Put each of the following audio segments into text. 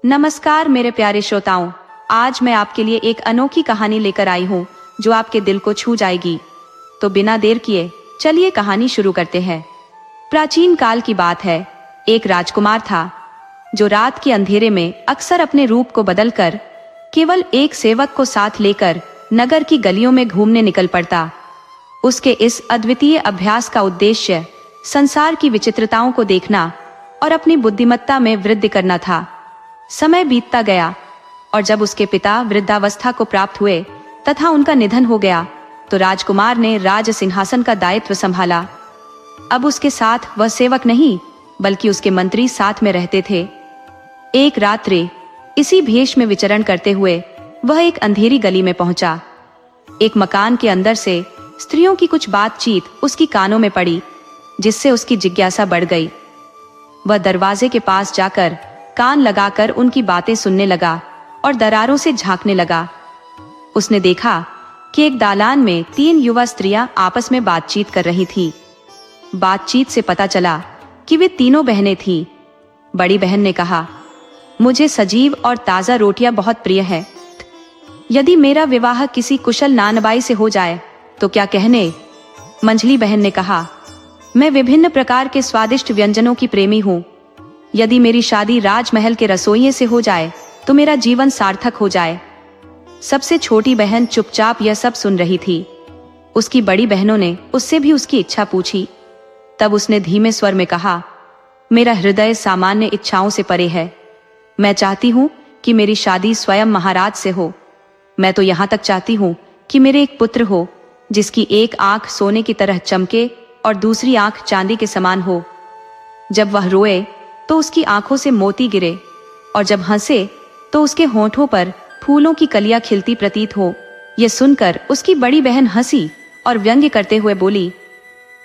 नमस्कार मेरे प्यारे श्रोताओं, आज मैं आपके लिए एक अनोखी कहानी लेकर आई हूँ जो आपके दिल को छू जाएगी। तो बिना देर किए चलिए कहानी शुरू करते हैं। प्राचीन काल की बात है। एक राजकुमार था जो रात के अंधेरे में अक्सर अपने रूप को बदलकर केवल एक सेवक को साथ लेकर नगर की गलियों में घूमने निकल पड़ता। उसके इस अद्वितीय अभ्यास का उद्देश्य संसार की विचित्रताओं को देखना और अपनी बुद्धिमत्ता में वृद्धि करना था। समय बीतता गया और जब उसके पिता वृद्धावस्था को प्राप्त हुए तथा उनका निधन हो गया तो राजकुमार ने राज सिंहासन का दायित्व संभाला। अब उसके साथ वह सेवक नहीं बल्कि उसके मंत्री साथ में रहते थे। एक रात्रि इसी भेष में विचरण करते हुए वह एक अंधेरी गली में पहुंचा। एक मकान के अंदर से स्त्रियों की कुछ बातचीत उसकी कानों में पड़ी, जिससे उसकी जिज्ञासा बढ़ गई। वह दरवाजे के पास जाकर कान लगाकर उनकी बातें सुनने लगा और दरारों से झांकने लगा। उसने देखा कि एक दालान में 3 युवा स्त्रियां आपस में बातचीत कर रही थीं। बातचीत से पता चला कि वे तीनों बहनें थीं। बड़ी बहन ने कहा, मुझे सजीव और ताज़ा रोटियां बहुत प्रिय है। यदि मेरा विवाह किसी कुशल नानबाई से हो जाए तो क्या कहने। मंझली बहन ने कहा, मैं विभिन्न प्रकार के स्वादिष्ट व्यंजनों की प्रेमी हूँ। यदि मेरी शादी राजमहल के रसोइये से हो जाए तो मेरा जीवन सार्थक हो जाए। सबसे छोटी बहन चुपचाप यह सब सुन रही थी। उसकी बड़ी बहनों ने उससे भी उसकी इच्छा पूछी। तब उसने धीमे स्वर में कहा, मेरा हृदय सामान्य इच्छाओं से परे है। मैं चाहती हूँ कि मेरी शादी स्वयं महाराज से हो। मैं तो यहाँ तक चाहती हूँ कि मेरे एक पुत्र हो जिसकी एक आंख सोने की तरह चमके और दूसरी आंख चांदी के समान हो। जब वह रोए तो उसकी आंखों से मोती गिरे और जब हंसे तो उसके होंठों पर फूलों की कलियां खिलती प्रतीत हो। यह सुनकर उसकी बड़ी बहन हंसी और व्यंग्य करते हुए बोली,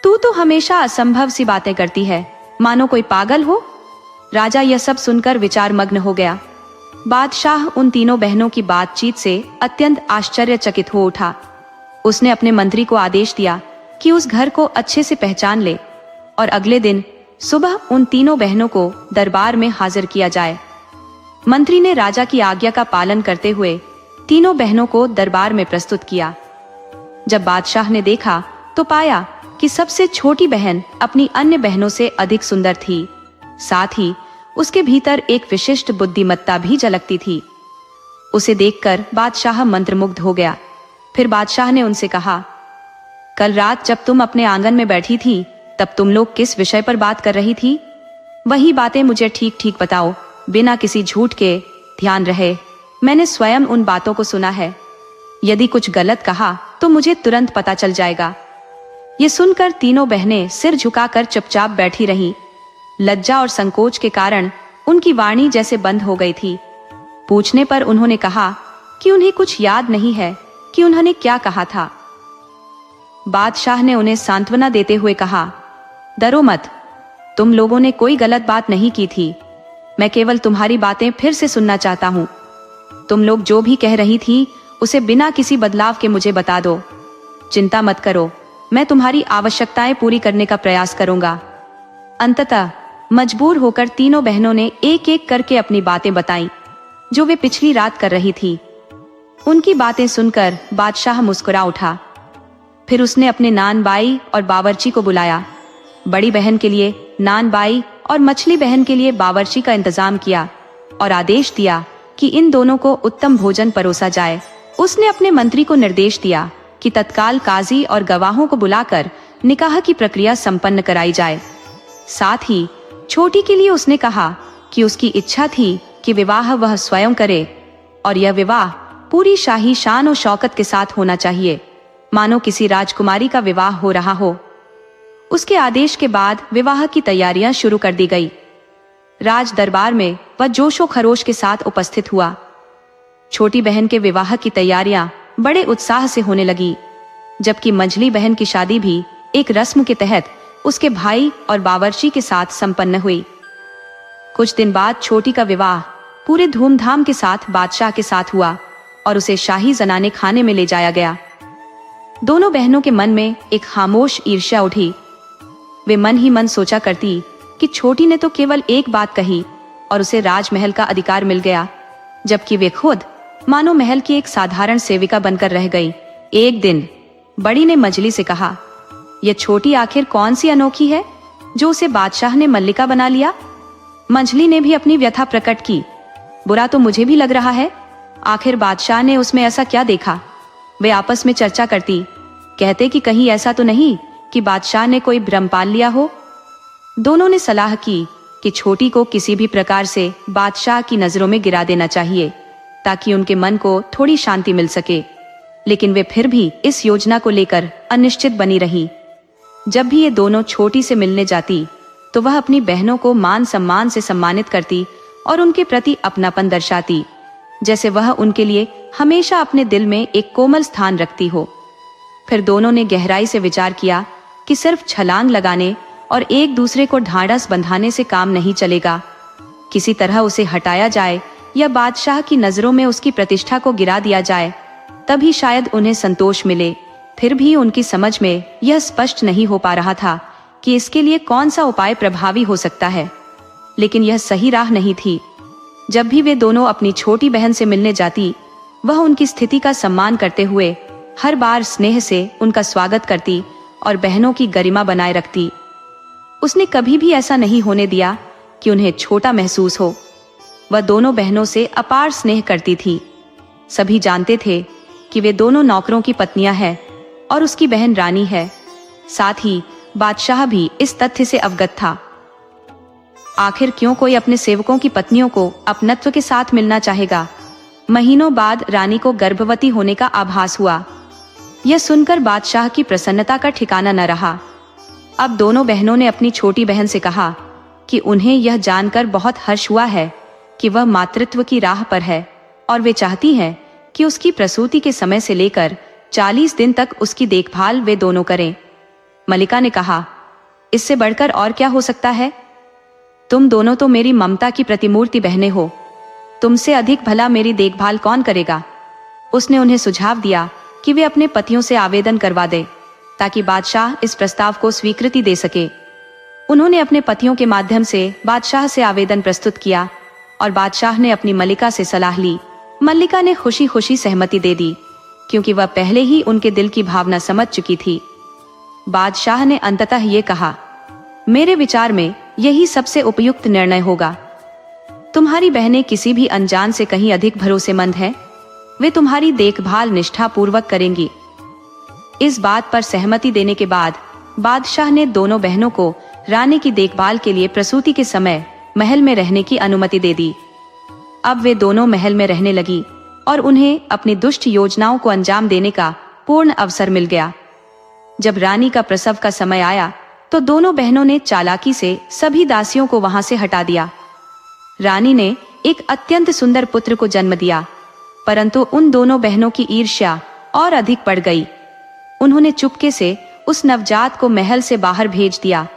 तू तो हमेशा असंभव सी बातें करती है, मानो कोई पागल हो। राजा यह सब सुनकर विचारमग्न हो गया। बादशाह उन तीनों बहनों की बातचीत से अत्यंत आश्चर्यचकित हो उठा। उसने अपने मंत्री को आदेश दिया कि उस घर को अच्छे से पहचान ले और अगले दिन सुबह उन तीनों बहनों को दरबार में हाजिर किया जाए। मंत्री ने राजा की आज्ञा का पालन करते हुए तीनों बहनों को दरबार में प्रस्तुत किया। जब बादशाह ने देखा तो पाया कि सबसे छोटी बहन अपनी अन्य बहनों से अधिक सुंदर थी। साथ ही उसके भीतर एक विशिष्ट बुद्धिमत्ता भी झलकती थी। उसे देखकर बादशाह मंत्रमुग्ध हो गया। फिर बादशाह ने उनसे कहा, कल रात जब तुम अपने आंगन में बैठी थी तब तुम लोग किस विषय पर बात कर रही थी? वही बातें मुझे ठीक ठीक बताओ, बिना किसी झूठ के। ध्यान रहे, मैंने स्वयं उन बातों को सुना है। यदि कुछ गलत कहा तो मुझे तुरंत पता चल जाएगा। ये सुनकर तीनों बहनें सिर झुकाकर चुपचाप बैठी रहीं। लज्जा और संकोच के कारण उनकी वाणी जैसे बंद हो गई थी। पूछने पर उन्होंने कहा कि उन्हें कुछ याद नहीं है कि उन्होंने क्या कहा था। बादशाह ने उन्हें सांत्वना देते हुए कहा, डरो मत, तुम लोगों ने कोई गलत बात नहीं की थी। मैं केवल तुम्हारी बातें फिर से सुनना चाहता हूँ। तुम लोग जो भी कह रही थी उसे बिना किसी बदलाव के मुझे बता दो। चिंता मत करो, मैं तुम्हारी आवश्यकताएं पूरी करने का प्रयास करूंगा। अंततः मजबूर होकर तीनों बहनों ने एक एक करके अपनी बातें बताईं जो वे पिछली रात कर रही थी। उनकी बातें सुनकर बादशाह मुस्कुरा उठा। फिर उसने अपने नानबाई और बावर्ची को बुलाया। बड़ी बहन के लिए नानबाई और मछली बहन के लिए बावर्ची का इंतजाम किया और आदेश दिया कि इन दोनों को उत्तम भोजन परोसा जाए। उसने अपने मंत्री को निर्देश दिया कि तत्काल काजी और गवाहों को बुलाकर निकाह की प्रक्रिया संपन्न कराई जाए। साथ ही छोटी के लिए उसने कहा कि उसकी इच्छा थी कि विवाह वह स्वयं करे और यह विवाह पूरी शाही शान और शौकत के साथ होना चाहिए, मानो किसी राजकुमारी का विवाह हो रहा हो। उसके आदेश के बाद विवाह की तैयारियां शुरू कर दी गई। राज दरबार में वह जोशो खरोश के साथ उपस्थित हुआ। छोटी बहन के विवाह की तैयारियां बड़े उत्साह से होने लगी, जबकि मंझली बहन की शादी भी एक रस्म के तहत उसके भाई और बावर्ची के साथ संपन्न हुई। कुछ दिन बाद छोटी का विवाह पूरे धूमधाम के साथ बादशाह के साथ हुआ और उसे शाही जनाने खाने में ले जाया गया। दोनों बहनों के मन में एक खामोश ईर्ष्या उठी। वे मन ही मन सोचा करती कि छोटी ने तो केवल एक बात कही और उसे राजमहल का अधिकार मिल गया, जबकि वे खुद मानो महल की एक साधारण सेविका बनकर रह गई। एक दिन बड़ी ने मंजली से कहा, यह छोटी आखिर कौन सी अनोखी है जो उसे बादशाह ने मल्लिका बना लिया? मंजली ने भी अपनी व्यथा प्रकट की। बुरा तो मुझे भी लग रहा है, आखिर बादशाह ने उसमें ऐसा क्या देखा? वे आपस में चर्चा करती, कहते कि कहीं ऐसा तो नहीं कि बादशाह ने कोई भ्रम पाल लिया हो। दोनों ने सलाह की कि छोटी को किसी भी प्रकार से बादशाह की नजरों में गिरा देना चाहिए ताकि उनके मन को थोड़ी शांति मिल सके, लेकिन वे फिर भी इस योजना को लेकर अनिश्चित बनी रही। जब भी ये दोनों छोटी से मिलने जाती तो वह अपनी बहनों को मान सम्मान से सम्मानित करती और उनके प्रति अपनापन दर्शाती, जैसे वह उनके लिए हमेशा अपने दिल में एक कोमल स्थान रखती हो। फिर दोनों ने गहराई से विचार किया कि सिर्फ छलांग लगाने और एक दूसरे को ढांढस बंधाने से काम नहीं चलेगा। किसी तरह उसे हटाया जाए या बादशाह की नजरों में उसकी प्रतिष्ठा को गिरा दिया जाए, तभी शायद उन्हें संतोष मिले। फिर भी उनकी समझ में यह स्पष्ट नहीं हो पा रहा था कि इसके लिए कौन सा उपाय प्रभावी हो सकता है, लेकिन यह सही राह नहीं थी। जब भी वे दोनों अपनी छोटी बहन से मिलने जाती, वह उनकी स्थिति का सम्मान करते हुए हर बार स्नेह से उनका स्वागत करती और बहनों की गरिमा बनाए रखती। उसने कभी भी ऐसा नहीं होने दिया कि उन्हें छोटा महसूस हो। वह दोनों बहनों से अपार स्नेह करती थी। सभी जानते थे कि वे दोनों नौकरों की पत्नियां हैं और उसकी बहन रानी है। साथ ही बादशाह भी इस तथ्य से अवगत था। आखिर क्यों कोई अपने सेवकों की पत्नियों को अपनत्व के साथ मिलना चाहेगा? महीनों बाद रानी को गर्भवती होने का आभास हुआ। यह सुनकर बादशाह की प्रसन्नता का ठिकाना न रहा। अब दोनों बहनों ने अपनी छोटी बहन से कहा कि उन्हें यह जानकर बहुत हर्ष हुआ है कि वह मातृत्व की राह पर है और वे चाहती हैं कि उसकी प्रसूति के समय से लेकर 40 दिन तक उसकी देखभाल वे दोनों करें। मल्लिका ने कहा, इससे बढ़कर और क्या हो सकता है? तुम दोनों तो मेरी ममता की प्रतिमूर्ति बहनें हो, तुमसे अधिक भला मेरी देखभाल कौन करेगा? उसने उन्हें सुझाव दिया कि वे अपने पतियों से आवेदन करवा दें ताकि बादशाह इस प्रस्ताव को स्वीकृति दे सके। उन्होंने अपने पतियों के माध्यम से बादशाह से आवेदन प्रस्तुत किया और बादशाह ने अपनी मल्लिका से सलाह ली। मल्लिका ने खुशी खुशी सहमति दे दी, क्योंकि वह पहले ही उनके दिल की भावना समझ चुकी थी। बादशाह ने अंततः ये कहा, मेरे विचार में यही सबसे उपयुक्त निर्णय होगा। तुम्हारी बहनें किसी भी अनजान से कहीं अधिक भरोसेमंद हैं। वे तुम्हारी देखभाल निष्ठापूर्वक करेंगी। इस बात पर सहमति देने के बाद बादशाह ने दोनों बहनों को रानी की देखभाल के लिए प्रसूति के समय महल में रहने की अनुमति दे दी। अब वे दोनों महल में रहने लगी और उन्हें अपनी दुष्ट योजनाओं को अंजाम देने का पूर्ण अवसर मिल गया। जब रानी का प्रसव का समय आया तो दोनों बहनों ने चालाकी से सभी दासियों को वहां से हटा दिया। रानी ने एक अत्यंत सुंदर पुत्र को जन्म दिया, परंतु उन दोनों बहनों की ईर्ष्या और अधिक बढ़ गई। उन्होंने चुपके से उस नवजात को महल से बाहर भेज दिया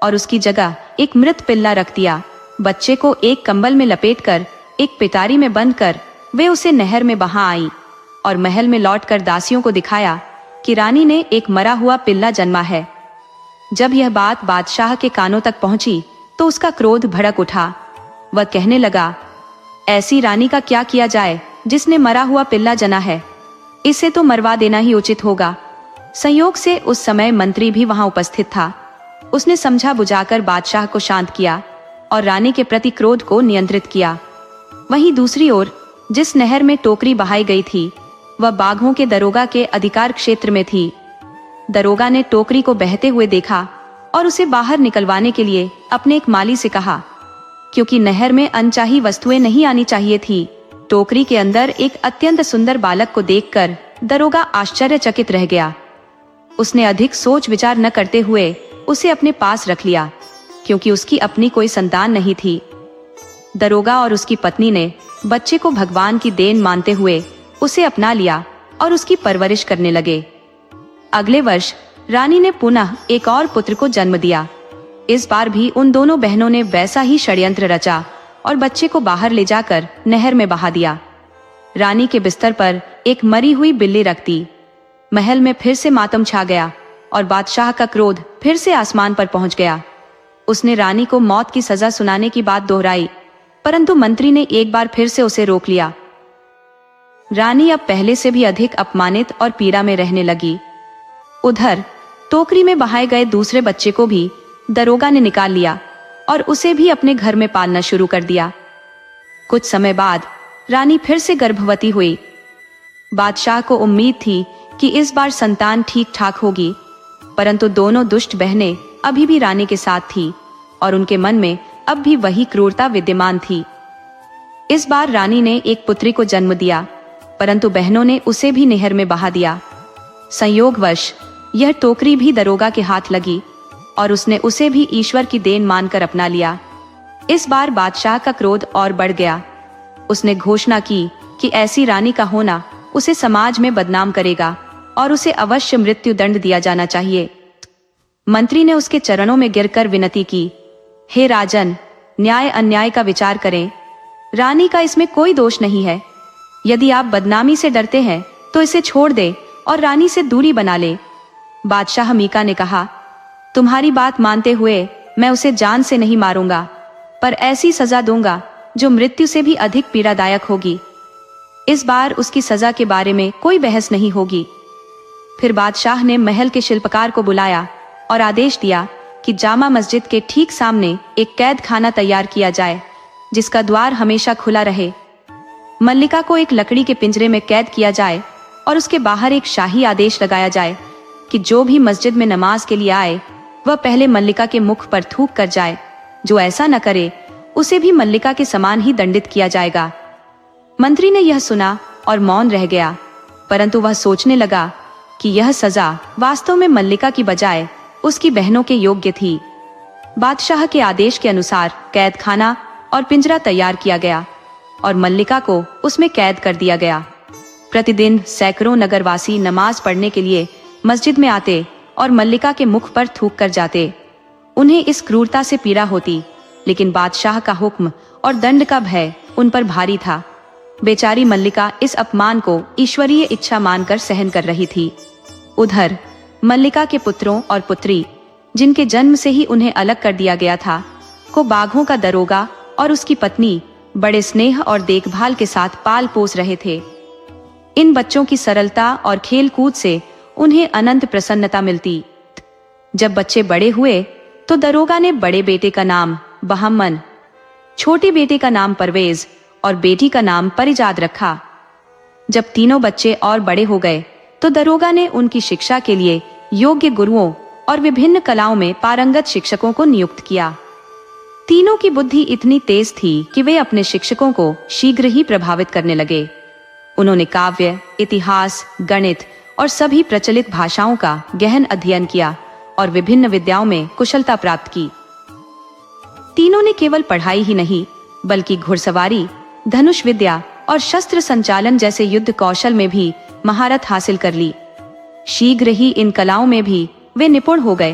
और उसकी जगह एक मृत पिल्ला रख दिया। बच्चे को एक कंबल में लपेटकर एक पिटारी में बंदकर वे उसे नहर में बहा आई और महल में लौटकर दासियों को दिखाया कि रानी ने एक मरा हुआ पिल्ला जन्मा है। जब यह बात बादशाह के कानों तक पहुंची तो उसका क्रोध भड़क उठा। वह कहने लगा, ऐसी रानी का क्या किया जाए जिसने मरा हुआ पिल्ला जना है? इसे तो मरवा देना ही उचित होगा। संयोग से उस समय मंत्री भी वहां उपस्थित था। उसने समझा बुझाकर बादशाह को शांत किया और रानी के प्रति क्रोध को नियंत्रित किया। वहीं दूसरी ओर जिस नहर में टोकरी बहाई गई थी वह बाघों के दरोगा के अधिकार क्षेत्र में थी। दरोगा ने टोकरी को बहते हुए देखा और उसे बाहर निकलवाने के लिए अपने एक माली से कहा। क्योंकि नहर में अनचाही वस्तुएं नहीं आनी चाहिए थी, टोकरी के अंदर एक अत्यंत सुंदर बालक को देखकर दरोगा आश्चर्यचकित रह गया। उसने अधिक सोच विचार न करते हुए उसे अपने पास रख लिया, क्योंकि उसकी अपनी कोई संतान नहीं थी। दरोगा और उसकी पत्नी ने बच्चे को भगवान की देन मानते हुए उसे अपना लिया और उसकी परवरिश करने लगे। अगले वर्ष रानी ने पुनः एक और पुत्र को जन्म दिया। इस बार भी उन दोनों बहनों ने वैसा ही षड्यंत्र रचा और बच्चे को बाहर ले जाकर नहर में बहा दिया। रानी के बिस्तर पर एक मरी हुई बिल्ली रख दी। महल में फिर से मातम छा गया और बादशाह का क्रोध फिर से आसमान पर पहुंच गया। उसने रानी को मौत की सजा सुनाने की बात दोहराई, परंतु मंत्री ने एक बार फिर से उसे रोक लिया। रानी अब पहले से भी अधिक अपमानित और पीड़ा में रहने लगी। उधर टोकरी में बहाए गए दूसरे बच्चे को भी दरोगा ने निकाल लिया और उसे भी अपने घर में पालना शुरू कर दिया। कुछ समय बाद रानी फिर से गर्भवती हुई। बादशाह को उम्मीद थी कि इस बार संतान ठीक ठाक होगी, परंतु दोनों दुष्ट बहनें अभी भी रानी के साथ थी और उनके मन में अब भी वही क्रूरता विद्यमान थी। इस बार रानी ने एक पुत्री को जन्म दिया, परंतु बहनों ने उसे भी नहर में बहा दिया। संयोगवश यह टोकरी भी दरोगा के हाथ लगी और उसने उसे भी ईश्वर की देन मानकर अपना लिया। इस बार बादशाह का क्रोध और बढ़ गया। उसने घोषणा की कि ऐसी रानी का होना उसे समाज में बदनाम करेगा और उसे अवश्य मृत्यु दंड दिया जाना चाहिए। मंत्री ने उसके चरणों में गिरकर विनती की, हे राजन, न्याय अन्याय का विचार करें। रानी का इसमें कोई दोष नहीं है। यदि आप बदनामी से डरते हैं तो इसे छोड़ दे और रानी से दूरी बना ले। बादशाह मीका ने कहा, तुम्हारी बात मानते हुए मैं उसे जान से नहीं मारूंगा, पर ऐसी सजा दूंगा जो मृत्यु से भी अधिक पीड़ादायक होगी। इस बार उसकी सजा के बारे में कोई बहस नहीं होगी। फिर बादशाह ने महल के शिल्पकार को बुलाया और आदेश दिया कि जामा मस्जिद के ठीक सामने एक कैद खाना तैयार किया जाए, जिसका द्वार हमेशा खुला रहे। मल्लिका को एक लकड़ी के पिंजरे में कैद किया जाए और उसके बाहर एक शाही आदेश लगाया जाए कि जो भी मस्जिद में नमाज के लिए आए वह पहले मल्लिका के मुख पर थूक कर जाए। जो ऐसा न करे उसे भी मल्लिका के समान ही दंडित किया जाएगा। मंत्री ने यह सुना और मौन रह गया, परंतु वह सोचने लगा कि यह सजा वास्तव में मल्लिका की बजाय उसकी बहनों के योग्य थी। बादशाह के आदेश के अनुसार कैद खाना और पिंजरा तैयार किया गया और मल्लिका को उसमें कैद कर दिया गया। प्रतिदिन सैकड़ों नगरवासी नमाज पढ़ने के लिए मस्जिद में आते और मल्लिका के मुख पर थूक कर जाते। उन्हें इस क्रूरता से पीड़ा होती, लेकिन बादशाह का हुक्म और दंड का भय उन पर भारी था। बेचारी मल्लिका इस अपमान को ईश्वरीय इच्छा मानकर सहन कर रही थी। उधर मल्लिका के पुत्रों और पुत्री, जिनके जन्म से ही उन्हें अलग कर दिया गया था, को बाघों का दरोगा और उसकी पत्नी बड़े स्नेह और देखभाल के साथ पाल पोस रहे थे। इन बच्चों की सरलता और खेल कूद से उन्हें अनंत प्रसन्नता मिलती। जब बच्चे बड़े हुए तो दरोगा ने बड़े बेटे का नाम बहमन, छोटे बेटे का नाम परवेज और बेटी का नाम परिजाद रखा। जब तीनों बच्चे और बड़े हो गए तो दरोगा ने उनकी शिक्षा के लिए योग्य गुरुओं और विभिन्न कलाओं में पारंगत शिक्षकों को नियुक्त किया। तीनों की बुद्धि इतनी तेज थी कि वे अपने शिक्षकों को शीघ्र ही प्रभावित करने लगे। उन्होंने काव्य, इतिहास, गणित और सभी प्रचलित भाषाओं का गहन अध्ययन किया और विभिन्न विद्याओं में कुशलता प्राप्त की। तीनों ने केवल पढ़ाई ही नहीं, बल्कि घुड़सवारी, धनुष विद्या और शस्त्र संचालन जैसे युद्ध कौशल में भी महारत हासिल कर ली। शीघ्र ही इन कलाओं में भी वे निपुण हो गए।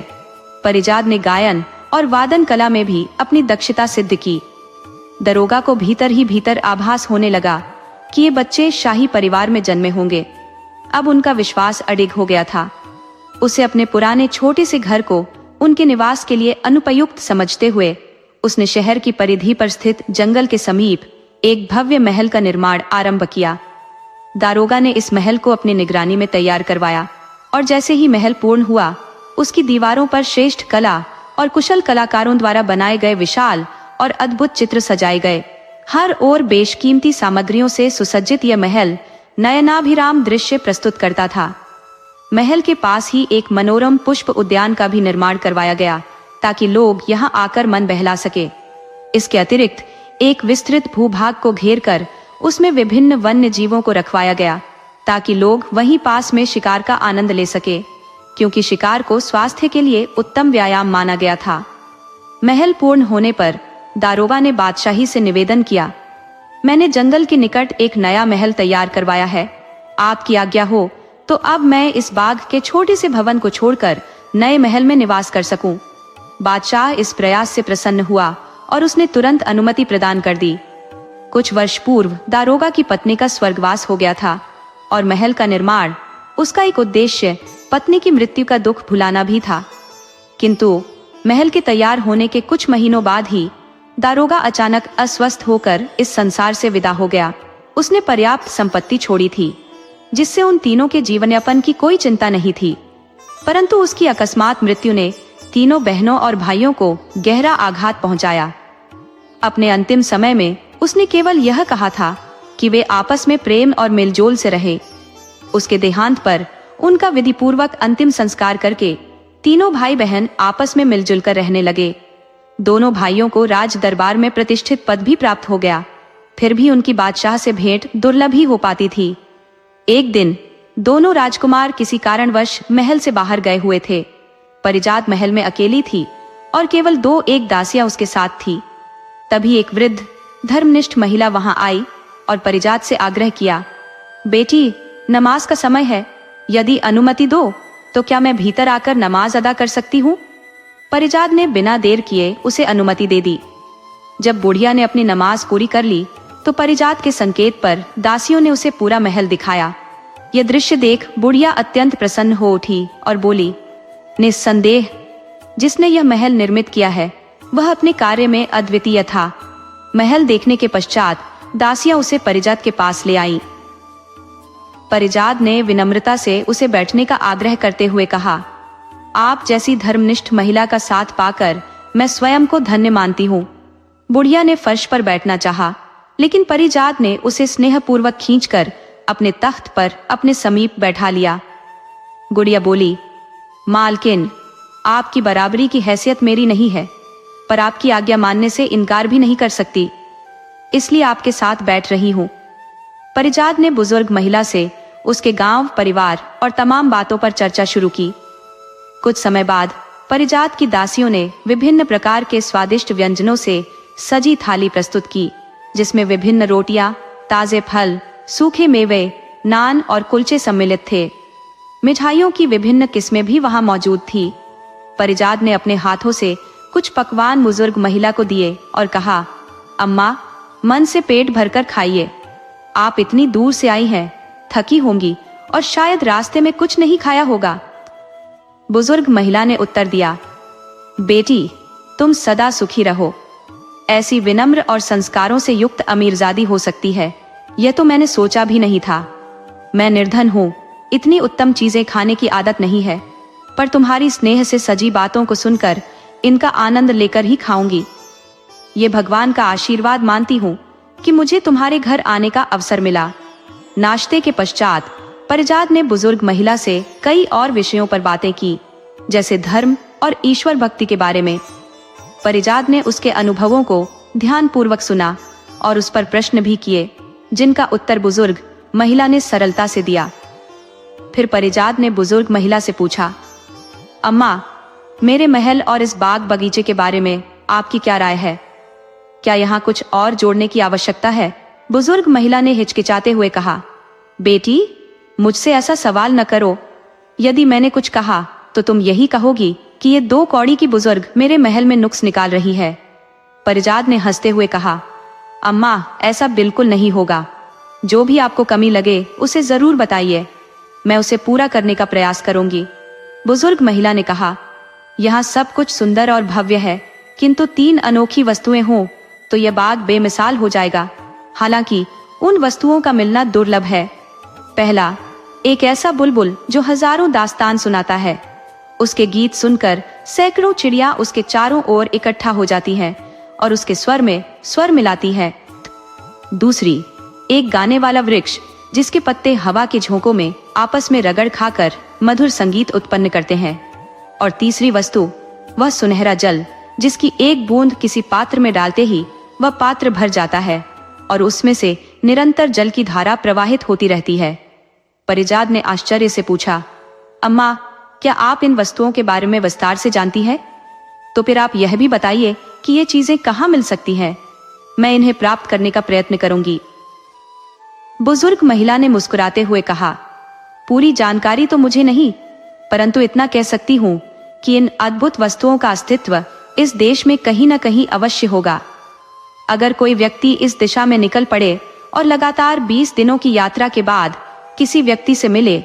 परिजाद ने गायन और वादन कला में भी अपनी दक्षता सिद्ध की। दरोगा को भीतर ही भीतर आभास होने लगा कि ये बच्चे शाही परिवार में जन्मे होंगे। अब उनका विश्वास अडिग हो गया था। उसे अपने पुराने छोटे से घर को उनके निवास के लिए अनुपयुक्त समझते हुए उसने शहर की परिधि पर स्थित जंगल के समीप एक भव्य महल का निर्माण आरंभ किया। दारोगा ने इस महल को अपनी निगरानी में तैयार करवाया और जैसे ही महल पूर्ण हुआ, उसकी दीवारों पर श्रेष्ठ कला और कुशल कलाकारों द्वारा बनाए गए विशाल और अद्भुत चित्र सजाए गए। हर ओर बेशकीमती सामग्रियों से सुसज्जित यह महल नयनाभिराम दृश्य प्रस्तुत करता था। महल के पास ही एक मनोरम पुष्प उद्यान का भी निर्माण करवाया गया ताकि लोग यहाँ आकर मन बहला सके। इसके अतिरिक्त एक विस्तृत भूभाग को घेरकर उसमें विभिन्न वन्य जीवों को रखवाया गया ताकि लोग वहीं पास में शिकार का आनंद ले सके, क्योंकि शिकार को स्वास्थ्य के लिए उत्तम व्यायाम माना गया था। महल पूर्ण होने पर दारोगा ने बादशाही से निवेदन किया, मैंने जंगल के निकट एक नया महल तैयार करवाया है। आपकी आज्ञा हो तो अब मैं इस बाग के छोटे से भवन को छोड़कर नए महल में निवास कर सकूं। बादशाह इस प्रयास से प्रसन्न हुआ और उसने तुरंत अनुमति प्रदान कर दी। कुछ वर्ष पूर्व दारोगा की पत्नी का स्वर्गवास हो गया था और महल का निर्माण, उसका एक उद्देश्य पत्नी की मृत्यु का दुख भुलाना भी था। किंतु महल के तैयार होने के कुछ महीनों बाद ही दारोगा अचानक अस्वस्थ होकर इस संसार से विदा हो गया। उसने पर्याप्त संपत्ति छोड़ी थी जिससे उन तीनों के जीवन यापन की कोई चिंता नहीं थी, परंतु उसकी अकस्मात मृत्यु ने तीनों बहनों और भाइयों को गहरा आघात पहुंचाया। अपने अंतिम समय में उसने केवल यह कहा था कि वे आपस में प्रेम और मेलजोल से रहे। उसके देहांत पर उनका विधिपूर्वक अंतिम संस्कार करके तीनों भाई बहन आपस में मिलजुल कर रहने लगे। दोनों भाइयों को राज दरबार में प्रतिष्ठित पद भी प्राप्त हो गया। फिर भी उनकी बादशाह से भेंट दुर्लभ ही हो पाती थी। एक दिन दोनों राजकुमार किसी कारणवश महल से बाहर गए हुए थे। परिजात महल में अकेली थी और केवल 2-1 दासियां उसके साथ थी। तभी एक वृद्ध धर्मनिष्ठ महिला वहां आई और परिजात से आग्रह किया, बेटी, नमाज का समय है, यदि अनुमति दो तो क्या मैं भीतर आकर नमाज अदा कर सकती हूँ? परिजात ने बिना देर किए उसे अनुमति दे दी। जब बुढ़िया ने अपनी नमाज पूरी कर ली तो परिजात के संकेत पर दासियों ने उसे पूरा महल दिखाया। यह दृश्य देख बुढ़िया अत्यंत प्रसन्न हो उठी और बोली, निस्संदेह जिसने यह महल निर्मित किया है वह अपने कार्य में अद्वितीय था। महल देखने के पश्चात दासियां उसे परिजात के पास ले आईं। परिजात ने विनम्रता से उसे बैठने का आग्रह करते हुए कहा, आप जैसी धर्मनिष्ठ महिला का साथ पाकर मैं स्वयं को धन्य मानती हूँ। बुढ़िया ने फर्श पर बैठना चाहा, लेकिन परिजात ने उसे स्नेहपूर्वक खींचकर अपने तख्त पर अपने समीप बैठा लिया। गुड़िया बोली, मालकिन, आपकी बराबरी की हैसियत मेरी नहीं है, पर आपकी आज्ञा मानने से इनकार भी नहीं कर सकती, इसलिए आपके साथ बैठ रही हूँ। परिजात ने बुजुर्ग महिला से उसके गांव, परिवार और तमाम बातों पर चर्चा शुरू की। कुछ समय बाद परिजात की दासियों ने विभिन्न प्रकार के स्वादिष्ट व्यंजनों से सजी थाली प्रस्तुत की, जिसमें विभिन्न रोटियां, ताजे फल, सूखे मेवे, नान और कुलचे सम्मिलित थे। मिठाइयों की विभिन्न किस्में भी वहां मौजूद थी। परिजात ने अपने हाथों से कुछ पकवान बुजुर्ग महिला को दिए और कहा, अम्मा, मन से पेट भरकर खाइए। आप इतनी दूर से आई हैं, थकी होंगी और शायद रास्ते में कुछ नहीं खाया होगा। बुजुर्ग महिला ने उत्तर दिया, बेटी, तुम सदा सुखी रहो। ऐसी विनम्र और संस्कारों से युक्त अमीरजादी हो सकती है, यह तो मैंने सोचा भी नहीं था। मैं निर्धन हूँ, इतनी उत्तम चीजें खाने की आदत नहीं है, पर तुम्हारी स्नेह से सजी बातों को सुनकर इनका आनंद लेकर ही खाऊंगी। ये भगवान का आशीर्वाद मानती हूँ कि मुझे तुम्हारे घर आने का अवसर मिला। नाश्ते के पश्चात परिजात ने बुजुर्ग महिला से कई और विषयों पर बातें की, जैसे धर्म और ईश्वर भक्ति के बारे में। परिजात ने उसके अनुभवों को ध्यानपूर्वक सुना और उस पर प्रश्न भी किए, जिनका उत्तर बुजुर्ग महिला ने सरलता से दिया। फिर परिजात ने बुजुर्ग महिला से पूछा, अम्मा, मेरे महल और इस बाग बगीचे के बारे में आपकी क्या राय है? क्या यहाँ कुछ और जोड़ने की आवश्यकता है? बुजुर्ग महिला ने हिचकिचाते हुए कहा, बेटी, मुझसे ऐसा सवाल न करो। यदि मैंने कुछ कहा तो तुम यही कहोगी कि ये 2 कौड़ी की बुजुर्ग मेरे महल में नुक्स निकाल रही है। परिजात ने हंसते हुए कहा, अम्मा, ऐसा बिल्कुल नहीं होगा। जो भी आपको कमी लगे उसे जरूर बताइए, मैं उसे पूरा करने का प्रयास करूंगी। बुजुर्ग महिला ने कहा, यहाँ सब कुछ सुंदर और भव्य है, किंतु 3 अनोखी वस्तुएं हों तो यह बाग बेमिसाल हो जाएगा। हालांकि उन वस्तुओं का मिलना दुर्लभ है। पहला, एक ऐसा बुलबुल जो हजारों दास्तान सुनाता है। उसके गीत सुनकर सैकड़ों चिड़िया उसके चारों ओर इकट्ठा हो जाती हैं और उसके स्वर में स्वर मिलाती है। दूसरी, एक गाने वाला वृक्ष जिसके पत्ते हवा के झोंकों में आपस में रगड़ खाकर मधुर संगीत उत्पन्न करते हैं। और तीसरी वस्तु, वह सुनहरा जल जिसकी एक बूंद किसी पात्र में डालते ही वह पात्र भर जाता है और उसमें से निरंतर जल की धारा प्रवाहित होती रहती है। परिजात ने आश्चर्य से पूछा, अम्मा, क्या आप इन वस्तुओं के बारे में विस्तार से जानती हैं? तो फिर आप यह भी बताइए कि ये चीजें कहाँ मिल सकती हैं। मैं इन्हें प्राप्त करने का प्रयत्न करूंगी। बुजुर्ग महिला ने मुस्कुराते हुए कहा, पूरी जानकारी तो मुझे नहीं, परंतु इतना कह सकती हूँ कि इन अद्भुत वस्तुओं का अस्तित्व इस देश में कहीं न कहीं अवश्य होगा। अगर कोई व्यक्ति इस दिशा में निकल पड़े और लगातार 20 दिनों की यात्रा के बाद किसी व्यक्ति से मिले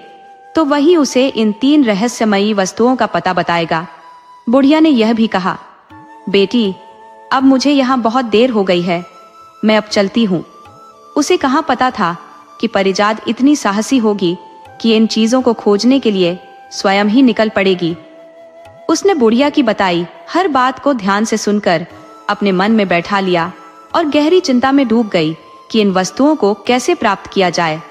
तो वही उसे इन 3 रहस्यमयी वस्तुओं का पता बताएगा। बुढ़िया ने यह भी कहा, बेटी, अब मुझे यहाँ बहुत देर हो गई है, मैं अब चलती हूँ। उसे कहाँ पता था कि परिजात इतनी साहसी होगी कि इन चीजों को खोजने के लिए स्वयं ही निकल पड़ेगी। उसने बुढ़िया की बताई हर बात को ध्यान से सुनकर अपने मन में बैठा लिया और गहरी चिंता में डूब गई कि इन वस्तुओं को कैसे प्राप्त किया जाए।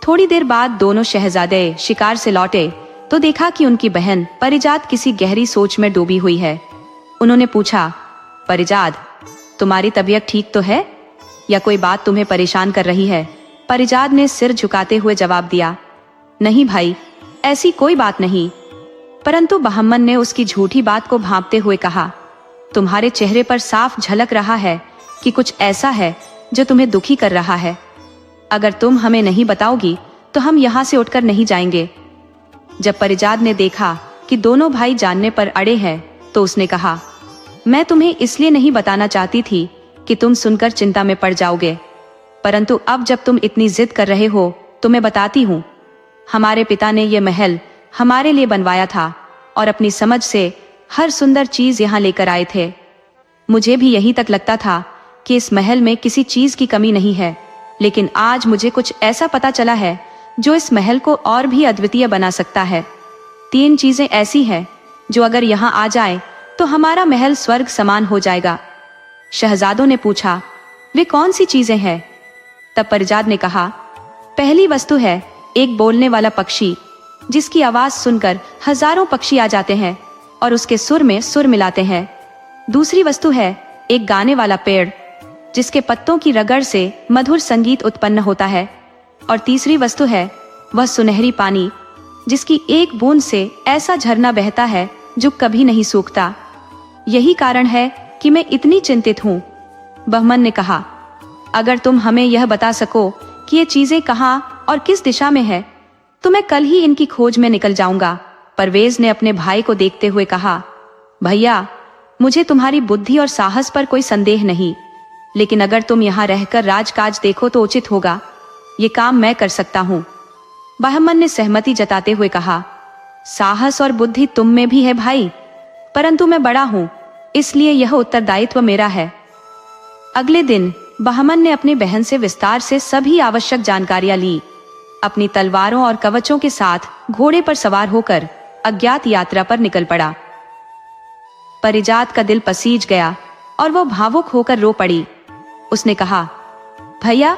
थोड़ी देर बाद दोनों शहजादे शिकार से लौटे तो देखा कि उनकी बहन परिजात किसी गहरी सोच में डूबी हुई है। उन्होंने पूछा, परिजात, तुम्हारी तबीयत ठीक तो है या कोई बात तुम्हें परेशान कर रही है? परिजात ने सिर झुकाते हुए जवाब दिया, नहीं भाई, ऐसी कोई बात नहीं। परंतु बहमन ने उसकी झूठी बात को भांपते हुए कहा, तुम्हारे चेहरे पर साफ झलक रहा है कि कुछ ऐसा है जो तुम्हें दुखी कर रहा है। अगर तुम हमें नहीं बताओगी तो हम यहाँ से उठकर नहीं जाएंगे। जब परिजात ने देखा कि दोनों भाई जानने पर अड़े हैं तो उसने कहा, मैं तुम्हें इसलिए नहीं बताना चाहती थी कि तुम सुनकर चिंता में पड़ जाओगे, परंतु अब जब तुम इतनी जिद कर रहे हो तो मैं बताती हूँ। हमारे पिता ने यह महल हमारे लिए बनवाया था और अपनी समझ से हर सुंदर चीज यहाँ लेकर आए थे। मुझे भी यहीं तक लगता था कि इस महल में किसी चीज की कमी नहीं है, लेकिन आज मुझे कुछ ऐसा पता चला है जो इस महल को और भी अद्वितीय बना सकता है। 3 चीजें ऐसी हैं जो अगर यहाँ आ जाए तो हमारा महल स्वर्ग समान हो जाएगा। शहजादों ने पूछा, वे कौन सी चीजें हैं? तब परिजात ने कहा, पहली वस्तु है एक बोलने वाला पक्षी जिसकी आवाज सुनकर हजारों पक्षी आ जाते हैं और उसके सुर में सुर मिलाते हैं। दूसरी वस्तु है एक गाने वाला पेड़ जिसके पत्तों की रगड़ से मधुर संगीत उत्पन्न होता है। और तीसरी वस्तु है वह सुनहरी पानी जिसकी एक बूंद से ऐसा झरना बहता है जो कभी नहीं सूखता। यही कारण है कि मैं इतनी चिंतित हूँ। बहमन ने कहा, अगर तुम हमें यह बता सको कि ये चीजें कहाँ और किस दिशा में है तो मैं कल ही इनकी खोज में निकल जाऊंगा। परवेज ने अपने भाई को देखते हुए कहा, भैया, मुझे तुम्हारी बुद्धि और साहस पर कोई संदेह नहीं, लेकिन अगर तुम यहाँ रहकर राजकाज देखो तो उचित होगा। ये काम मैं कर सकता हूँ। बहमन ने सहमति जताते हुए कहा, साहस और बुद्धि तुम में भी है भाई, परंतु मैं बड़ा हूँ, इसलिए यह उत्तरदायित्व मेरा है। अगले दिन बहमन ने अपनी बहन से विस्तार से सभी आवश्यक जानकारियां ली। अपनी तलवारों और कवचों के साथ घोड़े पर सवार होकर अज्ञात यात्रा पर निकल पड़ा। परिजात का दिल पसीज गया और वो भावुक होकर रो पड़ी। उसने कहा, भैया,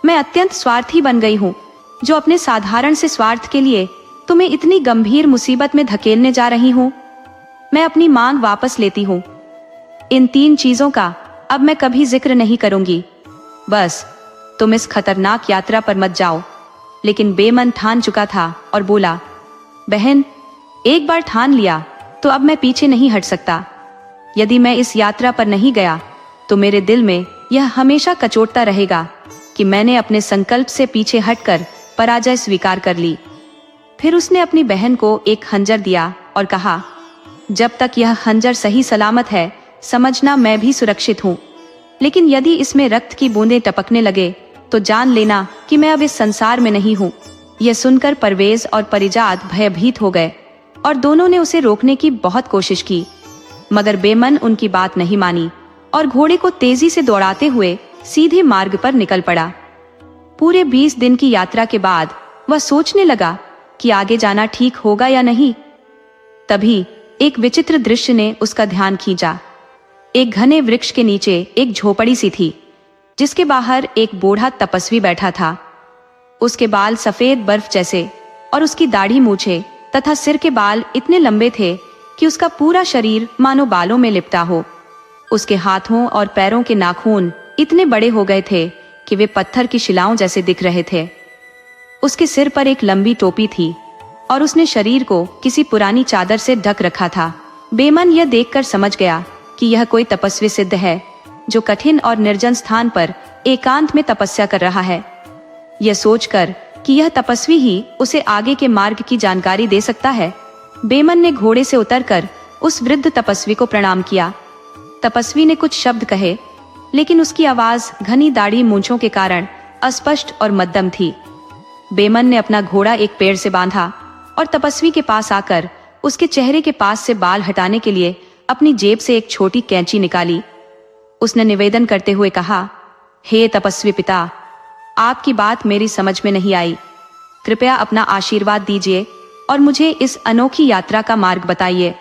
मैं अत्यंत स्वार्थी बन गई हूँ जो अपने साधारण से स्वार्थ के लिए तुम्हें इतनी गंभीर मुसीबत में धकेलने जा रही हूँ। मैं अपनी मांग वापस लेती हूँ। इन 3 चीजों का अब मैं कभी जिक्र नहीं करूंगी। बस तुम इस खतरनाक यात्रा पर मत जाओ। लेकिन बेमन ठान चुका था और बोला, बहन, एक बार ठान लिया तो अब मैं पीछे नहीं हट सकता। यदि मैं इस यात्रा पर नहीं गया तो मेरे दिल में यह हमेशा कचोटता रहेगा कि मैंने अपने संकल्प से पीछे हटकर पराजय स्वीकार कर ली। फिर उसने अपनी बहन को एक खंजर दिया और कहा, जब तक यह खंजर सही सलामत है समझना मैं भी सुरक्षित हूँ, लेकिन यदि इसमें रक्त की बूंदें टपकने लगे तो जान लेना कि मैं अब इस संसार में नहीं हूँ। यह सुनकर परवेज और परिजात भयभीत हो गए और दोनों ने उसे रोकने की बहुत कोशिश की, मगर बेमन उनकी बात नहीं मानी और घोड़े को तेजी से दौड़ाते हुए सीधे मार्ग पर निकल पड़ा। पूरे 20 दिन की यात्रा के बाद वह सोचने लगा कि आगे जाना ठीक होगा या नहीं। तभी एक विचित्र दृश्य ने उसका ध्यान खींचा। एक घने वृक्ष के नीचे एक झोपड़ी सी थी जिसके बाहर एक बूढ़ा तपस्वी बैठा था। उसके बाल सफेद बर्फ जैसे और उसकी दाढ़ी मूछे तथा सिर के बाल इतने लंबे थे कि उसका पूरा शरीर मानो बालों में लिपटा हो। उसके हाथों और पैरों के नाखून इतने बड़े हो गए थे कि वे पत्थर की शिलाओं जैसे दिख रहे थे। उसके सिर पर एक लंबी टोपी थी और उसने शरीर को किसी पुरानी चादर से ढक रखा था। बेमन यह देखकर समझ गया कि यह कोई तपस्वी सिद्ध है जो कठिन और निर्जन स्थान पर एकांत में तपस्या कर रहा है। यह सोचकर कि यह तपस्वी ही उसे आगे के मार्ग की जानकारी दे सकता है, बेमन ने घोड़े से उतरकर उस वृद्ध तपस्वी को प्रणाम किया। तपस्वी ने कुछ शब्द कहे, लेकिन उसकी आवाज घनी दाढ़ी मूंछों के कारण अस्पष्ट और मध्यम थी। बेमन ने अपना घोड़ा एक पेड़ से बांधा और तपस्वी के पास आकर उसके चेहरे के पास से बाल हटाने के लिए अपनी जेब से एक छोटी कैंची निकाली। उसने निवेदन करते हुए कहा, हे तपस्वी पिता, आपकी बात मेरी समझ में नहीं आई। कृपया अपना आशीर्वाद दीजिए और मुझे इस अनोखी यात्रा का मार्ग बताइए।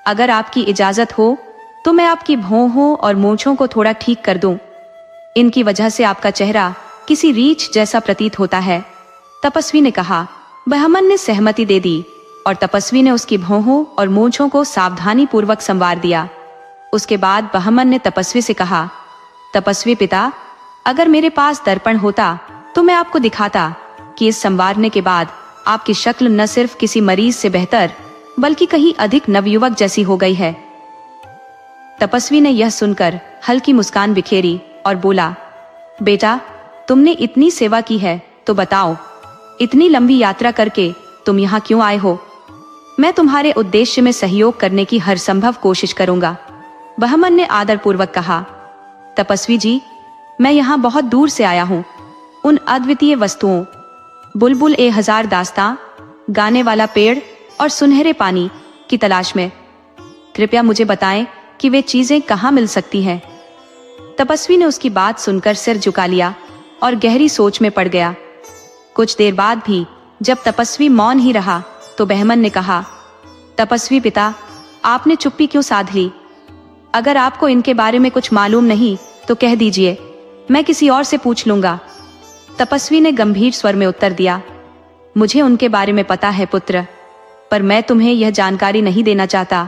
अगर आपकी इजाजत हो तो मैं आपकी भौहों और मूंछों को थोड़ा ठीक कर दूं। इनकी वजह से आपका चेहरा किसी रीछ जैसा प्रतीत होता है। तपस्वी ने कहा। बहमन ने सहमति दे दी और तपस्वी ने उसकी भौहों और मूंछों को सावधानी पूर्वक संवार दिया। उसके बाद बहमन ने तपस्वी से कहा, तपस्वी पिता, अगर मेरे पास दर्पण होता तो मैं आपको दिखाता कि इस संवारने के बाद आपकी शक्ल न सिर्फ किसी मरीज से बेहतर बल्कि कहीं अधिक नवयुवक जैसी हो गई है। तपस्वी ने यह सुनकर हल्की मुस्कान बिखेरी और बोला, बेटा, तुमने इतनी सेवा की है तो बताओ, इतनी लंबी यात्रा करके तुम यहाँ क्यों आए हो? मैं तुम्हारे उद्देश्य में सहयोग करने की हर संभव कोशिश करूंगा। बहमन ने आदरपूर्वक कहा। तपस्वी जी, मैं यहाँ बहुत दूर से आया हूँ, उन अद्वितीय वस्तुओं, बुलबुल ए हजार दास्तां, गाने वाला पेड़ और सुनहरे पानी की तलाश में। कृपया मुझे बताएं कि वे चीजें कहाँ मिल सकती हैं। तपस्वी ने उसकी बात सुनकर सिर झुका लिया और गहरी सोच में पड़ गया। कुछ देर बाद भी जब तपस्वी मौन ही रहा तो बहमन ने कहा, तपस्वी पिता, आपने चुप्पी क्यों साध ली? अगर आपको इनके बारे में कुछ मालूम नहीं तो कह दीजिए, मैं किसी और से पूछ लूंगा। तपस्वी ने गंभीर स्वर में उत्तर दिया, मुझे उनके बारे में पता है पुत्र, पर मैं तुम्हें यह जानकारी नहीं देना चाहता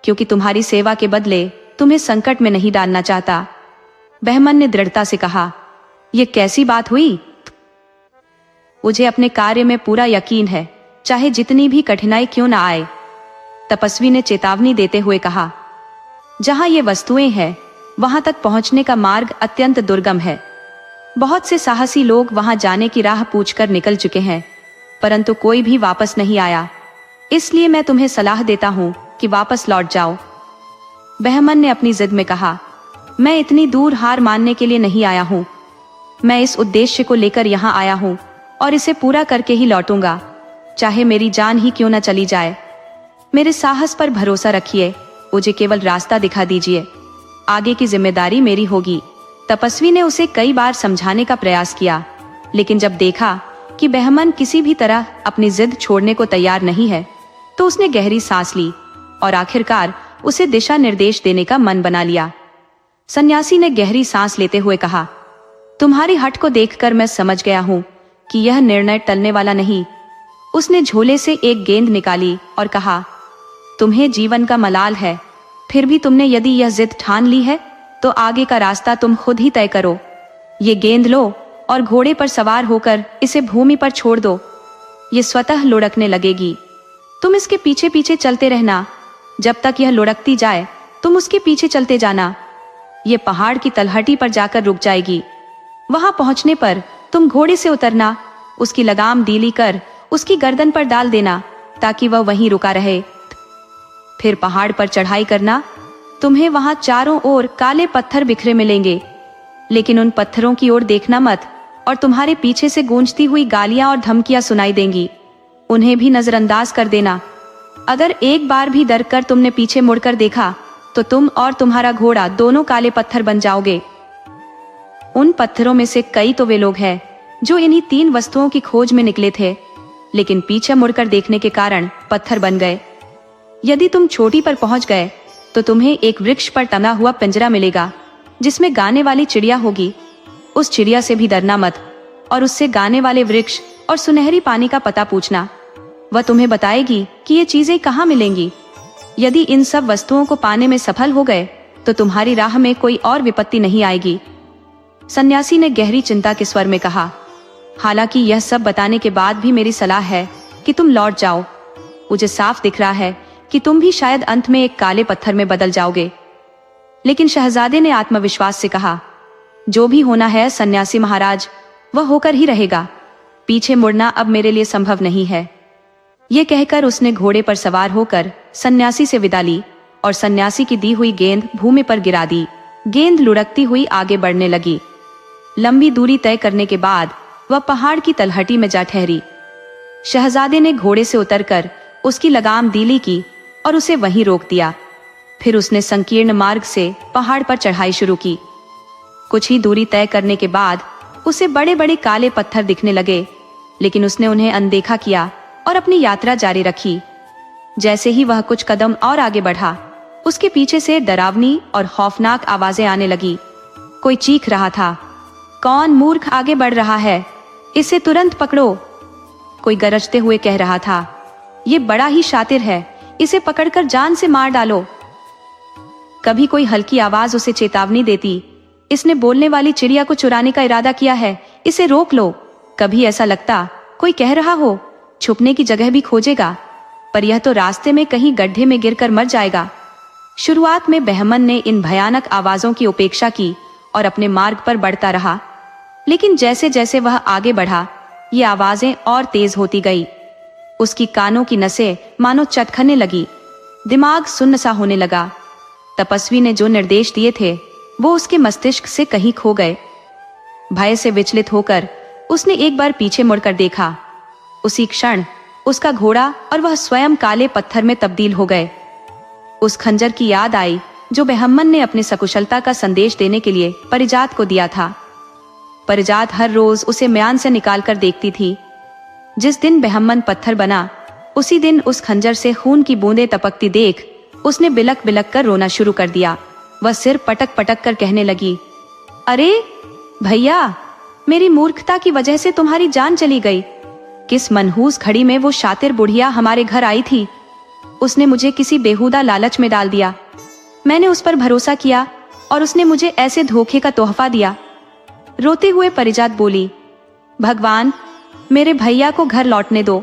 क्योंकि तुम्हारी सेवा के बदले तुम्हें संकट में नहीं डालना चाहता। बहमन ने दृढ़ता से कहा, यह कैसी बात हुई? मुझे अपने कार्य में पूरा यकीन है, चाहे जितनी भी कठिनाई क्यों ना आए। तपस्वी ने चेतावनी देते हुए कहा, जहां ये वस्तुएं हैं वहां तक पहुंचने का मार्ग अत्यंत दुर्गम है। बहुत से साहसी लोग वहां जाने की राह पूछकर निकल चुके हैं, परंतु कोई भी वापस नहीं आया। इसलिए मैं तुम्हें सलाह देता हूं कि वापस लौट जाओ। बहमन ने अपनी जिद में कहा, मैं इतनी दूर हार मानने के लिए नहीं आया हूं। मैं इस उद्देश्य को लेकर यहाँ आया हूं और इसे पूरा करके ही लौटूंगा, चाहे मेरी जान ही क्यों न चली जाए। मेरे साहस पर भरोसा रखिए, मुझे केवल रास्ता दिखा दीजिए, आगे की जिम्मेदारी मेरी होगी। तपस्वी ने उसे कई बार समझाने का प्रयास किया, लेकिन जब देखा कि बहमन किसी भी तरह अपनी जिद छोड़ने को तैयार नहीं है तो उसने गहरी सांस ली और आखिरकार उसे दिशा निर्देश देने का मन बना लिया। सन्यासी ने गहरी सांस लेते हुए कहा, तुम्हारी हट को देखकर मैं समझ गया हूं कि यह निर्णय टलने वाला नहीं। उसने झोले से एक गेंद निकाली और कहा, तुम्हें जीवन का मलाल है, फिर भी तुमने यदि यह जिद ठान ली है तो आगे का रास्ता तुम खुद ही तय करो। ये गेंद लो और घोड़े पर सवार होकर इसे भूमि पर छोड़ दो। ये स्वतः लुढ़कने लगेगी, तुम इसके पीछे पीछे चलते रहना। जब तक यह लुढ़कती जाए तुम उसके पीछे चलते जाना। ये पहाड़ की तलहटी पर जाकर रुक जाएगी। वहां पहुंचने पर तुम घोड़े से उतरना, उसकी लगाम ढीली कर उसकी गर्दन पर डाल देना ताकि वह वहीं रुका रहे। फिर पहाड़ पर चढ़ाई करना। तुम्हें वहां चारों ओर काले पत्थर बिखरे मिलेंगे, लेकिन उन पत्थरों की ओर देखना मत और तुम्हारे पीछे से गूंजती हुई गालियां और धमकियां सुनाई देंगी, उन्हें भी नजरअंदाज कर देना। अगर एक बार भी डर कर तुमने पीछे मुड़कर देखा तो तुम और तुम्हारा घोड़ा दोनों काले पत्थर बन जाओगे। उन पत्थरों में से कई तो वे लोग हैं जो इन्हीं 3 वस्तुओं की खोज में निकले थे, लेकिन पीछे मुड़कर देखने के कारण पत्थर बन गए। यदि तुम चोटी पर पहुंच गए तो तुम्हें एक वृक्ष पर टंगा हुआ पिंजरा मिलेगा जिसमें गाने वाली चिड़िया होगी। उस चिड़िया से भी डरना मत और उससे गाने वाले वृक्ष और सुनहरी पानी का पता पूछना। वह तुम्हें बताएगी कि ये चीजें कहाँ मिलेंगी। यदि इन सब वस्तुओं को पाने में सफल हो गए तो तुम्हारी राह में कोई और विपत्ति नहीं आएगी। सन्यासी ने गहरी चिंता के स्वर में कहा, हालांकि यह सब बताने के बाद भी मेरी सलाह है कि तुम लौट जाओ। मुझे साफ दिख रहा है कि तुम भी शायद अंत में एक काले पत्थर में बदल जाओगे। लेकिन शहजादे ने आत्मविश्वास से कहा, जो भी होना है सन्यासी महाराज, वह होकर ही रहेगा। पीछे मुड़ना अब मेरे लिए संभव नहीं है। यह कहकर उसने घोड़े पर सवार होकर सन्यासी से विदा ली और सन्यासी की दी हुई गेंद भूमि पर गिरा दी। गेंद लुढ़कती हुई आगे बढ़ने लगी। लंबी दूरी तय करने के बाद वह पहाड़ की तलहटी में जा ठहरी। शहजादे ने घोड़े से उतरकर उसकी लगाम ढीली की और उसे वहीं रोक दिया। फिर उसने संकीर्ण मार्ग से पहाड़ पर चढ़ाई शुरू की। कुछ ही दूरी तय करने के बाद उसे बड़े बड़े काले पत्थर दिखने लगे, लेकिन उसने उन्हें अनदेखा किया और अपनी यात्रा जारी रखी। जैसे ही वह कुछ कदम और आगे बढ़ा, उसके पीछे से डरावनी और खौफनाक आवाजें आने लगी। कोई चीख रहा था, कौन मूर्ख आगे बढ़ रहा है, इसे तुरंत पकड़ो। कोई गरजते हुए कह रहा था, ये बड़ा ही शातिर है, इसे पकड़कर जान से मार डालो। कभी कोई हल्की आवाज उसे चेतावनी देती, इसने बोलने वाली चिड़िया को चुराने का इरादा किया है, इसे रोक लो। कभी ऐसा लगता कोई कह रहा हो, छुपने की जगह भी खोजेगा, पर यह तो रास्ते में कहीं गड्ढे में गिरकर मर जाएगा। शुरुआत में बहमन ने इन भयानक आवाजों की उपेक्षा की और अपने मार्ग पर बढ़ता रहा, लेकिन जैसे जैसे वह आगे बढ़ा, ये आवाजें और तेज होती गई। उसकी कानों की नसें मानो चटखने लगी, दिमाग सुन्न सा होने लगा। तपस्वी ने जो निर्देश दिए थे वो उसके मस्तिष्क से कहीं खो गए। भय से विचलित होकर उसने एक बार पीछे मुड़कर देखा। उसी क्षण उसका घोड़ा और वह स्वयं काले पत्थर में तब्दील हो गए। उस खंजर की याद आई जो बहमन ने अपने सकुशलता का संदेश देने के लिए परिजात को दिया था। परिजात हर रोज उसे म्यान से निकालकर देखती थी। जिस दिन बहमन पत्थर बना, उसी दिन उस खंजर से खून की बूंदें टपकती देख उसने बिलक बिलक कर रोना शुरू कर दिया। वह सिर पटक पटक कर कहने लगी, अरे भैया, मेरी मूर्खता की वजह से तुम्हारी जान चली गई। किस मनहूस घड़ी में वो शातिर बुढ़िया हमारे घर आई थी। उसने मुझे किसी बेहुदा लालच में डाल दिया। मैंने उस पर भरोसा किया और उसने मुझे ऐसे धोखे का तोहफा दिया। रोते हुए परिजात बोली, भगवान, मेरे भैया को घर लौटने दो,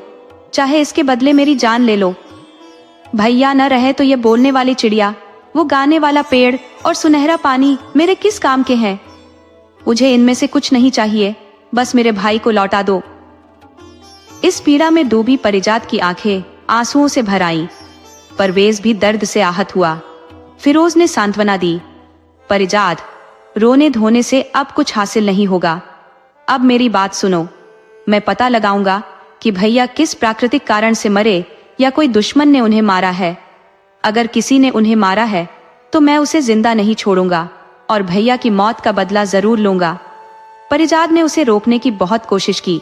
चाहे इसके बदले मेरी जान ले लो। भैया न रहे तो ये बोलने वाली चिड़िया, वो गाने वाला पेड़ और सुनहरा पानी मेरे किस काम के हैं। मुझे इनमें से कुछ नहीं चाहिए, बस मेरे भाई को लौटा दो। इस पीड़ा में डूबी परिजात की आंखें आंसुओं से भर आईं। परवेज भी दर्द से आहत हुआ। फिरोज ने सांत्वना दी, परिजात, रोने धोने से अब कुछ हासिल नहीं होगा। अब मेरी बात सुनो। मैं पता लगाऊंगा कि भैया किस प्राकृतिक कारण से मरे या कोई दुश्मन ने उन्हें मारा है। अगर किसी ने उन्हें मारा है तो मैं उसे जिंदा नहीं छोड़ूंगा और भैया की मौत का बदला जरूर लूंगा। परिजात ने उसे रोकने की बहुत कोशिश की,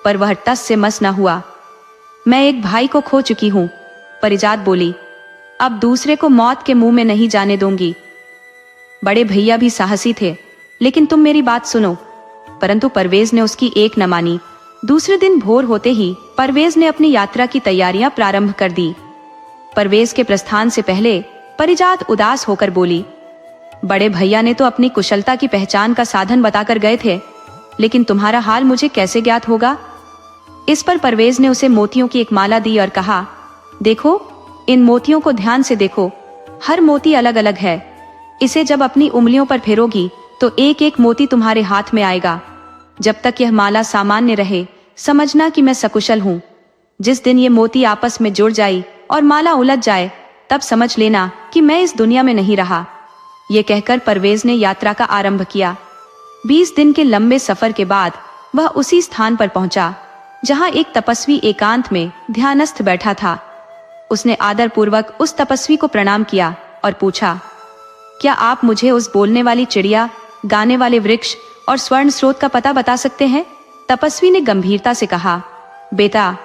पर वह टस से मस न हुआ। मैं एक भाई को खो चुकी हूं, परिजात बोली, अब दूसरे को मौत के मुंह में नहीं जाने दूंगी। बड़े भैया भी साहसी थे, लेकिन तुम मेरी बात सुनो। परंतु परवेज ने उसकी एक न मानी। दूसरे दिन भोर होते ही परवेज ने अपनी यात्रा की तैयारियां प्रारंभ कर दी। परवेज के प्रस्थान से पहले परिजात उदास होकर बोली, बड़े भैया ने तो अपनी कुशलता की पहचान का साधन बताकर गए थे, लेकिन तुम्हारा हाल मुझे कैसे ज्ञात होगा। इस पर परवेज ने उसे मोतियों की एक माला दी और कहा, देखो, इन मोतियों को ध्यान से देखो, हर मोती अलग अलग है। इसे जब अपनी उंगलियों पर फेरोगी तो एक एक मोती तुम्हारे हाथ में आएगा। जब तक यह माला सामान्य रहे, समझना कि मैं सकुशल हूँ। जिस दिन ये मोती आपस में जुड़ जाए और माला उलझ जाए, तब समझ लेना कि मैं इस दुनिया में नहीं रहा। ये कहकर परवेज ने यात्रा का आरंभ किया। 20 दिन के लंबे सफर के बाद वह उसी स्थान पर पहुंचा जहां एक तपस्वी एकांत में ध्यानस्थ बैठा था। उसने आदरपूर्वक उस तपस्वी को प्रणाम किया और पूछा, क्या आप मुझे उस बोलने वाली चिड़िया, गाने वाले वृक्ष और स्वर्ण स्रोत का पता बता सकते हैं? तपस्वी ने गंभीरता से कहा, बेटा,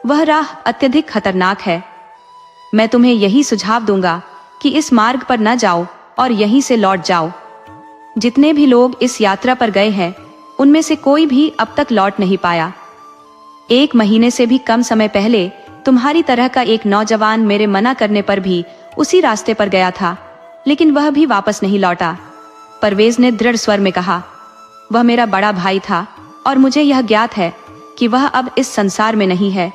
वह राह अत्यधिक खतरनाक है। मैं तुम्हें यही सुझाव दूंगा कि इस मार्ग पर न जाओ और यहीं से लौट जाओ। जितने भी लोग इस यात्रा पर गए हैं, उनमें से कोई भी अब तक लौट नहीं पाया। 1 महीने से भी कम समय पहले तुम्हारी तरह का एक नौजवान मेरे मना करने पर भी उसी रास्ते पर गया था, लेकिन वह भी वापस नहीं लौटा। परवेज ने दृढ़ स्वर में कहा, वह मेरा बड़ा भाई था और मुझे यह ज्ञात है कि वह अब इस संसार में नहीं है,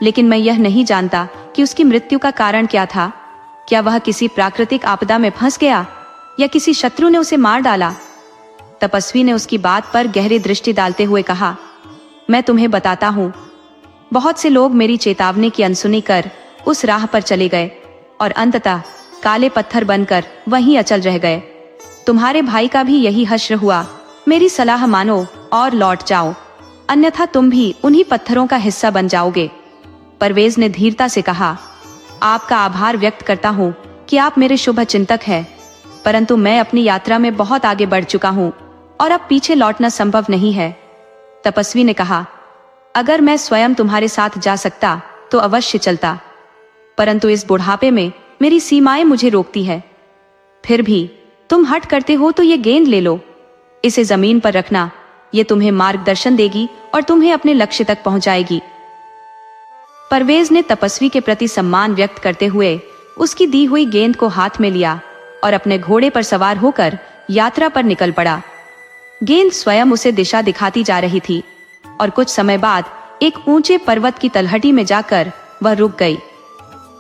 लेकिन मैं यह नहीं जानता कि उसकी मृत्यु का कारण क्या था। क्या वह किसी प्राकृतिक आपदा में फंस गया या किसी शत्रु ने उसे मार डाला? तपस्वी ने उसकी बात पर गहरी दृष्टि डालते हुए कहा, मैं तुम्हें बताता हूँ। बहुत से लोग मेरी चेतावनी की अनसुनी कर उस राह पर चले गए और अंततः काले पत्थर बनकर वहीं अचल रह गए। तुम्हारे भाई का भी यही हश्र हुआ। मेरी सलाह मानो और लौट जाओ, अन्यथा तुम भी उन्हीं पत्थरों का हिस्सा बन जाओगे। परवेज ने धीरता से कहा, आपका आभार व्यक्त करता हूँ कि आप मेरे शुभ चिंतक हैं, परंतु मैं अपनी यात्रा में बहुत आगे बढ़ चुका हूँ और अब पीछे लौटना संभव नहीं है। तपस्वी ने कहा, अगर मैं स्वयं तुम्हारे साथ जा सकता तो अवश्य चलता, परंतु इस बुढ़ापे में मेरी सीमाएं मुझे रोकती है। फिर भी तुम हट करते हो तो ये गेंद ले लो, इसे जमीन पर रखना, ये तुम्हें मार्गदर्शन देगी और तुम्हें अपने लक्ष्य तक पहुंचाएगी। परवेज ने तपस्वी के प्रति सम्मान व्यक्त करते हुए उसकी दी हुई गेंद को हाथ में लिया और अपने घोड़े पर सवार होकर यात्रा पर निकल पड़ा। गेंद स्वयं उसे दिशा दिखाती जा रही थी और कुछ समय बाद एक ऊंचे पर्वत की तलहटी में जाकर वह रुक गई।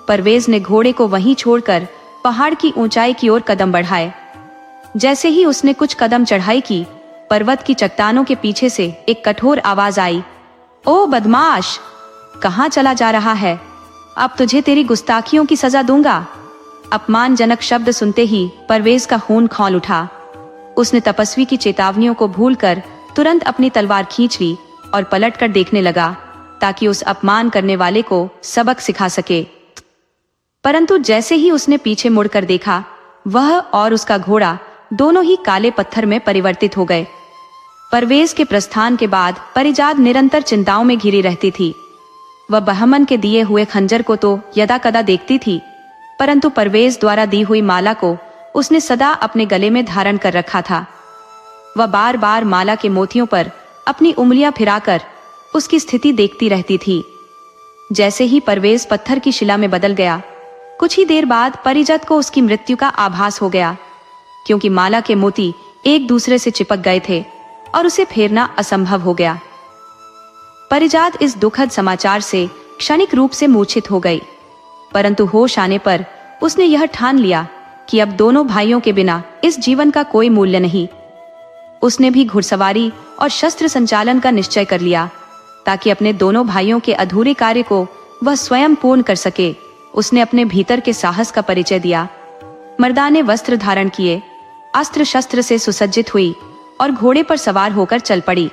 परवेज ने घोड़े को वहीं छोड़कर पहाड़ की ऊंचाई की ओर कदम बढ़ाए। जैसे ही उसने कुछ कदम चढ़ाई की, पर्वत की चट्टानों के पीछे से एक कठोर आवाज आई, ओ बदमाश, कहाँ चला जा रहा है? अब तुझे तेरी गुस्ताखियों की सजा दूंगा। अपमानजनक शब्द सुनते ही परवेज का खून खौल उठा। उसने तपस्वी की चेतावनियों को भूलकर तुरंत अपनी तलवार खींच ली और पलटकर देखने लगा ताकि उस अपमान करने वाले को सबक सिखा सके। परंतु जैसे ही उसने पीछे मुड़कर देखा, वह और उसका घोड़ा दोनों ही काले पत्थर में परिवर्तित हो गए। परवेज के प्रस्थान के बाद परिजाद निरंतर चिंताओं में घिरी रहती थी। वह बहमन के दिए हुए खंजर को तो यदा कदा देखती थी, परंतु परवेज द्वारा दी हुई माला को उसने सदा अपने गले में धारण कर रखा था। वह बार बार माला के मोतियों पर अपनी उंगलियां फिराकर उसकी स्थिति देखती रहती थी। जैसे ही परवेज पत्थर की शिला में बदल गया, कुछ ही देर बाद परिजत को उसकी मृत्यु का आभास हो गया, क्योंकि माला के मोती एक दूसरे से चिपक गए थे और उसे फेरना असंभव हो गया। परिजात इस दुखद समाचार से क्षणिक रूप से मूर्छित हो गई, परंतु होश आने पर उसने यह ठान लिया कि अब दोनों भाइयों के बिना इस जीवन का कोई मूल्य नहीं। उसने भी घुड़सवारी और शस्त्र संचालन का निश्चय कर लिया ताकि अपने दोनों भाइयों के अधूरे कार्य को वह स्वयं पूर्ण कर सके। उसने अपने भीतर के साहस का परिचय दिया। मर्दाने वस्त्र धारण किए, अस्त्र शस्त्र से सुसज्जित हुई और घोड़े पर सवार होकर चल पड़ी।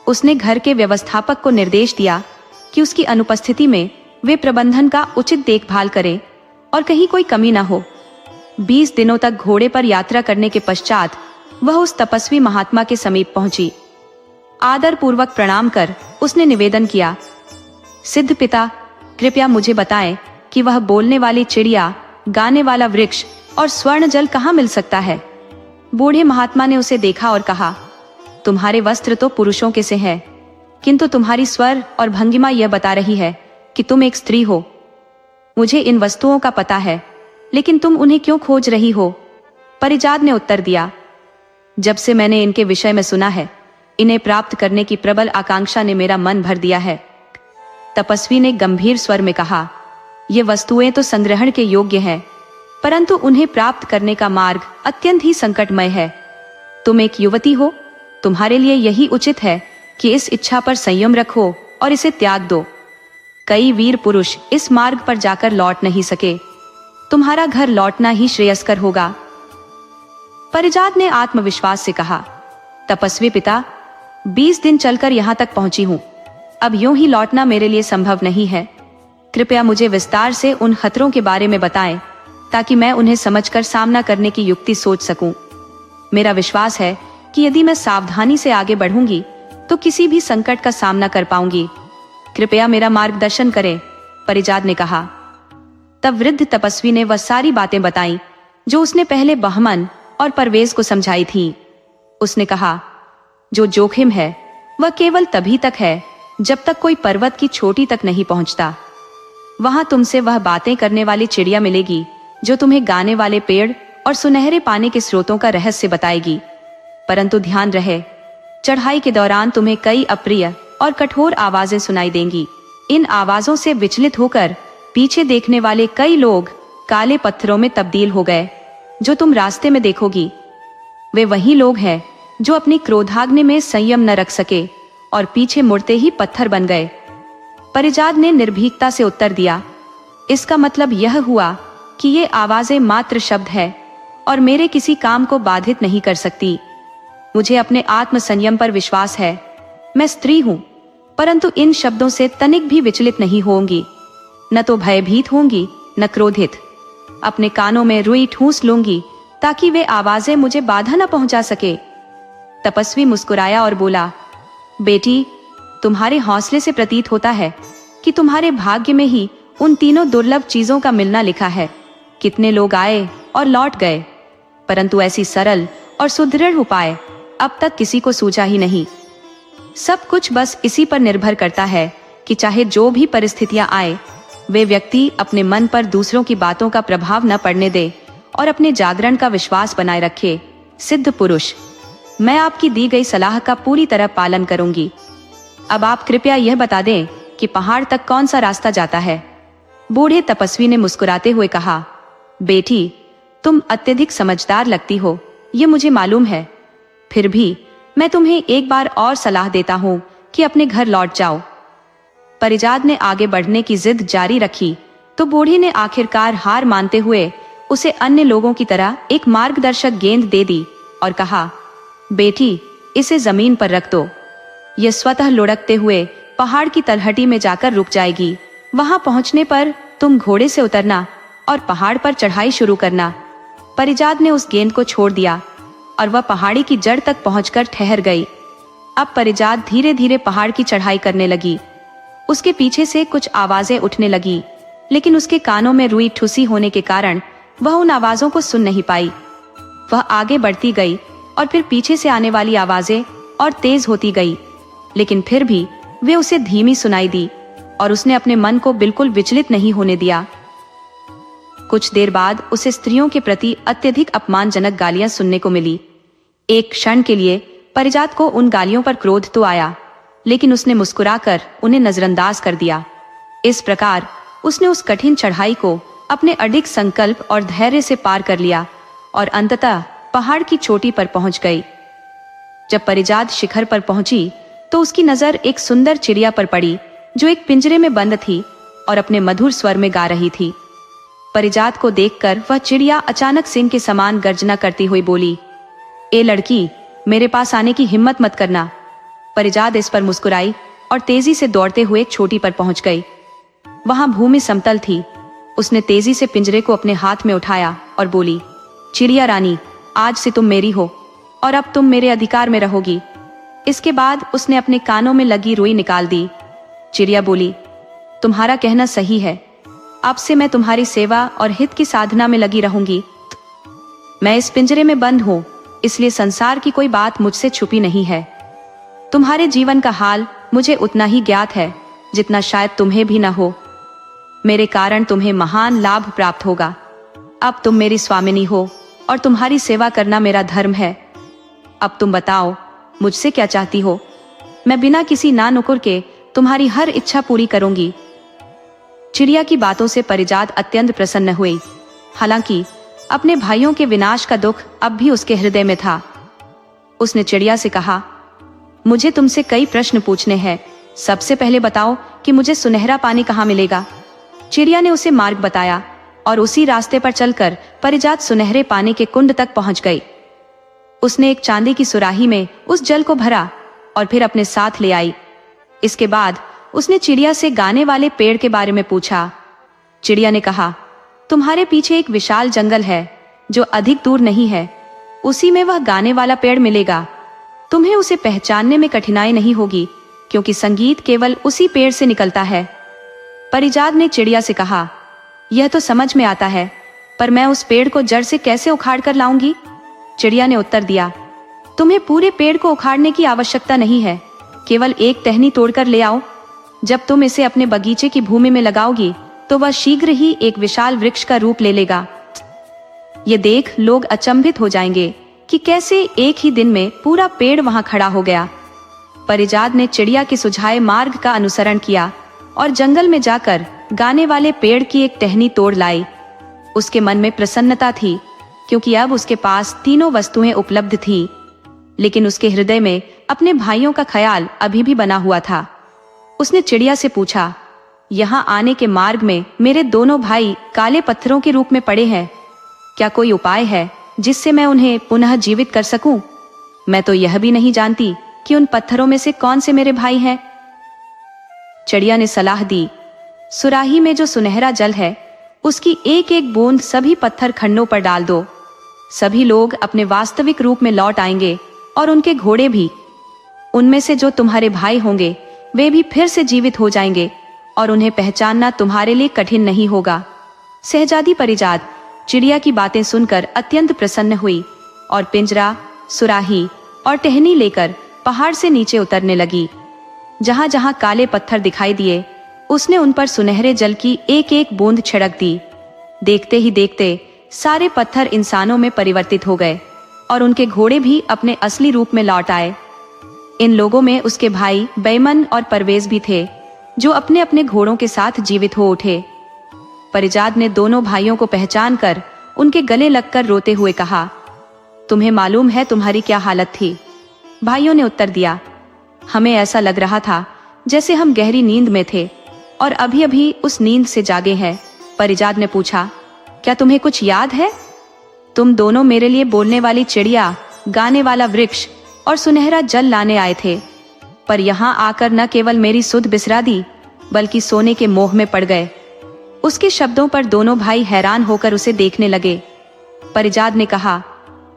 उसने घर के व्यवस्थापक को निर्देश दिया कि उसकी अनुपस्थिति में वे प्रबंधन का उचित देखभाल करें और कहीं कोई कमी न हो। 20 दिनों तक घोड़े पर यात्रा करने के पश्चात वह उस तपस्वी महात्मा के समीप पहुंची। आदर पूर्वक प्रणाम कर उसने निवेदन किया, सिद्ध पिता, कृपया मुझे बताएं कि वह बोलने वाली चिड़िया, गाने वाला वृक्ष और स्वर्ण जल कहाँ मिल सकता है? बूढ़े महात्मा ने उसे देखा और कहा, तुम्हारे वस्त्र तो पुरुषों के से हैं, किंतु तुम्हारी स्वर और भंगिमा यह बता रही है कि तुम एक स्त्री हो। मुझे इन वस्तुओं का पता है, लेकिन तुम उन्हें क्यों खोज रही हो? परिजाद ने उत्तर दिया, जब से मैंने इनके विषय में सुना है, इन्हें प्राप्त करने की प्रबल आकांक्षा ने मेरा मन भर दिया है। तपस्वी ने गंभीर स्वर में कहा, ये वस्तुएं तो संग्रहण के योग्य हैं, परंतु उन्हें प्राप्त करने का मार्ग अत्यंत ही संकटमय है। तुम एक युवती हो, तुम्हारे लिए यही उचित है कि इस इच्छा पर संयम रखो और इसे त्याग दो। कई वीर पुरुष इस मार्ग पर जाकर लौट नहीं सके, तुम्हारा घर लौटना ही श्रेयस्कर होगा। परिजात ने आत्मविश्वास से कहा, तपस्वी पिता, 20 दिन चलकर यहाँ तक पहुंची हूँ, अब यूं ही लौटना मेरे लिए संभव नहीं है। कृपया मुझे विस्तार से उन खतरों के बारे में बताएं ताकि मैं उन्हें समझकर सामना करने की युक्ति सोच सकूं। मेरा विश्वास है कि यदि मैं सावधानी से आगे बढ़ूंगी तो किसी भी संकट का सामना कर पाऊंगी। कृपया मेरा मार्गदर्शन करें, परिजात ने कहा। तब वृद्ध तपस्वी ने वह सारी बातें बताईं जो उसने पहले बहमन और परवेज को समझाई थी। उसने कहा, जो जोखिम है वह केवल तभी तक है जब तक कोई पर्वत की चोटी तक नहीं पहुंचता। वहां तुमसे वह बातें करने वाली चिड़िया मिलेगी जो तुम्हें गाने वाले पेड़ और सुनहरे पानी के स्रोतों का रहस्य बताएगी। परंतु ध्यान रहे, चढ़ाई के दौरान तुम्हें कई अप्रिय और कठोर आवाजें सुनाई देंगी। इन आवाजों से विचलित होकर पीछे देखने वाले कई लोग काले पत्थरों में तब्दील हो गए जो तुम रास्ते में देखोगी। वे वही लोग हैं जो अपनी क्रोधाग्नि में संयम न रख सके और पीछे मुड़ते ही पत्थर बन गए। परिजात ने निर्भीकता से उत्तर दिया, इसका मतलब यह हुआ कि ये आवाजें मात्र शब्द है और मेरे किसी काम को बाधित नहीं कर सकती। मुझे अपने आत्म संयम पर विश्वास है। मैं स्त्री हूं, परंतु इन शब्दों से तनिक भी विचलित नहीं होंगी, न तो भयभीत होंगी न क्रोधित। अपने कानों में रुई ठूंस लूंगी ताकि वे आवाजें मुझे बाधा न पहुंचा सके। तपस्वी मुस्कुराया और बोला, बेटी, तुम्हारे हौसले से प्रतीत होता है कि तुम्हारे भाग्य में ही उन तीनों दुर्लभ चीजों का मिलना लिखा है। कितने लोग आए और लौट गए, परंतु ऐसी सरल और सुदृढ़ उपाय अब तक किसी को सूझा ही नहीं। सब कुछ बस इसी पर निर्भर करता है कि चाहे जो भी परिस्थितियां आए, वे व्यक्ति अपने मन पर दूसरों की बातों का प्रभाव न पड़ने दे और अपने जागरण का विश्वास बनाए रखे। सिद्ध पुरुष, मैं आपकी दी गई सलाह का पूरी तरह पालन करूंगी। अब आप कृपया यह बता दें कि पहाड़ तक कौन सा रास्ता जाता है। बूढ़े तपस्वी ने मुस्कुराते हुए कहा, बेटी, तुम अत्यधिक समझदार लगती हो, ये मुझे मालूम है। फिर भी मैं तुम्हें एक बार और सलाह देता हूँ कि अपने घर लौट जाओ। परिजात ने आगे बढ़ने की जिद जारी रखी तो बूढ़ी ने आखिरकार हार मानते हुए उसे अन्य लोगों की तरह एक मार्गदर्शक गेंद दे दी और कहा, बेटी, इसे जमीन पर रख दो। यह स्वतः लुढ़कते हुए पहाड़ की तलहटी में जाकर रुक जाएगी। वहां पहुंचने पर तुम घोड़े से उतरना और पहाड़ पर चढ़ाई शुरू करना। परिजात ने उस गेंद को छोड़ दिया और वह पहाड़ी की जड़ तक पहुंचकर ठहर गई। अब परिजात धीरे धीरे पहाड़ की चढ़ाई करने लगी। उसके पीछे से कुछ आवाजें उठने लगी, लेकिन उसके कानों में रुई ठुसी होने के कारण वह उन आवाजों को सुन नहीं पाई। वह आगे बढ़ती गई और फिर पीछे से आने वाली आवाजें और तेज होती गई, लेकिन फिर भी वे उसे धीमी सुनाई दी और उसने अपने मन को बिल्कुल विचलित नहीं होने दिया। कुछ देर बाद उसे स्त्रियों के प्रति अत्यधिक अपमानजनक गालियां सुनने को मिली। एक क्षण के लिए परिजात को उन गालियों पर क्रोध तो आया, लेकिन उसने मुस्कुराकर उन्हें नजरअंदाज कर दिया। इस प्रकार उसने उस कठिन चढ़ाई को अपने अडिग संकल्प और धैर्य से पार कर लिया और अंततः पहाड़ की चोटी पर पहुंच गई। जब परिजात शिखर पर पहुंची तो उसकी नजर एक सुंदर चिड़िया पर पड़ी जो एक पिंजरे में बंद थी और अपने मधुर स्वर में गा रही थी। परिजात को देखकर वह चिड़िया अचानक सिंह के समान गर्जना करती हुई बोली, ए लड़की, मेरे पास आने की हिम्मत मत करना। परिजात इस पर मुस्कुराई और तेजी से दौड़ते हुए एक चोटी पर पहुंच गई। वहां भूमि समतल थी। उसने तेजी से पिंजरे को अपने हाथ में उठाया और बोली, चिड़िया रानी, आज से तुम मेरी हो और अब तुम मेरे अधिकार में रहोगी। इसके बाद उसने अपने कानों में लगी रुई निकाल दी। चिड़िया बोली, तुम्हारा कहना सही है, अब से मैं तुम्हारी सेवा और हित की साधना में लगी रहूंगी। मैं इस पिंजरे में बंद हूं, इसलिए संसार की कोई बात मुझसे छुपी नहीं है। तुम्हारे जीवन का हाल मुझे उतना ही ज्ञात है जितना शायद तुम्हें भी न हो। मेरे कारण तुम्हें महान लाभ प्राप्त होगा। अब तुम मेरी स्वामिनी हो और तुम्हारी सेवा करना मेरा धर्म है। अब तुम बताओ, मुझसे क्या चाहती हो? मैं बिना किसी ना नुकुर के तुम्हारी हर इच्छा पूरी करूंगी। चिड़िया की बातों से परिजात अत्यंत प्रसन्न हुई। हालांकि अपने भाइयों के विनाश का दुख अब भी उसके हृदय में था। उसने चिड़िया से कहा, मुझे तुमसे कई प्रश्न पूछने हैं। सबसे पहले बताओ कि मुझे सुनहरा पानी कहाँ मिलेगा। चिड़िया ने उसे मार्ग बताया और उसी रास्ते पर चलकर परिजात सुनहरे पानी के कुंड तक पहुंच गई। उसने एक चांदी की सुराही में उस जल को भरा और फिर अपने साथ ले आई। इसके बाद उसने चिड़िया से गाने वाले पेड़ के बारे में पूछा। चिड़िया ने कहा, तुम्हारे पीछे एक विशाल जंगल है जो अधिक दूर नहीं है, उसी में वह गाने वाला पेड़ मिलेगा। तुम्हें उसे पहचानने में कठिनाई नहीं होगी क्योंकि संगीत केवल उसी पेड़ से निकलता है। परिजात ने चिड़िया से कहा, यह तो समझ में आता है, पर मैं उस पेड़ को जड़ से कैसे उखाड़ कर लाऊंगी? चिड़िया ने उत्तर दिया, तुम्हें पूरे पेड़ को उखाड़ने की आवश्यकता नहीं है, केवल एक टहनी तोड़कर ले आओ। जब तुम इसे अपने बगीचे की भूमि में लगाओगी तो वह शीघ्र ही एक विशाल वृक्ष का रूप ले लेगा। ये देख लोग अचंभित हो जाएंगे कि कैसे एक ही दिन में पूरा पेड़ वहां खड़ा हो गया। परिजात ने चिड़िया के सुझाए मार्ग का अनुसरण किया और जंगल में जाकर गाने वाले पेड़ की एक टहनी तोड़ लाई। उसके मन में प्रसन्नता थी क्योंकि अब उसके पास तीनों वस्तुएं उपलब्ध थी, लेकिन उसके हृदय में अपने भाइयों का ख्याल अभी भी बना हुआ था। उसने चिड़िया से पूछा, यहाँ आने के मार्ग में मेरे दोनों भाई काले पत्थरों के रूप में पड़े हैं। क्या कोई उपाय है जिससे मैं उन्हें पुनः जीवित कर सकूं? मैं तो यह भी नहीं जानती कि उन पत्थरों में से कौन से मेरे भाई हैं। चिड़िया ने सलाह दी, सुराही में जो सुनहरा जल है उसकी एक एक बूंद सभी पत्थर खंडों पर डाल दो। सभी लोग अपने वास्तविक रूप में लौट आएंगे और उनके घोड़े भी। उनमें से जो तुम्हारे भाई होंगे वे भी फिर से जीवित हो जाएंगे और उन्हें पहचानना तुम्हारे लिए कठिन नहीं होगा। शहजादी परिजात चिड़िया की बातें सुनकर अत्यंत प्रसन्न हुई और पिंजरा, सुराही और टहनी लेकर पहाड़ से नीचे उतरने लगी। जहां जहां काले पत्थर दिखाई दिए उसने उन पर सुनहरे जल की एक एक बूंद छिड़क दी। देखते ही देखते सारे पत्थर इंसानों में परिवर्तित हो गए और उनके घोड़े भी अपने असली रूप में लौट आए। इन लोगों में उसके भाई बैमन और परवेज भी थे, जो अपने अपने घोड़ों के साथ जीवित हो उठे। परिजात ने दोनों भाइयों को पहचान कर उनके गले लगकर रोते हुए कहा, तुम्हें मालूम है तुम्हारी क्या हालत थी? भाइयों ने उत्तर दिया, हमें ऐसा लग रहा था जैसे हम गहरी नींद में थे और अभी अभी उस नींद से जागे हैं। परिजात ने पूछा, क्या तुम्हें कुछ याद है? तुम दोनों मेरे लिए बोलने वाली चिड़िया, गाने वाला वृक्ष और सुनहरा जल लाने आए थे, पर यहाँ आकर न केवल मेरी सुध बिसरा दी बल्कि सोने के मोह में पड़ गए। उसके शब्दों पर दोनों भाई हैरान होकर उसे देखने लगे। परिजात ने कहा,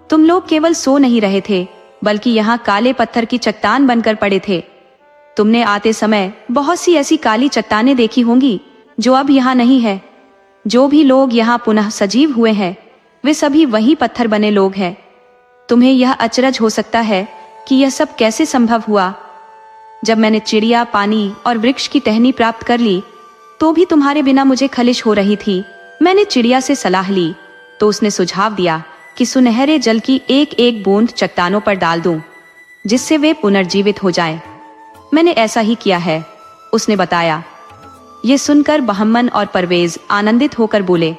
तुम लोग केवल सो नहीं रहे थे बल्कि यहाँ काले पत्थर की चट्टान बनकर पड़े थे। तुमने आते समय बहुत सी ऐसी काली चट्टानें देखी होंगी जो अब यहाँ नहीं है। जो भी लोग यहाँ पुनः सजीव हुए हैं वे सभी वही पत्थर बने लोग हैं। तुम्हें यह अचरज हो सकता है कि यह सब कैसे संभव हुआ। जब मैंने चिड़िया, पानी और वृक्ष की टहनी प्राप्त कर ली तो भी तुम्हारे बिना मुझे खलिश हो रही थी। मैंने चिड़िया से सलाह ली तो उसने सुझाव दिया कि सुनहरे जल की एक एक बूंद चट्टानों पर डाल दूं, जिससे वे पुनर्जीवित हो जाएं। मैंने ऐसा ही किया है, उसने बताया। ये सुनकर बहमन और परवेज आनंदित होकर बोले,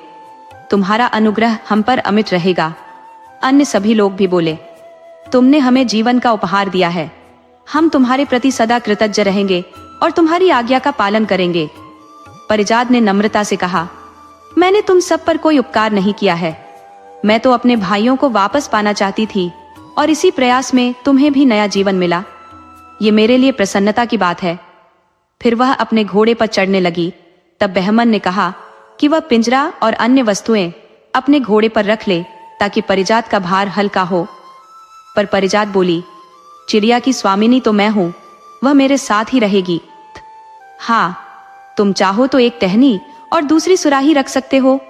तुम्हारा अनुग्रह हम पर अमिट रहेगा। अन्य सभी लोग भी बोले, तुमने हमें जीवन का उपहार दिया है। हम तुम्हारे प्रति सदा कृतज्ञ रहेंगे और तुम्हारी आज्ञा का पालन करेंगे। परिजात ने नम्रता से कहा, मैंने तुम सब पर कोई उपकार नहीं किया है। मैं तो अपने भाइयों को वापस पाना चाहती थी और इसी प्रयास में तुम्हें भी नया जीवन मिला। ये मेरे लिए प्रसन्नता की बात है। फिर वह अपने घोड़े पर चढ़ने लगी। तब बहमन ने कहा कि वह पिंजरा और अन्य वस्तुएं अपने घोड़े पर रख ले ताकि परिजात का भार हल्का हो। पर परिजात बोली, चिड़िया की स्वामिनी तो मैं हूं, वह मेरे साथ ही रहेगी। हाँ, तुम चाहो तो एक टहनी और दूसरी सुराही रख सकते हो।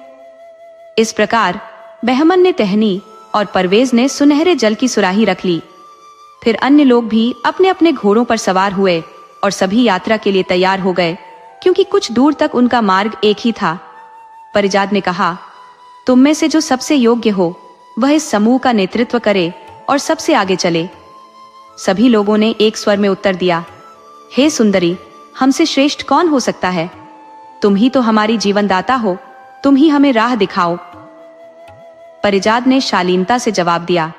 इस प्रकार बहमन ने टहनी और परवेज ने सुनहरे जल की सुराही रख ली। फिर अन्य लोग भी अपने अपने घोड़ों पर सवार हुए और सभी यात्रा के लिए तैयार हो गए, क्योंकि कुछ दूर तक उनका मार्ग एक ही था। परिजात ने कहा, तुम में से जो सबसे योग्य हो वह इस समूह का नेतृत्व करे और सबसे आगे चले। सभी लोगों ने एक स्वर में उत्तर दिया, हे सुंदरी, हमसे श्रेष्ठ कौन हो सकता है? तुम ही तो हमारी जीवनदाता हो, तुम ही हमें राह दिखाओ। परिजात ने शालीनता से जवाब दिया,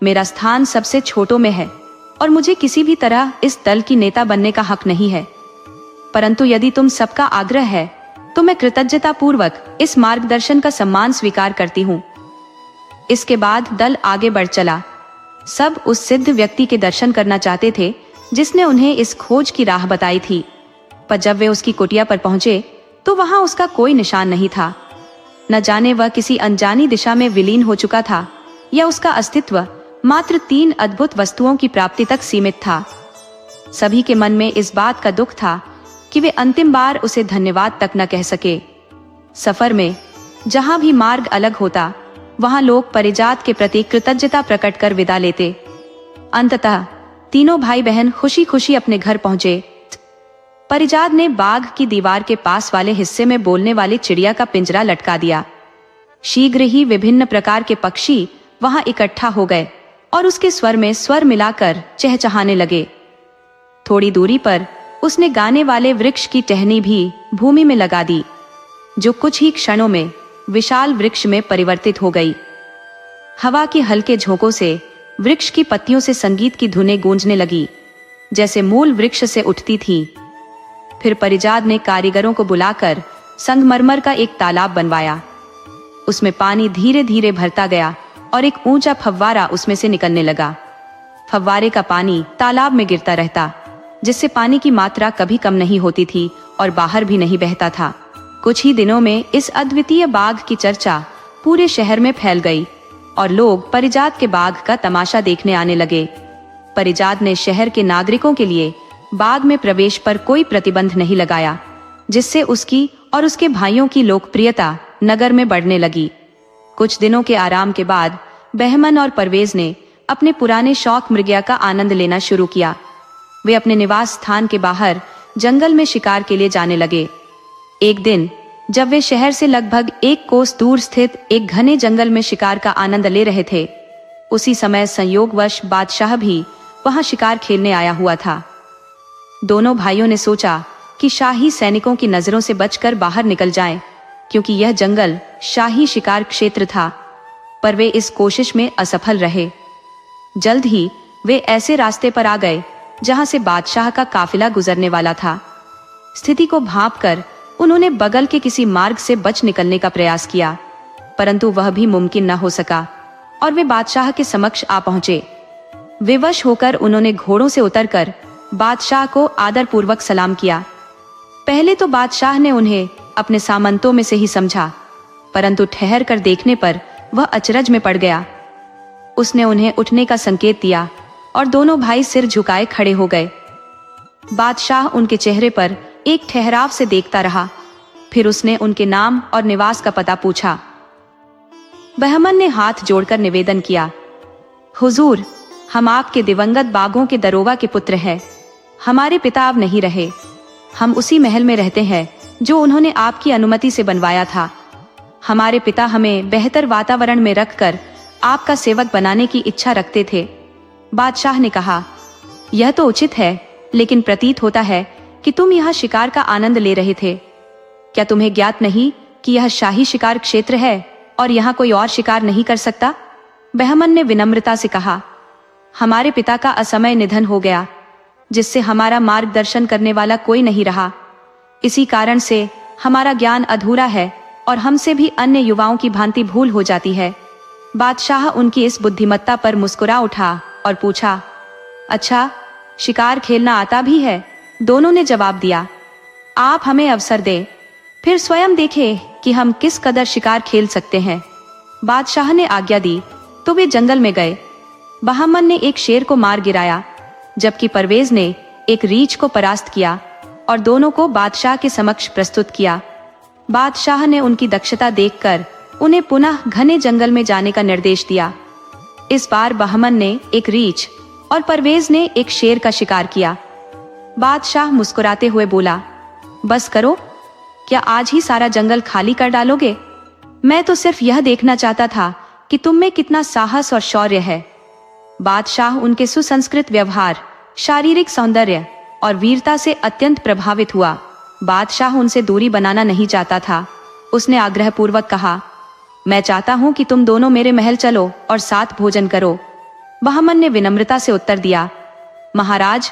मेरा स्थान सबसे छोटों में है और मुझे किसी भी तरह इस दल की नेता बनने का हक नहीं है। परंतु यदि तुम सबका आग्रह है तो मैं कृतज्ञता पूर्वक इस मार्गदर्शन का सम्मान स्वीकार करती हूँ। इसके बाद दल आगे बढ़ चला। सब उस सिद्ध व्यक्ति के दर्शन करना चाहते थे जिसने उन्हें इस खोज की राह बताई थी, पर जब वे उसकी कुटिया पर पहुंचे तो वहां उसका कोई निशान नहीं था। न जाने वह किसी अनजानी दिशा में विलीन हो चुका था या उसका अस्तित्व मात्र 3 अद्भुत वस्तुओं की प्राप्ति तक सीमित था। सभी के मन में इस बात का दुख था कि वे अंतिम बार उसे धन्यवाद तक न कह सके। सफर में जहां भी मार्ग अलग होता वहां लोग परिजात के प्रति कृतज्ञता प्रकट कर विदा लेते। अंततः तीनों भाई बहन खुशी खुशी अपने घर पहुंचे। परिजात ने बाग की दीवार के पास वाले हिस्से में बोलने वाली चिड़िया का पिंजरा लटका दिया। शीघ्र ही विभिन्न प्रकार के पक्षी वहां इकट्ठा हो गए और उसके स्वर में स्वर मिलाकर चहचहाने लगे। थोड़ी दूरी पर उसने गाने वाले वृक्ष की टहनी भी भूमि में लगा दी, जो कुछ ही क्षणों में विशाल वृक्ष में परिवर्तित हो गई। हवा के हल्के झोंकों से वृक्ष की पत्तियों से संगीत की धुनें गूंजने लगी, जैसे मूल वृक्ष से उठती थी। फिर परिजात ने कारीगरों को बुलाकर संगमरमर का एक तालाब बनवाया। उसमें पानी धीरे धीरे भरता गया और एक ऊंचा फव्वारा उसमें से निकलने लगा। फव्वारे का पानी तालाब में गिरता रहता, जिससे पानी की मात्रा कभी कम नहीं होती थी और बाहर भी नहीं बहता था। कुछ ही दिनों में इस अद्वितीय बाघ की चर्चा पूरे शहर में फैल गई और लोग परिजात के बाघ का तमाशा देखने आने लगे। परिजात ने शहर के नागरिकों के लिए बाघ में प्रवेश पर कोई प्रतिबंध नहीं लगाया, जिससे उसकी और उसके भाइयों की लोकप्रियता नगर में बढ़ने लगी। कुछ दिनों के आराम के बाद बहमन और परवेज ने अपने पुराने शौक मृगया का आनंद लेना शुरू किया। वे अपने निवास स्थान के बाहर जंगल में शिकार के लिए जाने लगे। एक दिन जब वे शहर से लगभग 1 कोस दूर स्थित एक घने जंगल में शिकार का आनंद ले रहे थे, उसी समय संयोगवश बादशाह भी वहां शिकार खेलने आया हुआ था। दोनों भाइयों ने सोचा कि शाही सैनिकों की नजरों से बचकर बाहर निकल जाएं, क्योंकि यह जंगल शाही शिकार क्षेत्र था, पर वे इस कोशिश में असफल रहे। जल्द ही वे ऐसे रास्ते पर आ गए जहां से बादशाह का काफिला गुजरने वाला था। स्थिति को भांपकर उन्होंने बगल के किसी मार्ग से बच निकलने का प्रयास किया, परंतु वह भी मुमकिन न हो सका और वे बादशाह के समक्ष आ पहुंचे। विवश होकर उन्होंने घोड़ों से उतरकर बादशाह को आदरपूर्वक सलाम किया। पहले तो बादशाह ने उन्हें अपने सामंतों में से ही समझा, परंतु ठहर कर देखने पर वह अचरज में पड़ गया। उसने उन्हें उठने का संकेत दिया और दोनों भाई सिर झुकाए खड़े हो गए। बादशाह उनके चेहरे पर एक ठहराव से देखता रहा, फिर उसने उनके नाम और निवास का पता पूछा। बहमन ने हाथ जोड़कर निवेदन किया, हुजूर, हम आपके दिवंगत बाघों के दरोगा के पुत्र हैं। हमारे पिता अब नहीं रहे। हम उसी महल में रहते हैं जो उन्होंने आपकी अनुमति से बनवाया था। हमारे पिता हमें बेहतर वातावरण में रखकर आपका सेवक बनाने की इच्छा रखते थे। बादशाह ने कहा, यह तो उचित है, लेकिन प्रतीत होता है कि तुम यहाँ शिकार का आनंद ले रहे थे। क्या तुम्हें ज्ञात नहीं कि यह शाही शिकार क्षेत्र है और यहाँ कोई और शिकार नहीं कर सकता? बहमन ने विनम्रता से कहा, हमारे पिता का असमय निधन हो गया, जिससे हमारा मार्गदर्शन करने वाला कोई नहीं रहा। इसी कारण से हमारा ज्ञान अधूरा है और हमसे भी अन्य युवाओं की भांति भूल हो जाती है। बादशाह उनकी इस बुद्धिमत्ता पर मुस्कुरा उठा और पूछा, अच्छा, शिकार खेलना आता भी है? दोनों ने जवाब दिया, आप हमें अवसर दें, फिर स्वयं देखें कि हम किस कदर शिकार खेल सकते हैं। बादशाह ने आज्ञा दी तो वे जंगल में गए। बहमन ने एक शेर को मार गिराया, जबकि परवेज ने एक रीछ को परास्त किया और दोनों को बादशाह के समक्ष प्रस्तुत किया। बादशाह ने उनकी दक्षता देखकर उन्हें पुनः घने जंगल में जाने का निर्देश दिया। इस बार बहमन ने एक रीछ और परवेज ने एक शेर का शिकार किया। बादशाह मुस्कुराते हुए बोला, बस करो, क्या आज ही सारा जंगल खाली कर डालोगे? मैं तो सिर्फ यह देखना चाहता था कि तुम में कितना साहस और शौर्य है। बादशाह उनके सुसंस्कृत व्यवहार, शारीरिक सौंदर्य और वीरता से अत्यंत प्रभावित हुआ। बादशाह उनसे दूरी बनाना नहीं चाहता था। उसने आग्रहपूर्वक कहा, मैं चाहता हूं कि तुम दोनों मेरे महल चलो और साथ भोजन करो। बहमन ने विनम्रता से उत्तर दिया, महाराज,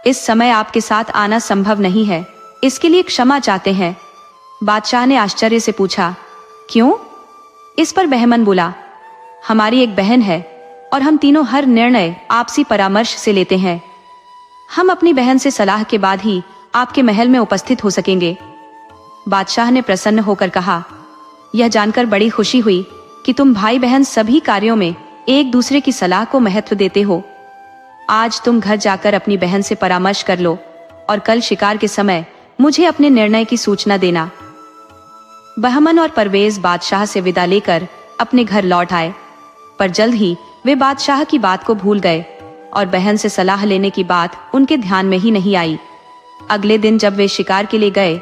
इस समय आपके साथ आना संभव नहीं है, इसके लिए क्षमा चाहते हैं। बादशाह ने आश्चर्य से पूछा, क्यों? इस पर बहमन बोला, हमारी एक बहन है और हम तीनों हर निर्णय आपसी परामर्श से लेते हैं। हम अपनी बहन से सलाह के बाद ही आपके महल में उपस्थित हो सकेंगे। बादशाह ने प्रसन्न होकर कहा, यह जानकर बड़ी खुशी हुई कि तुम भाई बहन सभी कार्यों में एक दूसरे की सलाह को महत्व देते हो। आज तुम घर जाकर अपनी बहन से परामर्श कर लो और कल शिकार के समय मुझे अपने निर्णय की सूचना देना। बहमन और परवेज बादशाह से विदा लेकर अपने घर लौट आए, पर जल्द ही वे बादशाह की बात को भूल गए और बहन से सलाह लेने की बात उनके ध्यान में ही नहीं आई। अगले दिन जब वे शिकार के लिए गए,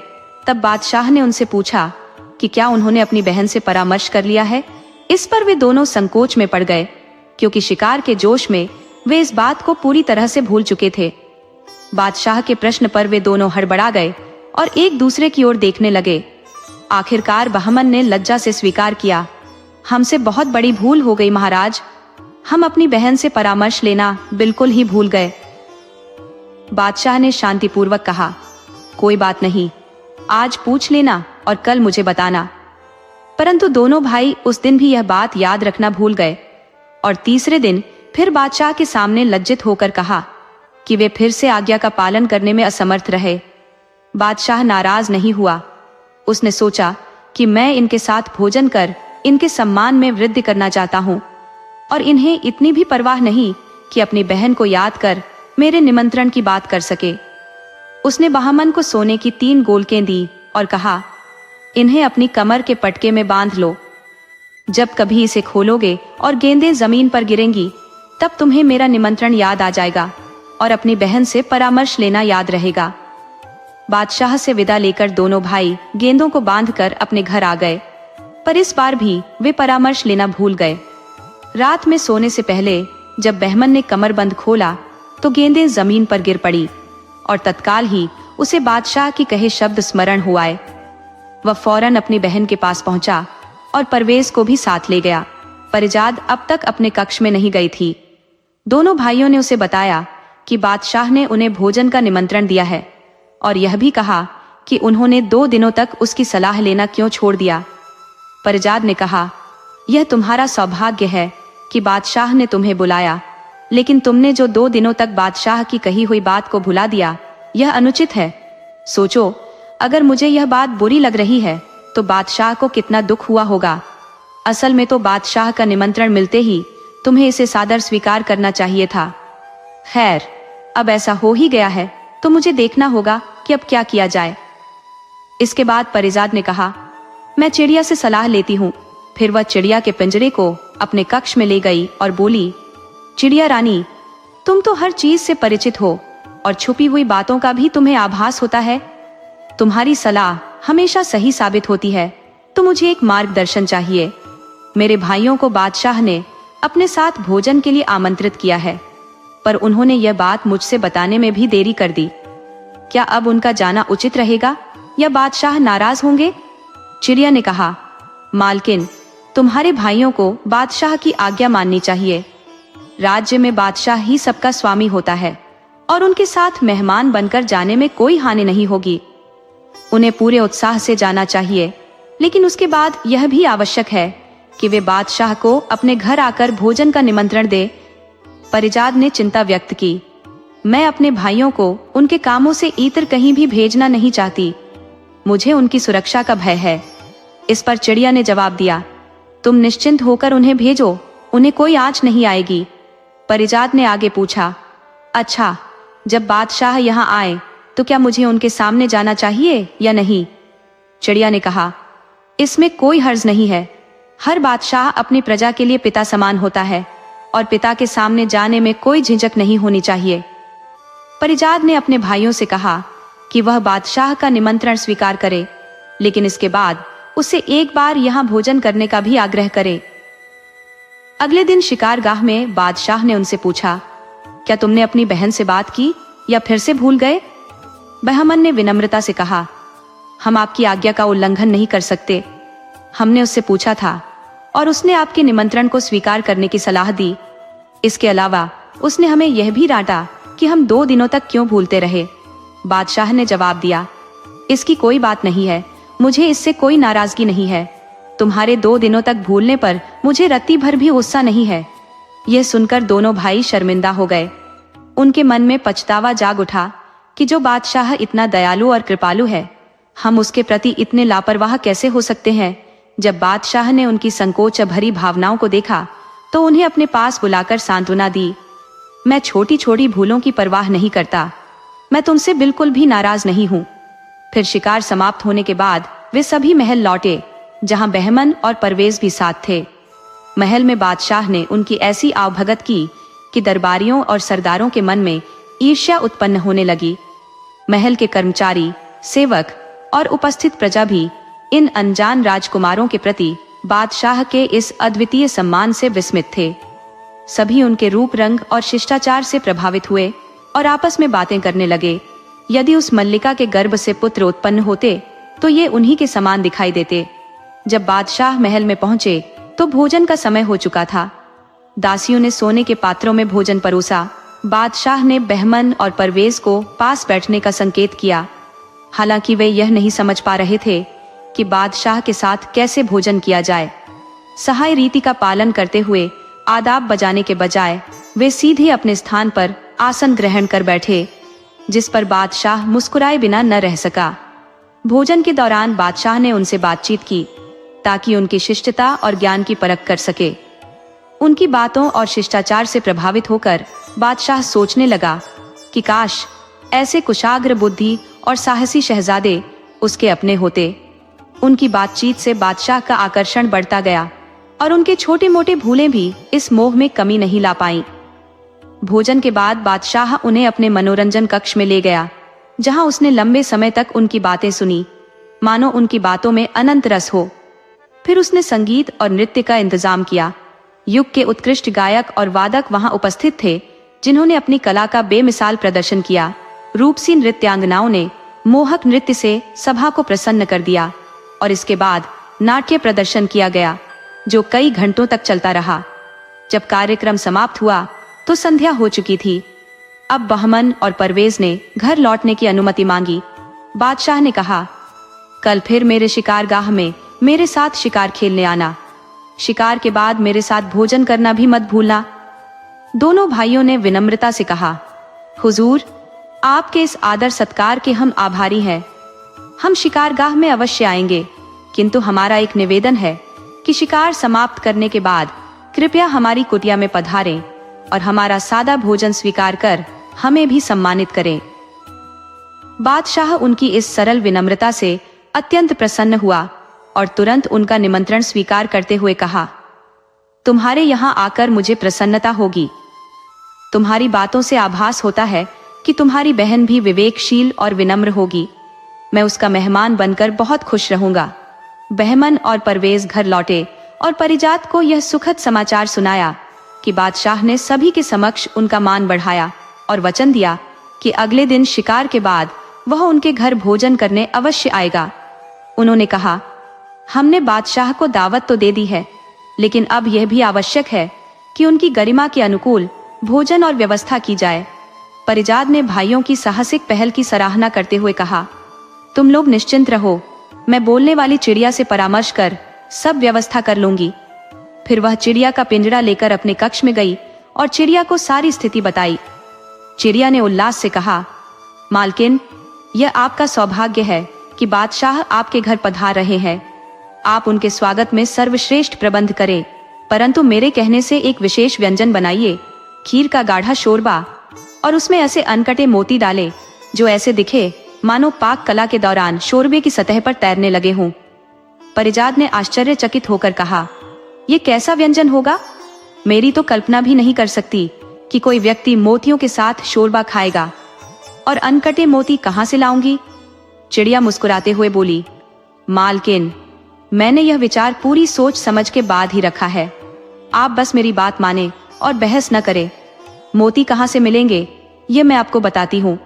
तब बादशाह ने उनसे पूछा कि क्या उन्होंने अपनी बहन से परामर्श कर लिया है। इस पर वे दोनों संकोच में पड़ गए, क्योंकि शिकार के जोश में वे इस बात को पूरी तरह से भूल चुके थे। बादशाह के प्रश्न पर वे दोनों हड़बड़ा गए और एक दूसरे की ओर देखने लगे। आखिरकार बहमन ने लज्जा से स्वीकार किया, हमसे बहुत बड़ी भूल हो गई महाराज, हम अपनी बहन से परामर्श लेना बिल्कुल ही भूल गए। बादशाह ने शांतिपूर्वक कहा, कोई बात नहीं, आज पूछ लेना और कल मुझे बताना। परंतु दोनों भाई उस दिन भी यह बात याद रखना भूल गए और तीसरे दिन फिर बादशाह के सामने लज्जित होकर कहा कि वे फिर से आज्ञा का पालन करने में असमर्थ रहे। बादशाह नाराज नहीं हुआ, उसने सोचा कि मैं इनके साथ भोजन कर इनके सम्मान में वृद्धि करना चाहता हूँ, और इन्हें इतनी भी परवाह नहीं कि अपनी बहन को याद कर मेरे निमंत्रण की बात कर सके। उसने बहामन को सोने की 3 गोलकें दी और कहा, इन्हें अपनी कमर के पटके में बांध लो। जब कभी इसे खोलोगे और गेंदें जमीन पर गिरेंगी, तब तुम्हें मेरा निमंत्रण याद आ जाएगा और अपनी बहन से परामर्श लेना याद रहेगा। बादशाह से विदा लेकर दोनों भाई गेंदों को बांधकर अपने घर आ गए, पर इस बार भी वे परामर्श लेना भूल गए। रात में सोने से पहले जब बहमन ने कमरबंद खोला तो गेंदें जमीन पर गिर पड़ी और तत्काल ही उसे बादशाह की कहे शब्द स्मरण हुआ आए। वह फौरन अपनी बहन के पास पहुंचा और परवेज को भी साथ ले गया। परिजाद अब तक अपने कक्ष में नहीं गई थी। दोनों भाइयों ने उसे बताया कि बादशाह ने उन्हें भोजन का निमंत्रण दिया है और यह भी कहा कि उन्होंने 2 दिनों तक उसकी सलाह लेना क्यों छोड़ दिया। परिजाद ने कहा, यह तुम्हारा सौभाग्य है कि बादशाह ने तुम्हें बुलाया, लेकिन तुमने जो 2 दिनों तक बादशाह की कही हुई बात को भुला दिया, यह अनुचित है। सोचो, अगर मुझे यह बात बुरी लग रही है तो बादशाह को कितना दुख हुआ होगा। असल में तो बादशाह का निमंत्रण मिलते ही तुम्हें इसे सादर स्वीकार करना चाहिए था। खैर, अब ऐसा हो ही गया है तो मुझे देखना होगा कि अब क्या किया जाए। इसके बाद परिजाद ने कहा, मैं चिड़िया से सलाह लेती हूँ। फिर वह चिड़िया के पिंजरे को अपने कक्ष में ले गई और बोली, चिड़िया रानी, तुम तो हर चीज से परिचित हो और छुपी हुई बातों का भी तुम्हें आभास होता है। तुम्हारी सलाह हमेशा सही साबित होती है, तो मुझे एक मार्गदर्शन चाहिए। मेरे भाइयों को बादशाह ने अपने साथ भोजन के लिए आमंत्रित किया है, पर उन्होंने यह बात मुझसे बताने में भी देरी कर दी। क्या अब उनका जाना उचित रहेगा या बादशाह नाराज होंगे? चिड़िया ने कहा, मालकिन, तुम्हारे भाइयों को बादशाह की आज्ञा माननी चाहिए। राज्य में बादशाह ही सबका स्वामी होता है और उनके साथ मेहमान बनकर जाने में कोई हानि नहीं होगी। उन्हें पूरे उत्साह से जाना चाहिए, लेकिन उसके बाद यह भी आवश्यक है कि वे बादशाह को अपने घर आकर भोजन का निमंत्रण दे। परिजाद ने चिंता व्यक्त की, मैं अपने भाइयों को उनके कामों से इतर कहीं भी भेजना नहीं चाहती। मुझे उनकी सुरक्षा का भय है। इस पर चिड़िया ने जवाब दिया, तुम निश्चिंत होकर उन्हें भेजो, उन्हें कोई आंच नहीं आएगी। परिजाद ने आगे पूछा, अच्छा, जब बादशाह यहाँ आए तो क्या मुझे उनके सामने जाना चाहिए या नहीं? चिड़िया ने कहा, इसमें कोई हर्ज नहीं है। हर बादशाह अपनी प्रजा के लिए पिता समान होता है और पिता के सामने जाने में कोई झिझक नहीं होनी चाहिए। परिजाद ने अपने भाइयों से कहा कि वह बादशाह का निमंत्रण स्वीकार करे, लेकिन इसके बाद उसे एक बार यहाँ भोजन करने का भी आग्रह करे। अगले दिन शिकारगाह में बादशाह ने उनसे पूछा, क्या तुमने अपनी बहन से बात की या फिर से भूल गए? बहमन ने विनम्रता से कहा, हम आपकी आज्ञा का उल्लंघन नहीं कर सकते। हमने उससे पूछा था और उसने आपके निमंत्रण को स्वीकार करने की सलाह दी। इसके अलावा उसने हमें यह भी डांटा कि हम 2 दिनों तक क्यों भूलते रहे। बादशाह ने जवाब दिया, इसकी कोई बात नहीं है, मुझे इससे कोई नाराजगी नहीं है। तुम्हारे 2 दिनों तक भूलने पर मुझे रत्ती भर भी गुस्सा नहीं है। यह सुनकर दोनों भाई शर्मिंदा हो गए। उनके मन में पछतावा जाग उठा कि जो बादशाह इतना दयालु और कृपालु है, हम उसके प्रति इतने लापरवाह कैसे हो सकते हैं। जब बादशाह ने उनकी संकोच भरी भावनाओं को देखा तो उन्हें अपने पास बुलाकर सांत्वना दी, मैं छोटी छोटी भूलों की परवाह नहीं करता, मैं तुमसे बिल्कुल भी नाराज नहीं हूँ। फिर शिकार समाप्त होने के बाद वे सभी महल लौटे, जहाँ बहमन और परवेज भी साथ थे। महल में बादशाह ने उनकी ऐसी आवभगत की कि दरबारियों और सरदारों के मन में ईर्ष्या उत्पन्न होने लगी। महल के कर्मचारी, सेवक और उपस्थित प्रजा भी इन अनजान राजकुमारों के प्रति बादशाह के इस अद्वितीय सम्मान से विस्मित थे। सभी उनके रूप रंग और शिष्टाचार से प्रभावित हुए और आपस में बातें करने लगे। यदि उस मल्लिका के गर्भ से पुत्र उत्पन्न होते तो ये उन्हीं के समान दिखाई देते। जब बादशाह महल में पहुंचे तो भोजन का समय हो चुका था। दासियों ने सोने के पात्रों में भोजन परोसा। बादशाह ने बहमन और परवेज को पास बैठने का संकेत किया। हालांकि वे यह नहीं समझ पा रहे थे कि बादशाह के साथ कैसे भोजन किया जाए। सहाय रीति का पालन करते हुए आदाब बजाने के बजाय वे सीधे अपने स्थान पर आसन ग्रहण कर बैठे, जिस पर बादशाह मुस्कुराए बिना न रह सका। भोजन के दौरान बादशाह ने उनसे बातचीत की ताकि उनकी शिष्टता और ज्ञान की परख कर सके। उनकी बातों और शिष्टाचार से प्रभावित होकर बादशाह सोचने लगा कि काश ऐसे कुशाग्र बुद्धि और साहसी शहजादे उसके अपने होते। उनकी बातचीत से बादशाह का आकर्षण बढ़ता गया और उनके छोटे मोटे भूलें भी इस मोह में कमी नहीं ला पाईं। भोजन के बाद बादशाह उन्हें अपने मनोरंजन कक्ष में ले गया, जहां उसने लंबे समय तक उनकी बातें सुनी, मानो उनकी बातों में अनंत रस हो। फिर उसने संगीत और नृत्य का इंतजाम किया। युग के उत्कृष्ट गायक और वादक वहां उपस्थित थे, जिन्होंने अपनी कला का बेमिसाल प्रदर्शन किया। रूपसी नृत्यांगनाओं ने मोहक नृत्य से सभा को प्रसन्न कर दिया और इसके बाद नाट्य प्रदर्शन किया गया, जो कई घंटों तक चलता रहा। जब कार्यक्रम समाप्त हुआ तो संध्या हो चुकी थी। अब बहमन और परवेज ने घर लौटने की अनुमति मांगी। बादशाह ने कहा, कल फिर मेरे शिकारगाह में मेरे साथ शिकार खेलने आना। शिकार के बाद मेरे साथ भोजन करना भी मत भूलना। दोनों भाइयों ने विनम्रता से कहा, हुजूर, आपके इस आदर सत्कार के हम आभारी हैं। हम शिकारगाह में अवश्य आएंगे, किंतु हमारा एक निवेदन है कि शिकार समाप्त करने के बाद कृपया हमारी कुटिया में पधारें और हमारा सादा भोजन स्वीकार कर हमें भी सम्मानित करें। बादशाह उनकी इस सरल विनम्रता से अत्यंत प्रसन्न हुआ और तुरंत उनका निमंत्रण स्वीकार करते हुए कहा, तुम्हारे यहाँ आकर मुझे प्रसन्नता होगी। तुम्हारी बातों से आभास होता है कि तुम्हारी बहन भी विवेकशील और विनम्र होगी। मैं उसका मेहमान बनकर बहुत खुश रहूंगा। बहमन और परवेज घर लौटे और परिजात को यह सुखद समाचार सुनाया कि बादशाह ने सभी के समक्ष उनका मान बढ़ाया और वचन दिया कि अगले दिन शिकार के बाद वह उनके घर भोजन करने अवश्य आएगा। उन्होंने कहा, हमने बादशाह को दावत तो दे दी है, लेकिन अब यह भी आवश्यक है कि उनकी गरिमा के अनुकूल भोजन और व्यवस्था की जाए। परिजात ने भाइयों की साहसिक पहल की सराहना करते हुए कहा, तुम लोग निश्चिंत रहो, मैं बोलने वाली चिड़िया से परामर्श कर सब व्यवस्था कर लूंगी। फिर वह चिड़िया का पिंजरा लेकर अपने कक्ष में गई और चिड़िया को सारी स्थिति बताई। चिड़िया ने उल्लास से कहा, मालकिन, यह आपका सौभाग्य है कि बादशाह आपके घर पधार रहे हैं। आप उनके स्वागत में सर्वश्रेष्ठ प्रबंध करें, परंतु मेरे कहने से एक विशेष व्यंजन बनाइए, खीर का गाढ़ा शोरबा, और उसमें ऐसे अनकटे मोती डालें जो ऐसे दिखे मानो पाक कला के दौरान शोरबे की सतह पर तैरने लगे हों। परिजात ने आश्चर्यचकित होकर कहा, यह कैसा व्यंजन होगा? मेरी तो कल्पना भी नहीं कर सकती कि कोई व्यक्ति मोतियों के साथ शोरबा खाएगा। और अनकटे मोती कहां से लाऊंगी? चिड़िया मुस्कुराते हुए बोली, मालकिन, मैंने यह विचार पूरी सोच समझ के बाद ही रखा है। आप बस मेरी बात माने और बहस न करें। मोती कहां से मिलेंगे ये मैं आपको बताती हूँ।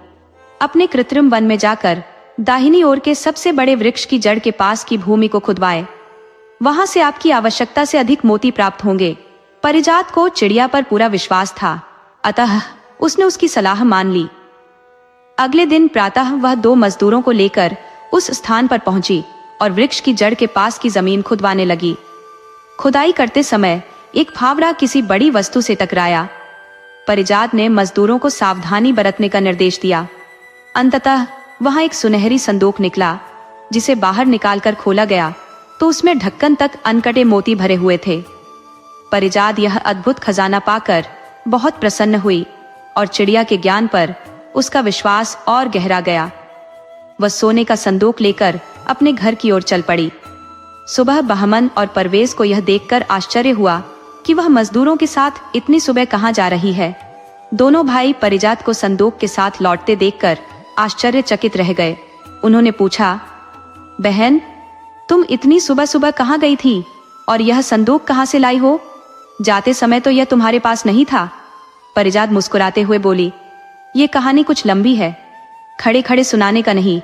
अपने कृत्रिम वन में जाकर दाहिनी ओर के सबसे बड़े वृक्ष की जड़ के पास की भूमि को खुदवाएं। वहां से आपकी आवश्यकता से अधिक मोती प्राप्त होंगे। परिजात को चिड़िया पर पूरा विश्वास था, अतः उसने उसकी सलाह मान ली। अगले दिन प्रातः वह 2 मजदूरों को लेकर उस स्थान पर पहुंची और वृक्ष की जड़ के पास की जमीन खुदवाने लगी। खुदाई करते समय एक फावड़ा किसी बड़ी वस्तु से टकराया। परिजात ने मजदूरों को सावधानी बरतने का निर्देश दिया। अंततः वहां एक सुनहरी संदूक निकला, जिसे बाहर निकालकर खोला गया तो उसमें ढक्कन तक अनकटे मोती भरे हुए थे। परिजात यह अद्भुत खजाना पाकर बहुत प्रसन्न हुई और चिड़िया के ज्ञान पर उसका विश्वास और गहरा गया। वह सोने का संदूक लेकर अपने घर की ओर चल पड़ी। सुबह बहमन और परवेज को यह देखकर आश्चर्य हुआ कि वह मजदूरों के साथ इतनी सुबह कहां जा रही है। दोनों भाई परिजात को संदूक के साथ लौटते देखकर आश्चर्यचकित रह गए। उन्होंने पूछा, बहन, तुम इतनी सुबह सुबह कहां गई थी और यह संदूक कहां से लाई हो? जाते समय तो यह तुम्हारे पास नहीं था। परिजात मुस्कुराते हुए बोली, ये कहानी कुछ लंबी है, खड़े खड़े सुनाने का नहीं।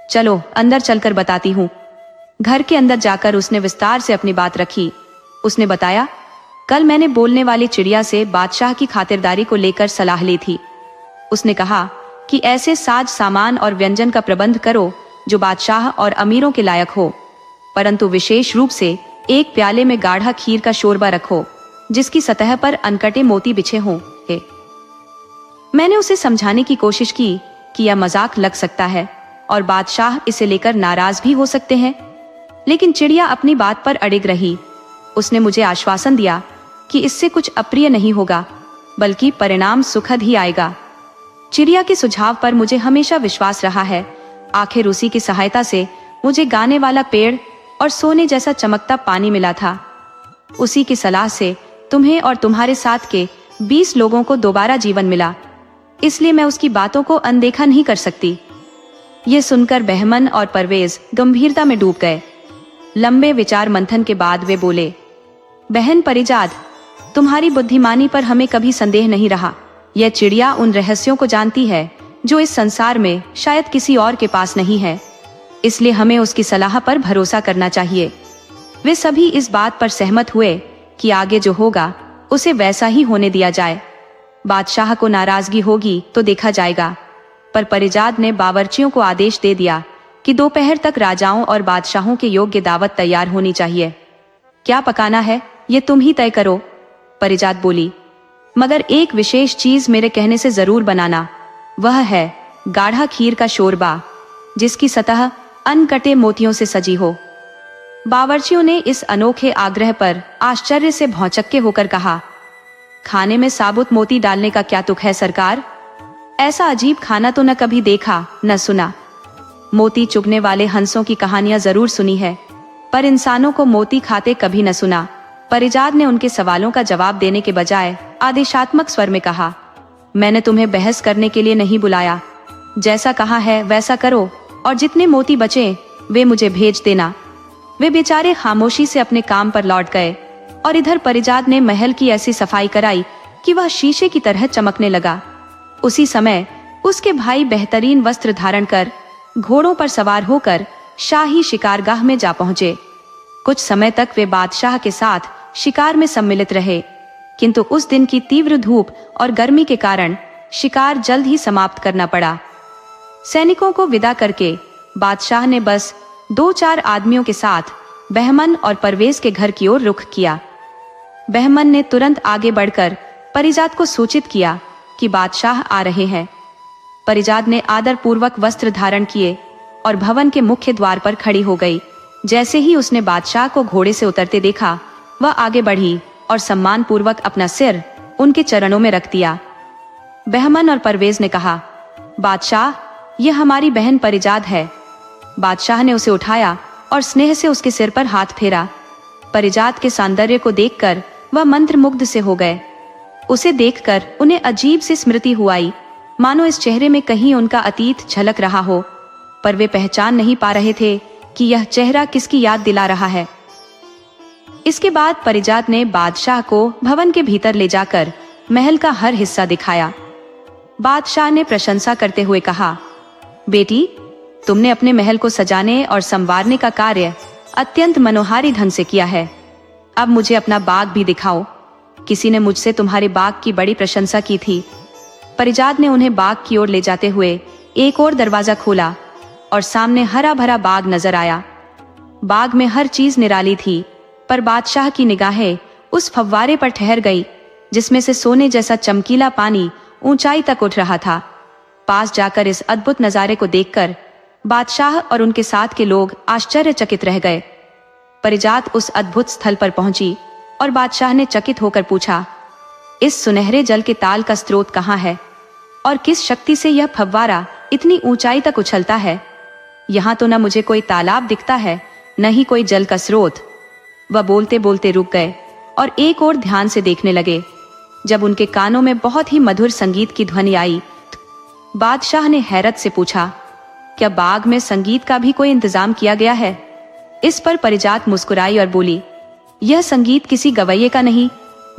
चलो अंदर चलकर बताती हूँ। घर के अंदर जाकर उसने विस्तार से अपनी बात रखी। उसने बताया, कल मैंने बोलने वाली चिड़िया से बादशाह की खातिरदारी को लेकर सलाह ली थी। उसने कहा कि ऐसे साज सामान और व्यंजन का प्रबंध करो जो बादशाह और अमीरों के लायक हो, परंतु विशेष रूप से एक प्याले में गाढ़ा खीर का शोरबा रखो जिसकी सतह पर अनकटे मोती बिछे हों। मैंने उसे समझाने की कोशिश की कि यह मजाक लग सकता है, और बादशाह इसे लेकर नाराज भी हो सकते हैं। लेकिन चिड़िया अपनी बात पर अड़िग रही। उसने मुझे आश्वासन दिया कि इससे कुछ अप्रिय नहीं होगा, बल्कि परिणाम सुखद ही आएगा। चिड़िया के सुझाव पर मुझे हमेशा विश्वास रहा है। आखिर उसी की सहायता से मुझे गाने वाला पेड़ और सोने जैसा चमकता पानी मिला था। उसी की सलाह से तुम्हें और तुम्हारे साथ के 20 लोगों को दोबारा जीवन मिला, इसलिए मैं उसकी बातों को अनदेखा नहीं कर सकती। ये सुनकर बहमन और परवेज गंभीरता में डूब गए। लंबे विचार मंथन के बाद वे बोले, बहन परिजाद, तुम्हारी बुद्धिमानी पर हमें कभी संदेह नहीं रहा। यह चिड़िया उन रहस्यों को जानती है जो इस संसार में शायद किसी और के पास नहीं है, इसलिए हमें उसकी सलाह पर भरोसा करना चाहिए। वे सभी इस बात पर सहमत हुए कि आगे जो होगा उसे वैसा ही होने दिया जाए। बादशाह को नाराजगी होगी तो देखा जाएगा, पर परिजाद ने बावर्चियों को आदेश दे दिया कि दोपहर तक राजाओं और बादशाहों के योग्य दावत तैयार होनी चाहिए। क्या पकाना है ये तुम ही तय करो, परिजाद बोली, मगर एक विशेष चीज मेरे कहने से जरूर बनाना। वह है गाढ़ा खीर का शोरबा, जिसकी सतह अनकटे मोतियों से सजी हो। बावर्चियों ने इस अनोखे आग्रह पर आश्चर्य से भौचक्के होकर कहा, खाने में साबुत मोती डालने का क्या तुक है सरकार? ऐसा अजीब खाना तो न कभी देखा न सुना। मोती चुगने वाले हंसों की कहानियां जरूर सुनी है, पर इंसानों को मोती खाते कभी न सुना। परिजाद ने उनके सवालों का जवाब देने के बजाय आदेशात्मक स्वर में कहा, मैंने तुम्हें बहस करने के लिए नहीं बुलाया। जैसा कहा है वैसा करो, और जितने मोती बचे वे मुझे भेज देना। वे बेचारे खामोशी से अपने काम पर लौट गए, और इधर परिजाद ने महल की ऐसी सफाई कराई कि वह शीशे की तरह चमकने लगा। उसी समय उसके भाई बेहतरीन वस्त्र धारण कर घोड़ों पर सवार होकर शाही शिकारगाह में जा पहुंचे। कुछ समय तक वे बादशाह के साथ शिकार में सम्मिलित रहे, किंतु उस दिन की तीव्र धूप और गर्मी के कारण शिकार जल्द ही समाप्त करना पड़ा। सैनिकों को विदा करके बादशाह ने बस 2-4 आदमियों के साथ बहमन और परवेज के घर की ओर रुख किया। बहमन ने तुरंत आगे बढ़कर परिजाद को सूचित किया कि बादशाह आ रहे हैं। परिजाद ने आदर पूर्वक वस्त्र धारण किए और भवन के मुख्य द्वार पर खड़ी हो गई। जैसे ही उसने बादशाह को घोड़े से उतरते देखा, वह आगे बढ़ी और सम्मान पूर्वक अपना सिर उनके चरणों में रख दिया। बहमन और परवेज ने कहा, बादशाह, यह हमारी बहन परिजाद है। बादशाह ने उसे उठाया और स्नेह से उसके सिर पर हाथ फेरा। परिजाद के सौंदर्य को देखकर वह मंत्रमुग्ध से हो गए। उसे देखकर उन्हें अजीब सी स्मृति हुई, मानो इस चेहरे में कहीं उनका अतीत झलक रहा हो, पर वे पहचान नहीं पा रहे थे कि यह चेहरा किसकी याद दिला रहा है। इसके बाद परिजाद ने बादशाह को भवन के भीतर ले जाकर महल का हर हिस्सा दिखाया। बादशाह ने प्रशंसा करते हुए कहा, बेटी, तुमने अपने महल को सजाने और संवारने का कार्य अत्यंत मनोहारी ढंग से किया है। अब मुझे अपना बाग भी दिखाओ। किसी ने मुझसे तुम्हारे बाग की बड़ी प्रशंसा की थी। परिजाद ने उन्हें बाग की ओर ले जाते हुए एक और दरवाजा खोला और सामने हरा भरा बाग नजर आया। बाग में हर चीज निराली थी, पर बादशाह की निगाहें उस फव्वारे पर ठहर गई जिसमें से सोने जैसा चमकीला पानी ऊंचाई तक उठ रहा था। पास जाकर इस अद्भुत नजारे को देखकर बादशाह और उनके साथ के लोग आश्चर्यचकित रह गए। परिजाद उस अद्भुत स्थल पर पहुंची और बादशाह ने चकित होकर पूछा, इस सुनहरे जल के ताल का स्रोत कहाँ है और किस शक्ति से यह फव्वारा इतनी ऊंचाई तक उछलता है? यहाँ तो न मुझे कोई तालाब दिखता है, न ही कोई जल का स्रोत। वह बोलते बोलते रुक गए और एक और ध्यान से देखने लगे। जब उनके कानों में बहुत ही मधुर संगीत की ध्वनि आई, बादशाह ने हैरत से पूछा, क्या बाग में संगीत का भी कोई इंतजाम किया गया है? इस पर परिजाद मुस्कुराई और बोली, यह संगीत किसी गवैये का नहीं,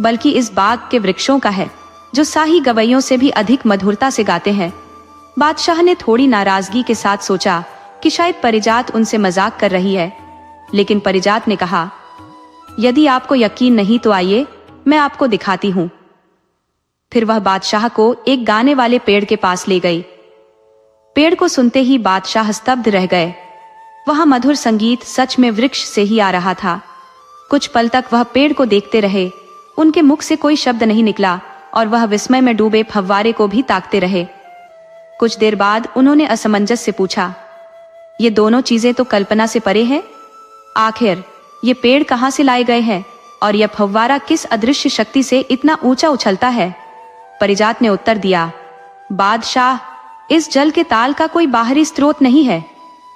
बल्कि इस बाग के वृक्षों का है, जो शाही गवैयों से भी अधिक मधुरता से गाते हैं। बादशाह ने थोड़ी नाराजगी के साथ सोचा कि शायद परिजाद उनसे मजाक कर रही है, लेकिन परिजाद ने कहा, यदि आपको यकीन नहीं तो आइए, मैं आपको दिखाती हूँ। फिर वह बादशाह को एक गाने वाले पेड़ के पास ले गई। पेड़ को सुनते ही बादशाह स्तब्ध रह गए। वहां मधुर संगीत सच में वृक्ष से ही आ रहा था। कुछ पल तक वह पेड़ को देखते रहे। उनके मुख से कोई शब्द नहीं निकला और वह विस्मय में डूबे फव्वारे को भी ताकते रहे। कुछ देर बाद उन्होंने असमंजस से पूछा, ये दोनों चीजें तो कल्पना से परे हैं। आखिर ये पेड़ कहाँ से लाए गए हैं और यह फव्वारा किस अदृश्य शक्ति से इतना ऊंचा उछलता है? परिजात ने उत्तर दिया, बादशाह, इस जल के ताल का कोई बाहरी स्रोत नहीं है।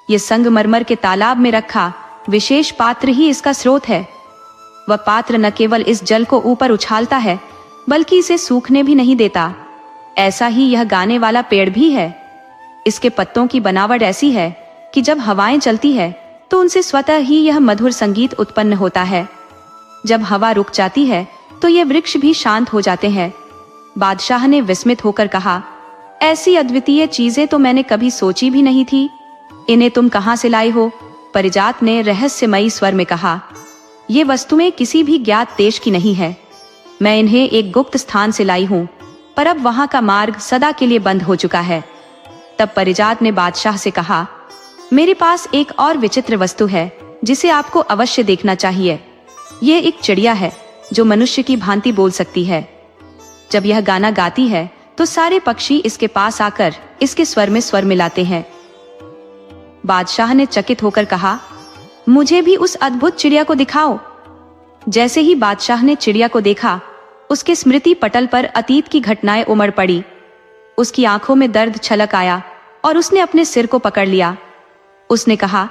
ये संगमरमर के तालाब में रखा विशेष पात्र ही इसका स्रोत है। वह पात्र न केवल इस जल को ऊपर उछालता है बल्कि इसे सूखने भी नहीं देता। ऐसा ही यह गाने वाला पेड़ भी है। इसके पत्तों की बनावट ऐसी है कि जब हवाएं चलती है तो उनसे स्वतः ही यह मधुर संगीत उत्पन्न होता है। जब हवा रुक जाती है तो ये वृक्ष भी शांत हो जाते हैं। बादशाह ने विस्मित होकर कहा, ऐसी अद्वितीय चीजें तो मैंने कभी सोची भी नहीं थी। इन्हें तुम कहाँ से लाए हो? परिजात ने रहस्यमयी स्वर में कहा, ये वस्तुएं किसी भी ज्ञात देश की नहीं है। मैं इन्हें एक गुप्त स्थान से लाई हूँ, पर अब वहां का मार्ग सदा के लिए बंद हो चुका है। तब परिजात ने बादशाह से कहा, मेरे पास एक और विचित्र वस्तु है जिसे आपको अवश्य देखना चाहिए। ये एक चिड़िया है जो मनुष्य की भांति बोल सकती है। जब यह गाना गाती है तो सारे पक्षी इसके पास आकर इसके स्वर में स्वर मिलाते हैं। बादशाह ने चकित होकर कहा, मुझे भी उस अद्भुत चिड़िया को दिखाओ। जैसे ही बादशाह ने चिड़िया को देखा, उसके स्मृति पटल पर अतीत की घटनाएं उमड़ पड़ी। उसकी आंखों में दर्द छलक आया और उसने अपने सिर को पकड़ लिया। उसने कहा,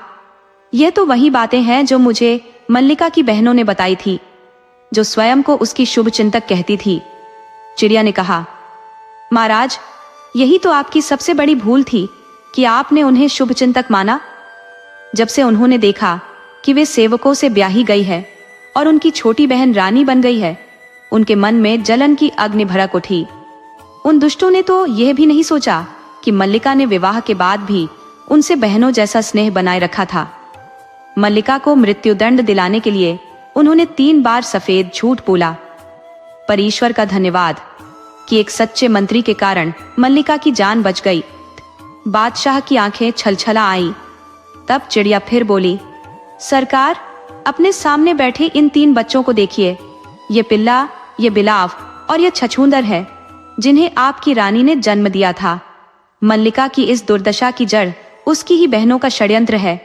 यह तो वही बातें हैं जो मुझे मल्लिका की बहनों ने बताई थी, जो स्वयं को उसकी शुभ चिंतक कहती थी। चिड़िया ने कहा, महाराज, यही तो आपकी सबसे बड़ी भूल थी कि आपने उन्हें शुभ चिंतक माना। जब से उन्होंने देखा कि वे सेवकों से ब्याही गई है और उनकी छोटी बहन रानी बन गई है, उनके मन में जलन की अग्नि भड़क उठी। उन दुष्टों ने तो यह भी नहीं सोचा कि मल्लिका ने विवाह के बाद भी उनसे बहनों जैसा स्नेह बनाए रखा था। मल्लिका को मृत्युदंड दिलाने के लिए उन्होंने 3 बार सफेद झूठ बोला। पर ईश्वर का धन्यवाद कि एक सच्चे मंत्री के कारण मल्लिका की जान बच गई। बादशाह की आंखें छलछला आईं। तब चिड़िया फिर बोली, सरकार, अपने सामने बैठे इन 3 बच्चों को देखिए। ये पिल्ला, ये बिलाव और ये छछूंदर है जिन्हें आपकी रानी ने जन्म दिया था। मल्लिका की इस दुर्दशा की जड़ उसकी ही बहनों का षड्यंत्र है।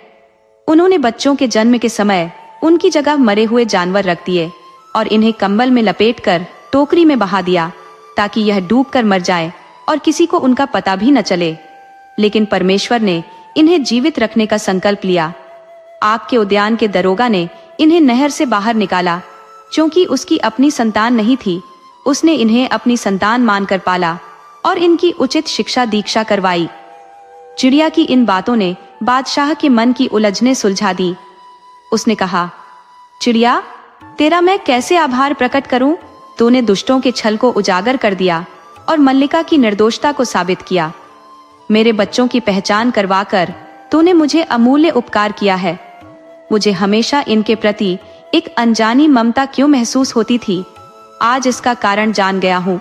उन्होंने बच्चों के जन्म के समय उनकी जगह मरे हुए जानवर रख दिए और इन्हें कंबल में लपेटकर टोकरी में बहा दिया ताकि यह डूबकर मर जाए और किसी को उनका पता भी न चले। लेकिन परमेश्वर ने इन्हें जीवित रखने का संकल्प लिया। आपके उद्यान के दरोगा ने इन्हें नहर से बाहर निकाला। क्योंकि उसकी अपनी संतान नहीं थी, उसने इन्हें अपनी संतान मानकर पाला और इनकी उचित शिक्षा दीक्षा करवाई। चिड़िया की इन बातों ने बादशाह के मन की उलझनें सुलझा दी। उसने कहा, चिड़िया, तेरा मैं कैसे आभार प्रकट करूं? तूने दुष्टों के छल को उजागर कर दिया और मल्लिका की निर्दोषता को साबित किया। मेरे बच्चों की पहचान करवाकर तूने मुझे अमूल्य उपकार किया है। मुझे हमेशा इनके प्रति एक अनजानी ममता क्यों महसूस होती थी, आज इसका कारण जान गया हूँ।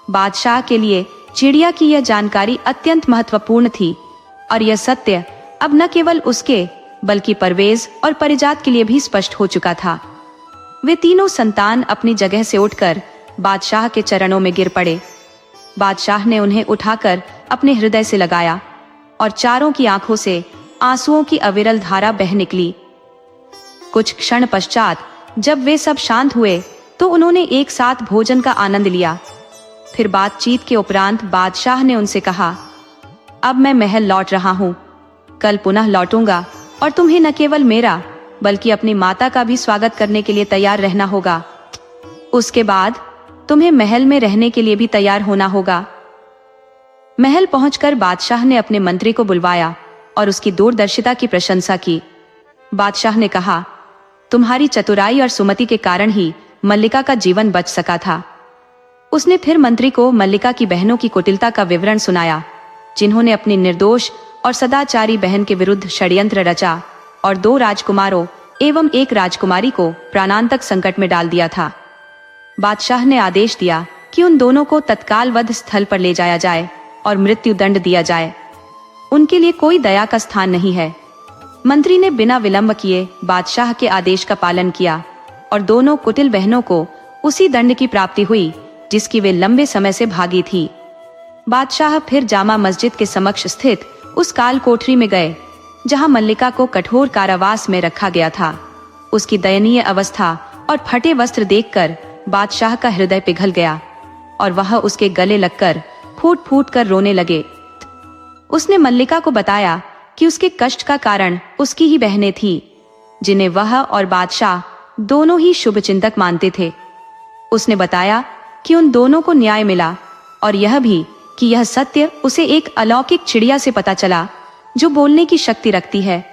बादशाह के लिए चिड़िया की यह जानकारी अत्यंत महत्वपूर्ण थी और यह सत्य अब न केवल उसके बल्कि परवेज और परिजात के लिए भी स्पष्ट हो चुका था। वे तीनों संतान अपनी जगह से उठकर बादशाह के चरणों में गिर पड़े। बादशाह ने उन्हें उठाकर अपने हृदय से लगाया और चारों की आंखों से आंसुओं की अविरल धारा बह निकली। कुछ क्षण पश्चात जब वे सब शांत हुए तो उन्होंने एक साथ भोजन का आनंद लिया। फिर बातचीत के उपरांत बादशाह ने उनसे कहा, अब मैं महल लौट रहा हूँ। कल पुनः लौटूंगा और तुम्हें न केवल मेरा बल्कि अपनी माता का भी स्वागत करने के लिए तैयार रहना होगा। उसके बाद तुम्हें महल में रहने के लिए भी तैयार होना होगा। महल पहुंचकर बादशाह ने अपने मंत्री को बुलवाया और उसकी दूरदर्शिता की प्रशंसा की। बादशाह ने कहा, तुम्हारी चतुराई और सुमति के कारण ही मल्लिका का जीवन बच सका था। उसने फिर मंत्री को मल्लिका की बहनों की कुटिलता का विवरण सुनाया, जिन्होंने अपनी निर्दोष और सदाचारी बहन के विरुद्ध षड्यंत्र रचा और 2 राजकुमारों एवं 1 राजकुमारी को प्राणांतक संकट में डाल दिया था। बादशाह ने आदेश दिया कि उन दोनों को तत्काल वध स्थल पर ले जाया जाए और मृत्यु दंड दिया जाए। उनके लिए कोई दया का स्थान नहीं है। मंत्री ने बिना विलंब किए बादशाह के आदेश का पालन किया और दोनों कुटिल बहनों को उसी दंड की प्राप्ति हुई जिसकी वे लंबे समय से भागी थी। बादशाह फिर जामा मस्जिद के समक्ष स्थित उस काल कोठरी में गए जहां मल्लिका को कठोर कारावास में रखा गया था। उसकी दयनीय अवस्था और फटे वस्त्र देखकर बादशाह का हृदय पिघल गया और वह उसके गले लगकर फूट फूट कर रोने लगे। उसने मल्लिका को बताया कि उसके कष्ट का कारण उसकी ही बहनें थीं, जिन्हें वह और बादशाह दोनों ही शुभचिंतक मानते थे। उसने बताया कि उन दोनों को न्याय मिला और यह भी कि यह सत्य उसे एक अलौकिक चिड़िया से पता चला जो बोलने की शक्ति रखती है।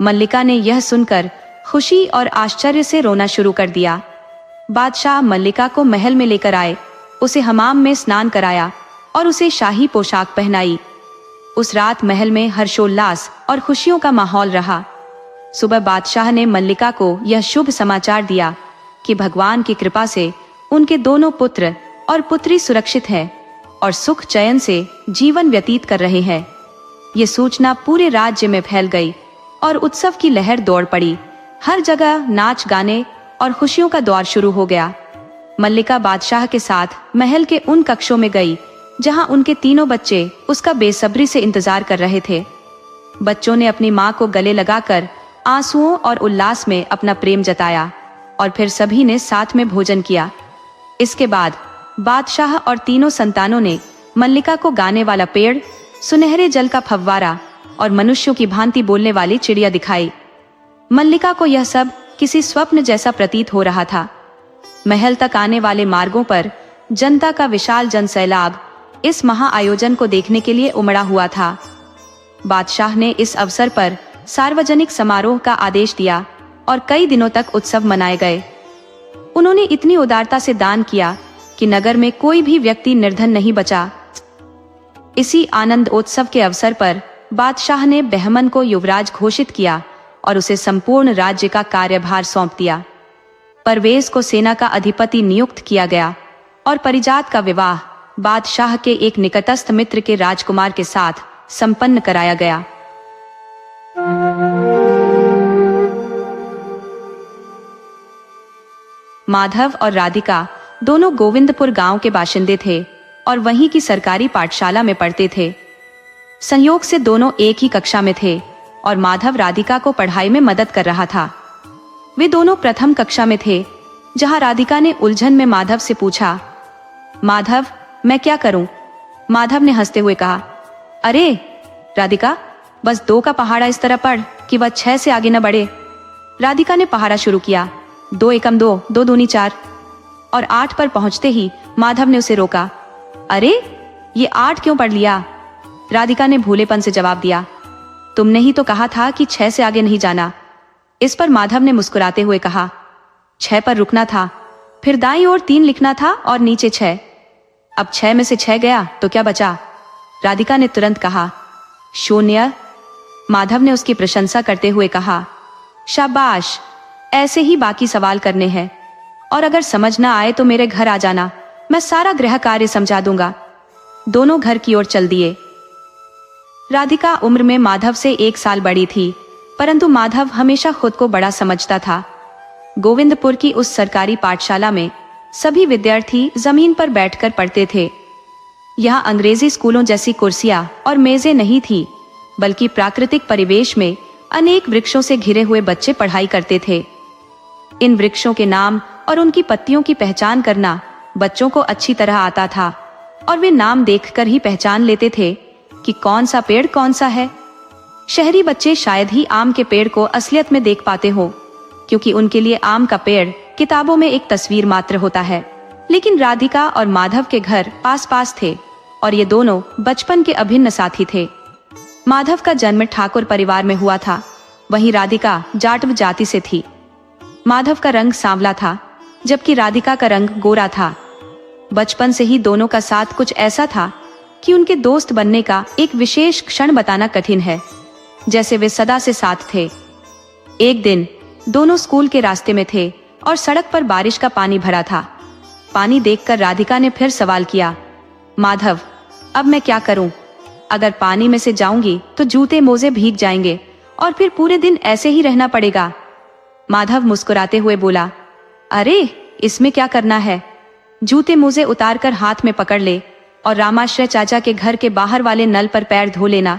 मल्लिका ने यह सुनकर खुशी और आश्चर्य से रोना शुरू कर दिया। बादशाह मल्लिका को महल में लेकर आए, उसे हमाम में स्नान कराया और उसे शाही पोशाक पहनाई। उस रात महल में हर्षोल्लास और खुशियों का माहौल रहा। सुबह बादशाह ने मल्लिका को यह शुभ समाचार दिया कि भगवान की कृपा से उनके दोनों पुत्र और पुत्री सुरक्षित हैं और सुख चैन से जीवन व्यतीत कर रहे हैं। ये सूचना पूरे राज्य में फैल गई और उत्सव की लहर दौड़ पड़ी। हर जगह नाच गाने और खुशियों का दौर शुरू हो गया। मल्लिका बादशाह के साथ महल के उन कक्षों में गई जहां उनके तीनों बच्चे उसका बेसब्री से इंतजार कर रहे थे। बच्चों ने अपनी मां को गले लगाकर आंसुओं और उल्लास में अपना प्रेम जताया और फिर सभी ने साथ में भोजन किया। इसके बाद बादशाह और तीनों संतानों ने मल्लिका को गाने वाला पेड़, सुनहरे जल का फव्वारा और मनुष्यों की भांति बोलने वाली चिड़िया दिखाई। मल्लिका को यह सब किसी स्वप्न जैसा प्रतीत हो रहा था। महल तक आने वाले मार्गों पर जनता का विशाल जनसैलाब इस महाआयोजन को देखने के लिए उमड़ा हुआ था। बादशाह ने इस अवसर पर सार्वजनिक समारोह का आदेश दिया और कई दिनों तक उत्सव मनाए गए। उन्होंने इतनी उदारता से दान किया कि नगर में कोई भी व्यक्ति निर्धन नहीं बचा। इसी आनंद उत्सव के अवसर पर बादशाह ने बहमन को युवराज घोषित किया और उसे संपूर्ण राज्य का कार्यभार सौंप दिया। परवेज को सेना का अधिपति नियुक्त किया गया और परिजात का विवाह बादशाह के एक निकटस्थ मित्र के राजकुमार के साथ संपन्न कराया गया। माधव और राधिका दोनों गोविंदपुर गांव के बाशिंदे थे और वहीं की सरकारी पाठशाला में पढ़ते थे। संयोग से दोनों एक ही कक्षा में थे और माधव राधिका को पढ़ाई में मदद कर रहा था। वे दोनों प्रथम कक्षा में थे, जहां राधिका ने उलझन में माधव से पूछा, माधव मैं क्या करूं? माधव ने हंसते हुए कहा, अरे राधिका, बस 2 का पहाड़ा इस तरह पढ़ कि वह 6 से आगे न बढ़े। राधिका ने पहाड़ा शुरू किया, 2 एकम 2, 2 दूनी 4 और 8 पर पहुंचते ही माधव ने उसे रोका। अरे ये 8 क्यों पढ़ लिया? राधिका ने भूलेपन से जवाब दिया, तुमने ही तो कहा था कि 6 से आगे नहीं जाना। इस पर माधव ने मुस्कुराते हुए कहा, 6 पर रुकना था, फिर दाईं ओर 3 लिखना था और नीचे 6। अब 6 में से 6 गया तो क्या बचा? राधिका ने तुरंत कहा, 0। माधव ने उसकी प्रशंसा करते हुए कहा, शाबाश, ऐसे ही बाकी सवाल करने हैं और अगर समझ ना आए तो मेरे घर आ जाना, मैं सारा गृह कार्य समझा दूंगा। दोनों घर की ओर चल दिए। राधिका उम्र में माधव से 1 साल बड़ी थी, परंतु माधव हमेशा खुद को बड़ा समझता था। गोविंदपुर की उस सरकारी पाठशाला में सभी विद्यार्थी जमीन पर बैठकर पढ़ते थे। यहाँ अंग्रेजी स्कूलों जैसी कुर्सियां और मेजें नहीं थी, बल्कि प्राकृतिक परिवेश में अनेक वृक्षों से घिरे हुए बच्चे पढ़ाई करते थे। इन वृक्षों के नाम और उनकी पत्तियों की पहचान करना बच्चों को अच्छी तरह आता था और वे नाम देखकर ही पहचान लेते थे कि कौन सा पेड़ कौन सा है। शहरी बच्चे शायद ही आम के पेड़ को असलियत में देख पाते हो, क्योंकि उनके लिए आम का पेड़ किताबों में एक तस्वीर मात्र होता है। लेकिन राधिका और माधव के घर पास पास थे और ये दोनों बचपन के अभिन्न साथी थे। माधव का जन्म ठाकुर परिवार में हुआ था, वहीं राधिका जाटव जाति से थी। माधव का रंग सांवला था, जबकि राधिका का रंग गोरा था। बचपन से ही दोनों का साथ कुछ ऐसा था कि उनके दोस्त बनने का एक विशेष क्षण बताना कठिन है, जैसे वे सदा से साथ थे। एक दिन दोनों स्कूल के रास्ते में थे और सड़क पर बारिश का पानी भरा था। पानी देखकर राधिका ने फिर सवाल किया, माधव, अब मैं क्या करूं? अगर पानी में से जाऊंगी तो जूते मोजे भीग जाएंगे और फिर पूरे दिन ऐसे ही रहना पड़ेगा। माधव मुस्कुराते हुए बोला, अरे इसमें क्या करना है, जूते मोजे उतारकर हाथ में पकड़ ले और रामाश्रय चाचा के घर के बाहर वाले नल पर पैर धो लेना,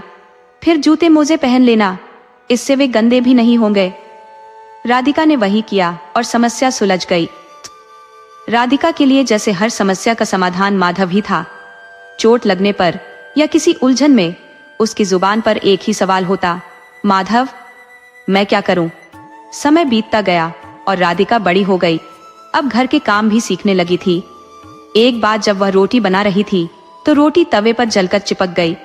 फिर जूते मोजे पहन लेना इससे वे गंदे भी नहीं होंगे। राधिका ने वही किया और समस्या सुलझ गई। राधिका के लिए जैसे हर समस्या का समाधान माधव ही था। चोट लगने पर या किसी उलझन में उसकी जुबान पर एक ही सवाल होता, माधव, मैं क्या करूं? समय बीतता गया और राधिका बड़ी हो गई। अब घर के काम भी सीखने लगी थी। एक बार जब वह रोटी बना रही थी तो रोटी तवे पर जलकर चिपक गई।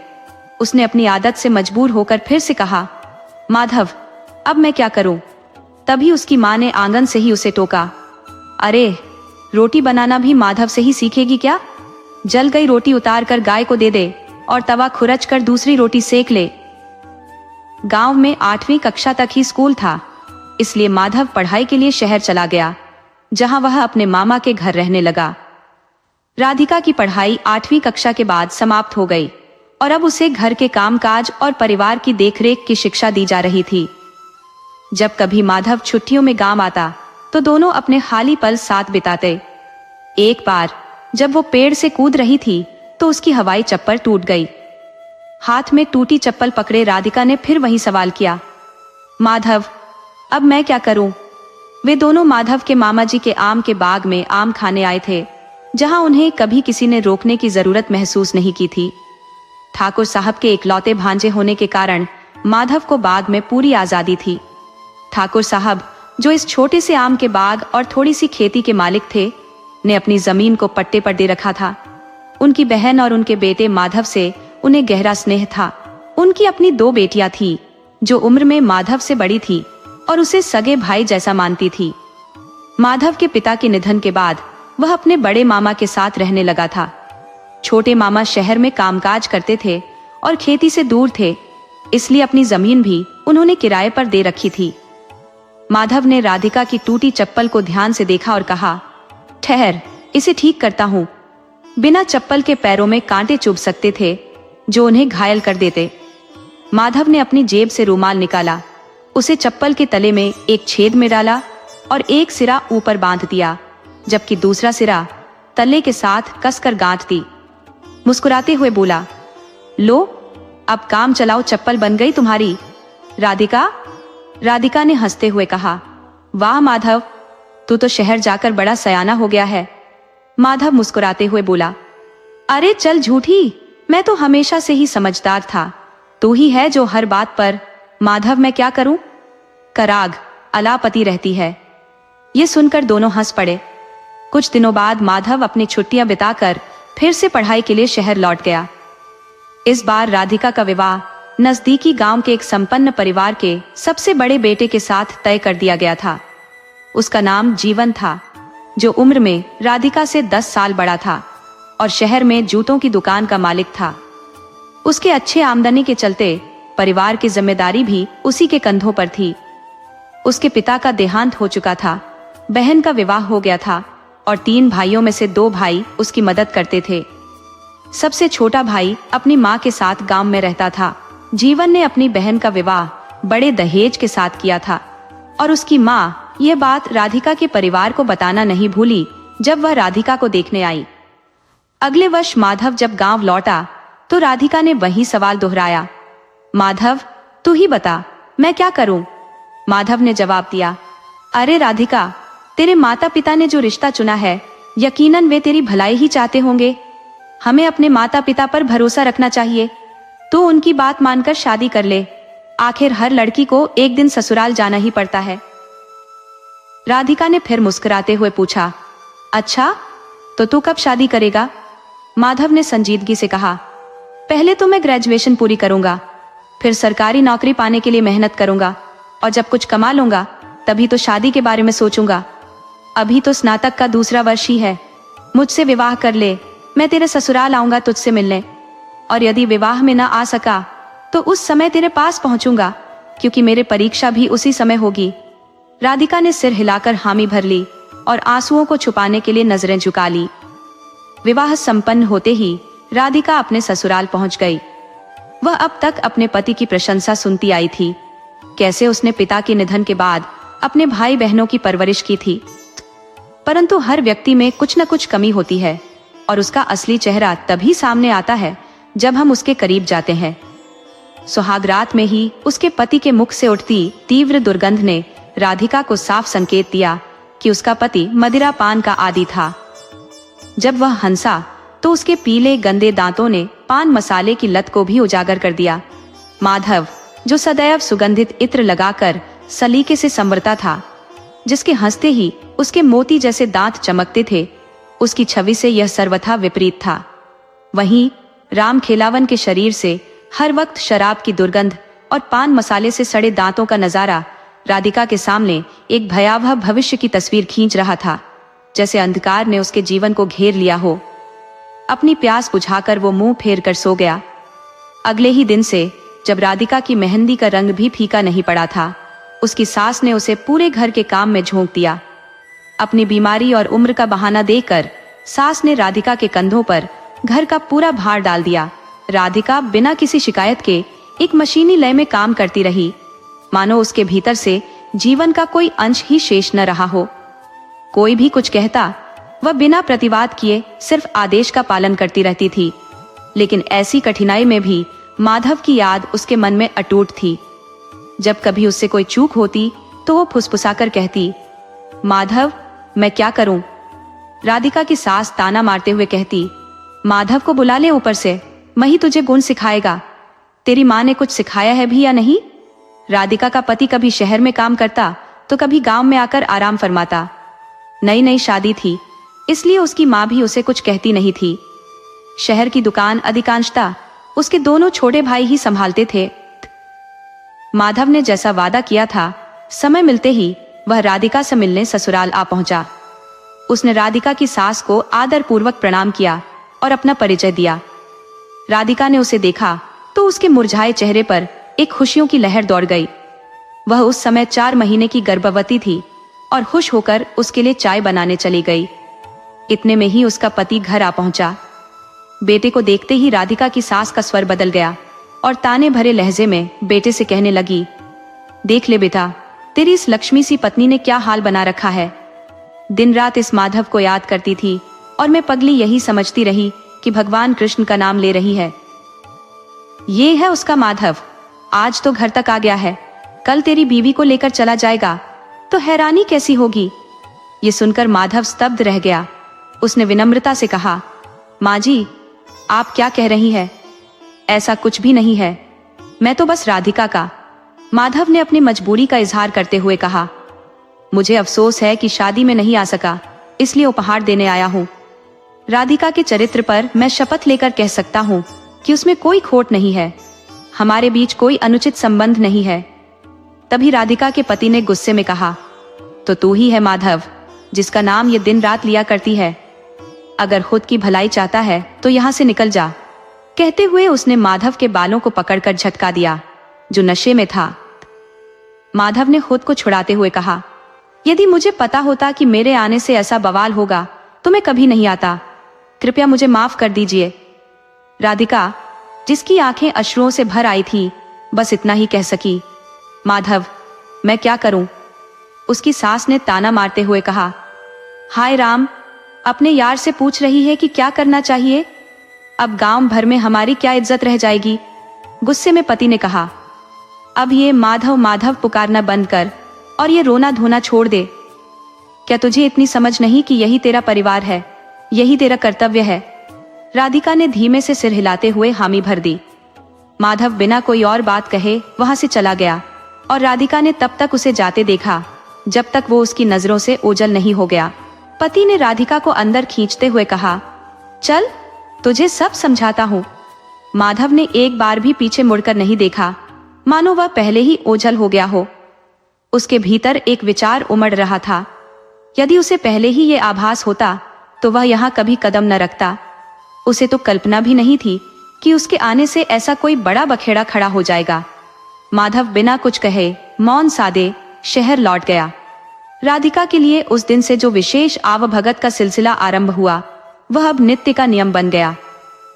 उसने अपनी आदत से मजबूर होकर फिर से कहा, माधव, अब मैं क्या करूं? तभी उसकी मां ने आंगन से ही उसे टोका, अरे, रोटी बनाना भी माधव से ही सीखेगी क्या? जल गई रोटी उतार कर गाय को दे दे और तवा खुरच कर दूसरी रोटी सेक ले। गांव में 8वीं कक्षा तक ही स्कूल था, इसलिए माधव पढ़ाई के लिए शहर चला गया, जहां वह अपने मामा के घर रहने लगा। राधिका की पढ़ाई 8वीं कक्षा के बाद समाप्त हो गई और अब उसे घर के कामकाज और परिवार की देखरेख की शिक्षा दी जा रही थी। जब कभी माधव छुट्टियों में गांव आता तो दोनों अपने खाली पल साथ बिताते। एक बार जब वो पेड़ से कूद रही थी तो उसकी हवाई चप्पल टूट गई। हाथ में टूटी चप्पल पकड़े राधिका ने फिर वही सवाल किया, माधव, अब मैं क्या करूं? वे दोनों माधव के मामा जी के आम के बाग में आम खाने आए थे, जहां उन्हें कभी किसी ने रोकने की जरूरत महसूस नहीं की थी। ठाकुर साहब के इकलौते भांजे होने के कारण माधव को बाग में पूरी आजादी थी। ठाकुर साहब, जो इस छोटे से आम के बाग और थोड़ी सी खेती के मालिक थे, ने अपनी जमीन को पट्टे पर दे रखा था। उनकी बहन और उनके बेटे माधव से उन्हें गहरा स्नेह था। उनकी अपनी 2 बेटियां थी, जो उम्र में माधव से बड़ी थी और उसे सगे भाई जैसा मानती थी। माधव के पिता के निधन के बाद वह अपने बड़े मामा के साथ रहने लगा था। छोटे मामा शहर में कामकाज करते थे और खेती से दूर थे, इसलिए अपनी जमीन भी उन्होंने किराए पर दे रखी थी। माधव ने राधिका की टूटी चप्पल को ध्यान से देखा और कहा, ठहर, इसे ठीक करता हूं। बिना चप्पल के पैरों में कांटे चुभ सकते थे, जो उन्हें घायल कर देते। माधव ने अपनी जेब से रुमाल निकाला, उसे चप्पल के तले में एक छेद में डाला और एक सिरा ऊपर बांध दिया, जबकि दूसरा सिरा तले के साथ कसकर गांठ दी। मुस्कुराते हुए बोला, लो, अब काम चलाओ, चप्पल बन गई तुम्हारी। राधिका? राधिका ने हंसते हुए कहा, वाह माधव, तू तो शहर जाकर बड़ा सयाना हो गया है। माधव मुस्कुराते हुए बोला, अरे चल झूठी, मैं तो हमेशा से ही समझदार था। तू ही है जो हर बात पर माधव मैं क्या करूं? कराग अलापति रहती है। ये सुनकर दोनों हंस पड़े। कुछ दिनों बाद माधव अपनी छुट्टियां बिताकर फिर से पढ़ाई के लिए शहर लौट गया। इस बार राधिका का विवाह नजदीकी गांव के एक संपन्न परिवार के सबसे बड़े बेटे के साथ तय कर दिया गया था। उसका नाम जीवन था, जो उम्र में राधिका से 10 साल बड़ा था और शहर में जूतों की दुकान का मालिक था। उसके अच्छे आमदनी के चलते परिवार की जिम्मेदारी भी उसी के कंधों पर थी। उसके पिता का देहांत हो चुका था, बहन का विवाह हो गया था और 3 भाइयों में से 2 भाई उसकी मदद करते थे। सबसे छोटा भाई अपनी माँ के साथ गांव में रहता था। जीवन ने अपनी बहन का विवाह बड़े दहेज के साथ किया था और उसकी माँ यह बात राधिका के परिवार को बताना नहीं भूली जब वह राधिका को देखने आई। अगले वर्ष माधव जब गांव लौटा तो राधिका ने वही सवाल दोहराया, माधव, तू ही बता, मैं क्या करूं? माधव ने जवाब दिया, अरे राधिका, तेरे माता पिता ने जो रिश्ता चुना है, यकीनन वे तेरी भलाई ही चाहते होंगे। हमें अपने माता पिता पर भरोसा रखना चाहिए। तू उनकी बात मानकर शादी कर ले। आखिर हर लड़की को एक दिन ससुराल जाना ही पड़ता है। राधिका ने फिर मुस्कुराते हुए पूछा, अच्छा, तो तू कब शादी करेगा? माधव ने संजीदगी से कहा, पहले तो मैं ग्रेजुएशन पूरी करूंगा, फिर सरकारी नौकरी पाने के लिए मेहनत करूंगा और जब कुछ कमा लूंगा तभी तो शादी के बारे में सोचूंगा। अभी तो स्नातक का 2रा वर्ष ही है। मुझसे विवाह कर ले, मैं तेरे ससुराल आऊंगा तुझसे मिलने, और यदि विवाह में ना आ सका तो उस समय तेरे पास पहुंचूंगा, क्योंकि मेरे परीक्षा भी उसी समय होगी। राधिका ने सिर हिलाकर हामी भर ली और आंसुओं को छुपाने के लिए नजरें झुका ली। विवाह संपन्न होते ही राधिका अपने ससुराल पहुंच गई। वह अब तक अपने पति की प्रशंसा सुनती आई थी, कैसे उसने पिता के निधन के बाद अपने भाई बहनों की परवरिश की थी। परंतु हर व्यक्ति में कुछ न कुछ कमी होती है और उसका असली चेहरा तभी सामने आता है जब हम उसके करीब जाते हैं। सुहागरात में ही उसके पति के मुख से उठती तीव्र दुर्गंध ने राधिका को साफ संकेत दिया कि उसका पति मदिरा पान का आदी था। जब वह हंसा तो उसके पीले गंदे दांतों ने पान मसाले की लत को भी उजागर कर दिया। माधव, जो सदैव सुगंधित इत्र लगाकर सलीके से संवरता था, जिसके हंसते ही उसके मोती जैसे दांत चमकते थे, उसकी छवि से यह सर्वथा विपरीत था। वहीं राम खेलावन के शरीर से हर वक्त शराब की दुर्गंध और पान मसाले से सड़े दांतों का नजारा राधिका के सामने एक भयावह भविष्य की तस्वीर खींच रहा था, जैसे अंधकार ने उसके जीवन को घेर लिया हो। अपनी प्यास बुझाकर वो मुंह फेर कर सो गया। अगले ही दिन से, जब राधिका की मेहंदी का रंग भी फीका नहीं पड़ा था, उसकी सास ने उसे पूरे घर के काम में झोंक दिया। अपनी बीमारी और उम्र का बहाना देकर सास ने राधिका के कंधों पर घर का पूरा भार डाल दिया। राधिका बिना किसी शिकायत के एक मशीनी लय में काम करती रही, मानो उसके भीतर से जीवन का कोई अंश ही शेष न रहा हो। कोई भी कुछ कहता, वह बिना प्रतिवाद किए सिर्फ आदेश का पालन करती रहती थी। लेकिन ऐसी कठिनाई में भी माधव की याद उसके मन में अटूट थी। जब कभी उससे कोई चूक होती तो वो फुसफुसाकर कहती, माधव, मैं क्या करूं? राधिका की सास ताना मारते हुए कहती, माधव को बुला ले ऊपर से, वही तुझे गुण सिखाएगा। तेरी माँ ने कुछ सिखाया है भी या नहीं? राधिका का पति कभी शहर में काम करता तो कभी गांव में आकर आराम फरमाता। नई नई शादी थी, इसलिए उसकी माँ भी उसे कुछ कहती नहीं थी। शहर की दुकान अधिकांशतः उसके दोनों छोटे भाई ही संभालते थे। माधव ने जैसा वादा किया था, समय मिलते ही वह राधिका से मिलने ससुराल आ पहुंचा। उसने राधिका की सास को आदर पूर्वक प्रणाम किया और अपना परिचय दिया। राधिका ने उसे देखा तो उसके मुरझाए चेहरे पर एक खुशियों की लहर दौड़ गई। वह उस समय 4 महीने की गर्भवती थी और खुश होकर उसके लिए चाय बनाने चली गई। इतने में ही उसका पति घर आ पहुंचा। बेटे को देखते ही राधिका की सास का स्वर बदल गया और ताने भरे लहजे में बेटे से कहने लगी, देख ले बेटा, तेरी इस लक्ष्मी सी पत्नी ने क्या हाल बना रखा है। दिन रात इस माधव को याद करती थी और मैं पगली यही समझती रही कि भगवान कृष्ण का नाम ले रही है। ये है उसका माधव, आज तो घर तक आ गया है, कल तेरी बीवी को लेकर चला जाएगा तो हैरानी कैसी होगी। ये सुनकर माधव स्तब्ध रह गया। उसने विनम्रता से कहा, माँ जी, आप क्या कह रही हैं? ऐसा कुछ भी नहीं है, मैं तो बस राधिका का। माधव ने अपनी मजबूरी का इजहार करते हुए कहा, मुझे अफसोस है कि शादी में नहीं आ सका, इसलिए उपहार देने आया हूँ। राधिका के चरित्र पर मैं शपथ लेकर कह सकता हूँ कि उसमें कोई खोट नहीं है, हमारे बीच कोई अनुचित संबंध नहीं है। तभी राधिका के पति ने गुस्से में कहा, तो तू ही है माधव, जिसका नाम ये दिन रात लिया करती है। अगर खुद की भलाई चाहता है तो यहाँ से निकल जा। कहते हुए उसने माधव के बालों को पकड़कर झटका दिया, जो नशे में था। माधव ने खुद को छुड़ाते हुए कहा, यदि मुझे पता होता कि मेरे आने से ऐसा बवाल होगा तो मैं कभी नहीं आता। कृपया मुझे माफ कर दीजिए। राधिका, जिसकी आंखें अश्रुओं से भर आई थी, बस इतना ही कह सकी, माधव, मैं क्या करूं? उसकी सास ने ताना मारते हुए कहा, हाय राम, अपने यार से पूछ रही है कि क्या करना चाहिए? अब गांव भर में हमारी क्या इज्जत रह जाएगी। गुस्से में पति ने कहा, अब ये माधव माधव पुकारना बंद कर और ये रोना धोना छोड़ दे। क्या तुझे इतनी समझ नहीं कि यही तेरा परिवार है, यही तेरा कर्तव्य है? राधिका ने धीमे से सिर हिलाते हुए हामी भर दी। माधव बिना कोई और बात कहे वहां से चला गया और राधिका ने तब तक उसे जाते देखा जब तक वो उसकी नजरों से ओझल नहीं हो गया। पति ने राधिका को अंदर खींचते हुए कहा, चल, तुझे सब समझाता हूँ। माधव ने एक बार भी पीछे मुड़कर नहीं देखा, मानो वह पहले ही ओझल हो गया हो। उसके भीतर एक विचार उमड़ रहा था, यदि उसे पहले ही ये आभास होता तो वह यहाँ कभी कदम न रखता। उसे तो कल्पना भी नहीं थी कि उसके आने से ऐसा कोई बड़ा बखेड़ा खड़ा हो जाएगा। माधव बिना कुछ कहे मौन साधे शहर लौट गया। राधिका के लिए उस दिन से जो विशेष आवभगत का सिलसिला आरंभ हुआ, वह अब नित्य का नियम बन गया।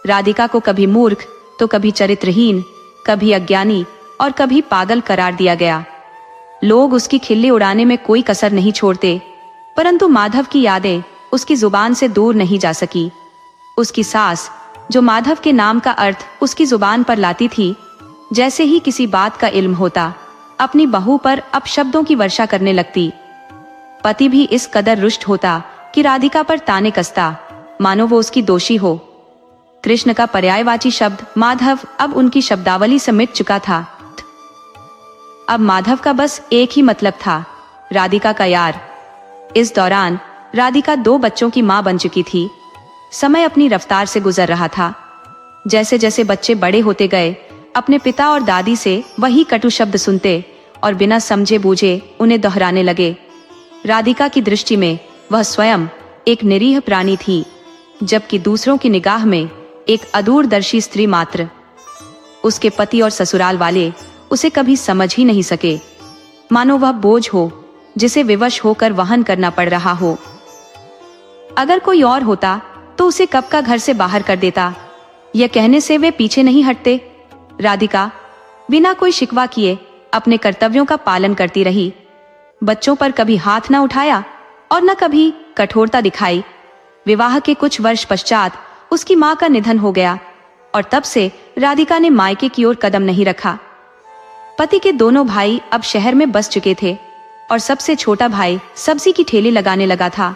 राधिका को कभी मूर्ख तो कभी चरित्रहीन, कभी अज्ञानी और कभी पागल करार दिया गया। लोग उसकी खिल्ली उड़ाने में कोई कसर नहीं छोड़ते, परंतु माधव की यादें उसकी जुबान से दूर नहीं जा सकी। उसकी सास, जो माधव के नाम का अर्थ उसकी जुबान पर लाती थी, जैसे ही किसी बात का इल्म होता, अपनी बहू पर अपशब्दों की वर्षा करने लगती। पति भी इस कदर रुष्ट होता कि राधिका पर ताने कसता, मानो वो उसकी दोषी हो। कृष्ण का पर्यायवाची शब्द माधव अब उनकी शब्दावली से मिट चुका था। अब माधव का बस एक ही मतलब था, राधिका का यार। इस दौरान राधिका 2 बच्चों की मां बन चुकी थी। समय अपनी रफ्तार से गुजर रहा था। जैसे जैसे बच्चे बड़े होते गए, अपने पिता और दादी से वही कटु शब्द सुनते और बिना समझे बूझे उन्हें दोहराने लगे। राधिका की दृष्टि में वह स्वयं एक निरीह प्राणी थी, जबकि दूसरों की निगाह में एक अदूरदर्शी स्त्री मात्र। उसके पति और ससुराल वाले उसे कभी समझ ही नहीं सके, मानो वह बोझ हो जिसे विवश होकर वहन करना पड़ रहा हो। अगर कोई और होता तो उसे कब का घर से बाहर कर देता। यह कहने से वे पीछे नहीं हटते। राधिका बिना कोई शिकवा किए अपने कर्तव्यों का पालन करती रही। बच्चों पर कभी हाथ न उठाया और न कभी कठोरता दिखाई। विवाह के कुछ वर्ष पश्चात उसकी मां का निधन हो गया और तब से राधिका ने मायके की ओर कदम नहीं रखा। पति के दोनों भाई अब शहर में बस चुके थे और सबसे छोटा भाई सब्जी की ठेली लगाने लगा था।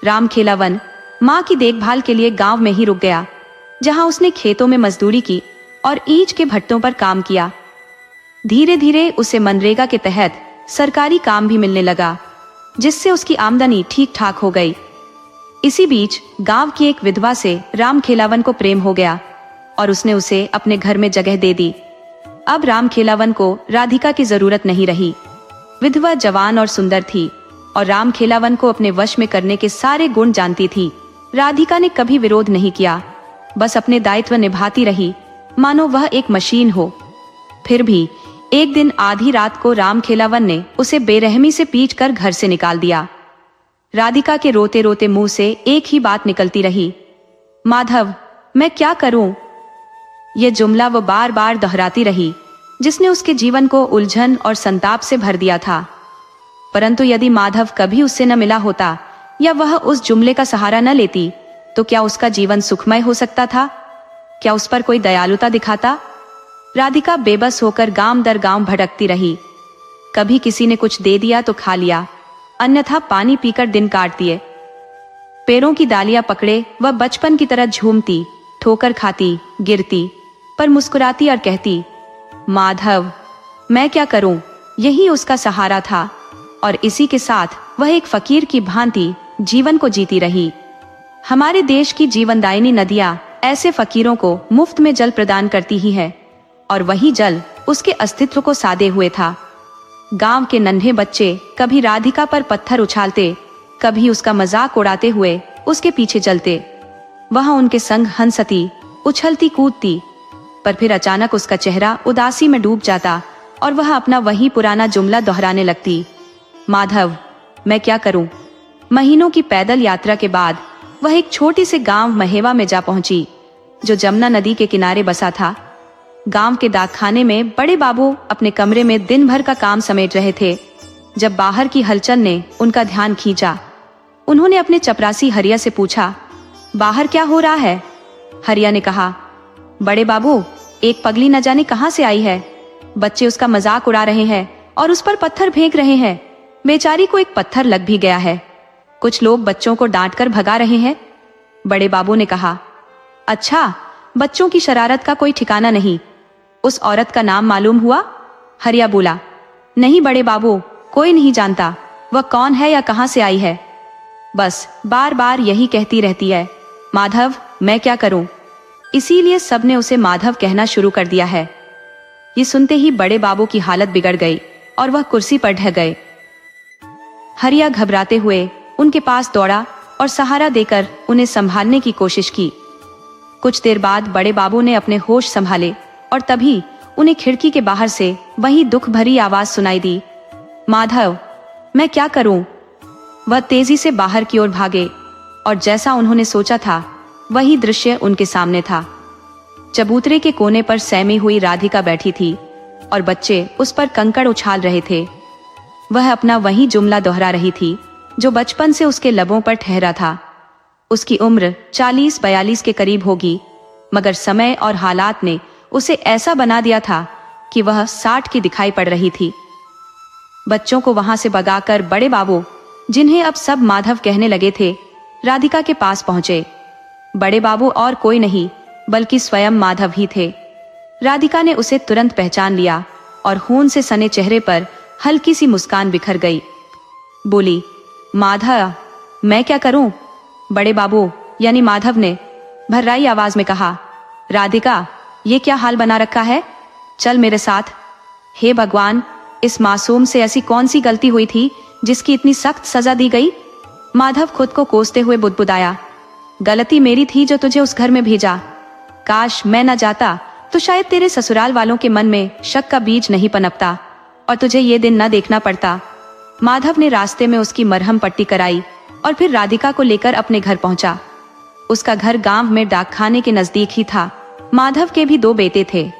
रामखेलावन मां की देखभाल के लिए गांव में ही रुक गया, जहां उसने खेतों में मजदूरी की और ईंट के भट्टों पर काम किया। धीरे धीरे उसे मनरेगा के तहत सरकारी काम भी मिलने लगा, जिससे उसकी आमदनी ठीक ठाक हो गई। इसी बीच गांव की एक विधवा से रामखेलावन को प्रेम हो गया और उसने उसे अपने घर में जगह दे दी। अब रामखेलावन को राधिका की जरूरत नहीं रही। विधवा जवान और सुंदर थी और रामखेलावन को अपने वश में करने के सारे गुण जानती थी। राधिका ने कभी विरोध नहीं किया, बस अपने दायित्व निभाती रही, मानो वह एक मशीन हो। फिर भी एक दिन आधी रात को रामखेलावन ने उसे बेरहमी से पीटकर घर से निकाल दिया। राधिका के रोते रोते मुंह से एक ही बात निकलती रही, माधव मैं क्या करूं। यह जुमला वो बार बार दोहराती रही, जिसने उसके जीवन को उलझन और संताप से भर दिया था। परंतु यदि माधव कभी उससे न मिला होता या वह उस जुमले का सहारा न लेती, तो क्या उसका जीवन सुखमय हो सकता था? क्या उस पर कोई दयालुता दिखाता? राधिका बेबस होकर गांव दर गांव भटकती रही। कभी किसी ने कुछ दे दिया तो खा लिया, अन्यथा पानी पीकर दिन काट दिए। पेड़ों की डालियां पकड़े वह बचपन की तरह झूमती, ठोकर खाती, गिरती, पर मुस्कुराती और कहती, माधव मैं क्या करूं। यही उसका सहारा था और इसी के साथ वह एक फकीर की भांति जीवन को जीती रही। हमारे देश की जीवनदायिनी नदियां ऐसे फकीरों को मुफ्त में जल प्रदान करती ही है और वही जल उसके अस्तित्व को साधे हुए था। गांव के नन्हे बच्चे कभी राधिका पर पत्थर उछालते, कभी उसका मजाक उड़ाते हुए उसके पीछे चलते। वह उनके संग हंसती, उछलती कूदती, पर फिर अचानक उसका चेहरा उदासी में डूब जाता और वह अपना वही पुराना जुमला दोहराने लगती, माधव मैं क्या करूं। महीनों की पैदल यात्रा के बाद वह एक छोटी से गांव महेवा में जा पहुंची, जो जमुना नदी के किनारे बसा था। गांव के डाकखाने में बड़े बाबू अपने कमरे में दिन भर का काम समेट रहे थे, जब बाहर की हलचल ने उनका ध्यान खींचा। उन्होंने अपने चपरासी हरिया से पूछा, बाहर क्या हो रहा है? हरिया ने कहा, बड़े बाबू एक पगली न जाने कहां से आई है। बच्चे उसका मजाक उड़ा रहे हैं और उस पर पत्थर फेंक रहे हैं। बेचारी को एक पत्थर लग भी गया है। कुछ लोग बच्चों को डांटकर भगा रहे हैं। बड़े बाबू ने कहा, अच्छा बच्चों की शरारत का कोई ठिकाना नहीं। उस औरत का नाम मालूम हुआ? हरिया बोला, नहीं बड़े बाबू, कोई नहीं जानता वह कौन है या कहां से आई है। बस बार बार यही कहती रहती है, माधव मैं क्या करूं। इसीलिए सबने उसे माधव कहना शुरू कर दिया है। ये सुनते ही बड़े बाबू की हालत बिगड़ गई और वह कुर्सी पर ढह गए। हरिया घबराते हुए उनके पास दौड़ा और सहारा देकर उन्हें संभालने की कोशिश की। कुछ देर बाद बड़े बाबू ने अपने होश संभाले और तभी उन्हें खिड़की के बाहर से वही दुख भरी आवाज सुनाई दी, माधव मैं क्या करूं। वह तेजी से बाहर की ओर भागे और जैसा उन्होंने सोचा था वही दृश्य उनके सामने था। चबूतरे के कोने पर सहमी हुई राधिका बैठी थी और बच्चे उस पर कंकड़ उछाल रहे थे। वह अपना वही जुमला दोहरा रही थी जो बचपन से उसके लबों पर ठहरा था। उसकी उम्र 40-42 के करीब होगी, मगर समय और हालात ने उसे ऐसा बना दिया था कि वह 60 की दिखाई पड़ रही थी। बच्चों को वहां से भगाकर बड़े बाबू, जिन्हें अब सब माधव कहने लगे थे, राधिका के पास पहुंचे। बड़े बाबू और कोई नहीं बल्कि स्वयं माधव ही थे। राधिका ने उसे तुरंत पहचान लिया और खून से सने चेहरे पर हल्की सी मुस्कान बिखर गई। बोली, माधव, मैं क्या करूं? बड़े बाबू यानी माधव ने भर्राई आवाज में कहा, राधिका, ये क्या हाल बना रखा है? चल मेरे साथ। हे भगवान, इस मासूम से ऐसी कौन सी गलती हुई थी जिसकी इतनी सख्त सजा दी गई? माधव खुद को कोसते हुए बुदबुदाया, गलती मेरी थी जो तुझे उस घर में भेजा। काश मैं न जाता तो शायद तेरे ससुराल वालों के मन में शक का बीज नहीं पनपता और तुझे ये दिन न देखना पड़ता। माधव ने रास्ते में उसकी मरहम पट्टी कराई और फिर राधिका को लेकर अपने घर पहुंचा। उसका घर गांव में डाकखाने के नजदीक ही था। माधव के भी 2 बेटे थे।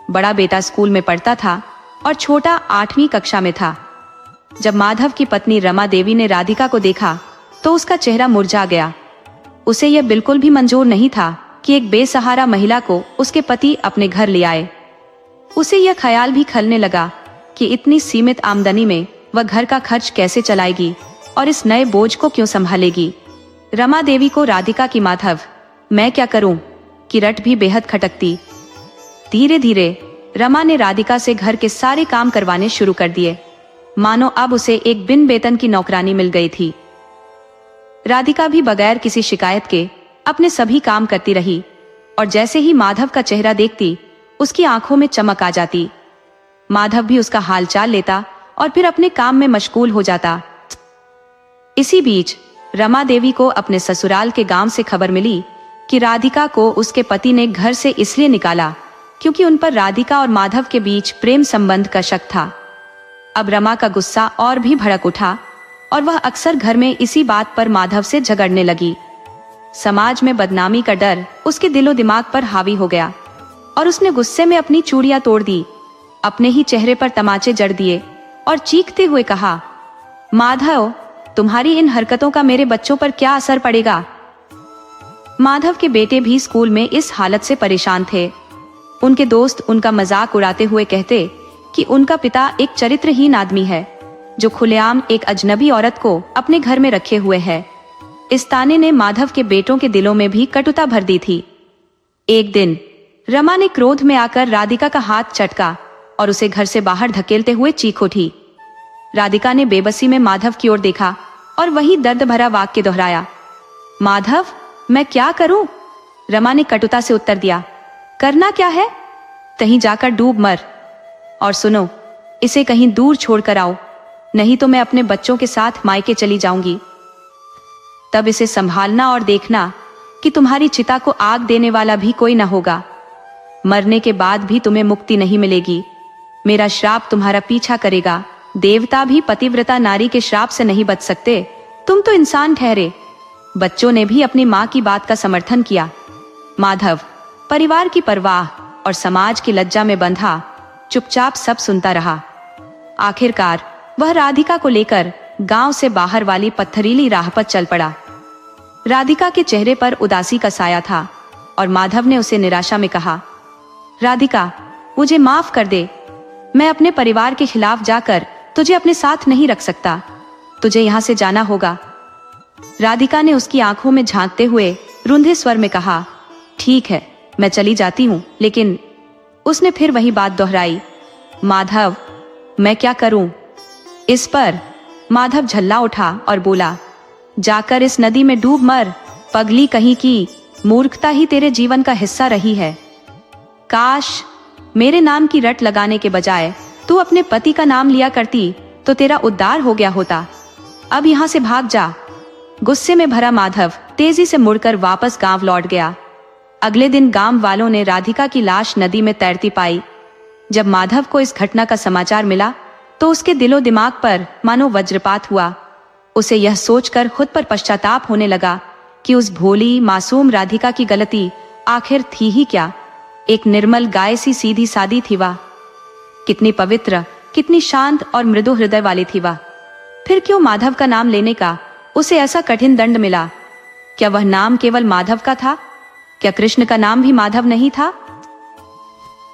बड़ा बेटा स्कूल में पढ़ता था और छोटा 8वीं कक्षा में था। जब माधव की पत्नी रमा देवी ने राधिका को देखा तो उसका चेहरा मुरझा गया। उसे यह बिल्कुल भी मंजूर नहीं था कि एक बेसहारा महिला को उसके पति अपने घर ले आए। उसे यह ख्याल भी खलने लगा कि इतनी सीमित आमदनी में वह घर का खर्च कैसे चलाएगी और इस नए बोझ को क्यों संभालेगी। रमा देवी को राधिका की माधव, मैं क्या करूं, की रट भी बेहद खटकती। धीरे धीरे रमा ने राधिका से घर के सारे काम करवाने शुरू कर दिए, मानो अब उसे एक बिन वेतन की नौकरानी मिल गई थी। राधिका भी बगैर किसी शिकायत के अपने सभी काम करती रही और जैसे ही माधव का चेहरा देखती उसकी आंखों में चमक आ जाती। माधव भी उसका हालचाल लेता और फिर अपने काम में मशगूल हो जाता। इसी बीच रमा देवी को अपने ससुराल के गांव से खबर मिली कि राधिका को उसके पति ने घर से इसलिए निकाला क्योंकि उन पर राधिका और माधव के बीच प्रेम संबंध का शक था। अब रमा का गुस्सा और भी भड़क उठा और वह अक्सर घर में इसी बात पर माधव से झगड़ने लगी। समाज में बदनामी का डर उसके दिलो दिमाग पर हावी हो गया और उसने गुस्से में अपनी चूड़ियां तोड़ दी, अपने ही चेहरे पर तमाचे जड़ दिए और चीखते हुए कहा, माधव, तुम्हारी इन हरकतों का मेरे बच्चों पर क्या असर पड़ेगा? माधव के बेटे भी स्कूल में इस हालत से परेशान थे। उनके दोस्त उनका मजाक उड़ाते हुए कहते कि उनका पिता एक चरित्रहीन आदमी है जो खुलेआम एक अजनबी औरत को अपने घर में रखे हुए है। इस ताने ने माधव के बेटों के दिलों में भी कटुता भर दी थी। एक दिन रमा ने क्रोध में आकर राधिका का हाथ चटका और उसे घर से बाहर धकेलते हुए चीख उठी। राधिका ने बेबसी में माधव की ओर देखा और वही दर्द भरा वाक्य दोहराया, माधव, मैं क्या करूं? रमा ने कटुता से उत्तर दिया, करना क्या है? कहीं जाकर डूब मर। और सुनो, इसे कहीं दूर छोड़ कर आओ, नहीं तो मैं अपने बच्चों के साथ मायके चली जाऊंगी। तब इसे संभालना और देखना कि तुम्हारी चिता को आग देने वाला भी कोई न होगा। मरने के बाद भी तुम्हें मुक्ति नहीं मिलेगी। मेरा श्राप तुम्हारा पीछा करेगा। देवता भी पतिव्रता नारी के श्राप से नहीं बच सकते, तुम तो इंसान ठहरे। बच्चों ने भी अपनी माँ की बात का समर्थन किया। माधव परिवार की परवाह और समाज की लज्जा में बंधा चुपचाप सब सुनता रहा। आखिरकार वह राधिका को लेकर गांव से बाहर वाली पत्थरीली राह पर चल पड़ा। राधिका के चेहरे पर उदासी का साया था और माधव ने उसे निराशा में कहा, राधिका, मुझे माफ कर दे। मैं अपने परिवार के खिलाफ जाकर तुझे अपने साथ नहीं रख सकता। तुझे यहां से जाना होगा। राधिका ने उसकी आंखों में झांकते हुए रुंधे स्वर में कहा, ठीक है, मैं चली जाती हूं, लेकिन उसने फिर वही बात दोहराई, माधव, मैं क्या करूं? इस पर माधव झल्ला उठा और बोला, जाकर इस नदी में डूब मर। पगली कहीं की, मूर्खता ही तेरे जीवन का हिस्सा रही है। काश मेरे नाम की रट लगाने के बजाय तू अपने पति का नाम लिया करती तो तेरा उद्धार हो गया होता। अब यहां से भाग जा। गुस्से में भरा माधव तेजी से मुड़कर वापस गांव लौट गया। अगले दिन गांव वालों ने राधिका की लाश नदी में तैरती पाई। जब माधव को इस घटना का समाचार मिला तो उसके दिलो दिमाग पर मानो वज्रपात हुआ। उसे यह सोचकर खुद पर पश्चाताप होने लगा कि उस भोली मासूम राधिका की गलती आखिर थी ही क्या। एक निर्मल गाय सी सीधी सादी थी वह। कितनी पवित्र, कितनी शांत और मृदु हृदय वाली थी वह। फिर क्यों माधव का नाम लेने का उसे ऐसा कठिन दंड मिला? क्या वह नाम केवल माधव का था? क्या कृष्ण का नाम भी माधव नहीं था?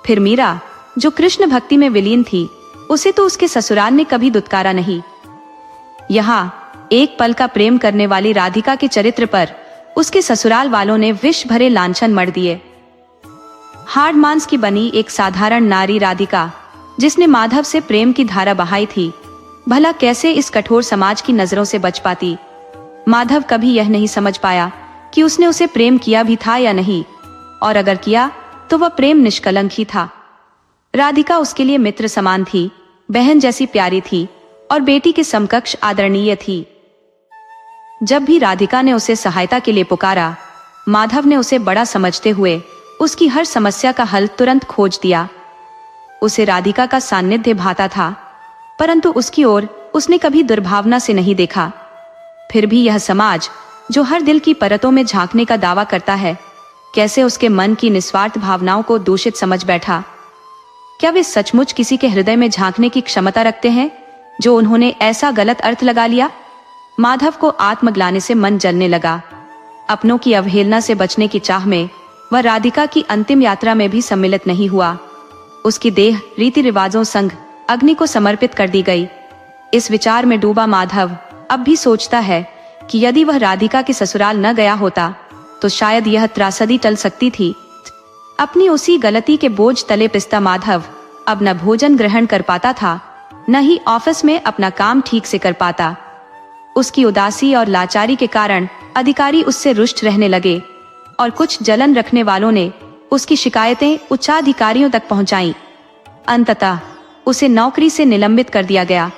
फिर मीरा, जो कृष्ण भक्ति में विलीन थी, उसे तो उसके ससुराल ने कभी दुत्कारा नहीं। यहाँ एक पल का प्रेम करने वाली राधिका के चरित्र पर उसके ससुराल वालों ने विष भरे लांछन मढ़ दिए। हाड़ मांस की बनी एक साधारण नारी राधिका, जिसने माधव से प्रेम की धारा बहाई थी, भला कैसे इस कठोर समाज की नजरों से बच पाती। माधव कभी यह नहीं समझ पाया कि उसने उसे प्रेम किया भी था या नहीं, और अगर किया तो वह प्रेम निष्कलंक ही था। राधिका उसके लिए मित्र समान थी, बहन जैसी प्यारी थी और बेटी के समकक्ष आदरणीय थी। जब भी राधिका ने उसे सहायता के लिए पुकारा, माधव ने उसे बड़ा समझते हुए उसकी हर समस्या का हल तुरंत खोज दिया। उसे राधिका का सान्निध्य भाता था, परंतु उसकी ओर उसने कभी दुर्भावना से नहीं देखा। फिर भी यह समाज, जो हर दिल की परतों में झांकने का दावा करता है, कैसे उसके मन की निस्वार्थ भावनाओं को दूषित समझ बैठा। क्या वे सचमुच किसी के हृदय में झांकने की क्षमता रखते हैं, जो उन्होंने ऐसा गलत अर्थ लगा लिया? माधव को आत्मग्लानि से मन जलने लगा। अपनों की अवहेलना से बचने की चाह में वह राधिका की अंतिम यात्रा में भी सम्मिलित नहीं हुआ। उसकी देह रीति रिवाजों संग अग्नि को समर्पित कर दी गई। इस विचार में डूबा माधव अब भी सोचता है कि यदि वह राधिका के ससुराल न गया होता तो शायद यह त्रासदी टल सकती थी। अपनी उसी गलती के बोझ तले पिसता माधव अब न भोजन ग्रहण कर पाता था, न ही ऑफिस में अपना काम ठीक से कर पाता। उसकी उदासी और लाचारी के कारण अधिकारी उससे रुष्ट रहने लगे और कुछ जलन रखने वालों ने उसकी शिकायतें उच्चाधिकारियों तक पहुंचाईं। अंततः उसे नौकरी से निलंबित कर दिया गया।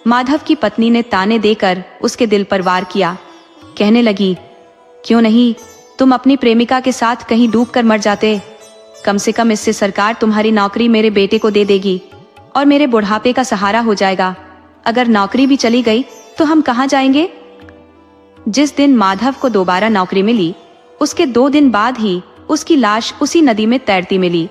माधव की पत्नी ने ताने देकर उसके दिल पर वार किया। कहने लगी, क्यों नहीं तुम अपनी प्रेमिका के साथ कहीं डूब कर मर जाते? कम से कम इससे सरकार तुम्हारी नौकरी मेरे बेटे को दे देगी और मेरे बुढ़ापे का सहारा हो जाएगा। अगर नौकरी भी चली गई तो हम कहाँ जाएंगे? जिस दिन माधव को दोबारा नौकरी मिली, उसके 2 दिन बाद ही उसकी लाश उसी नदी में तैरती मिली।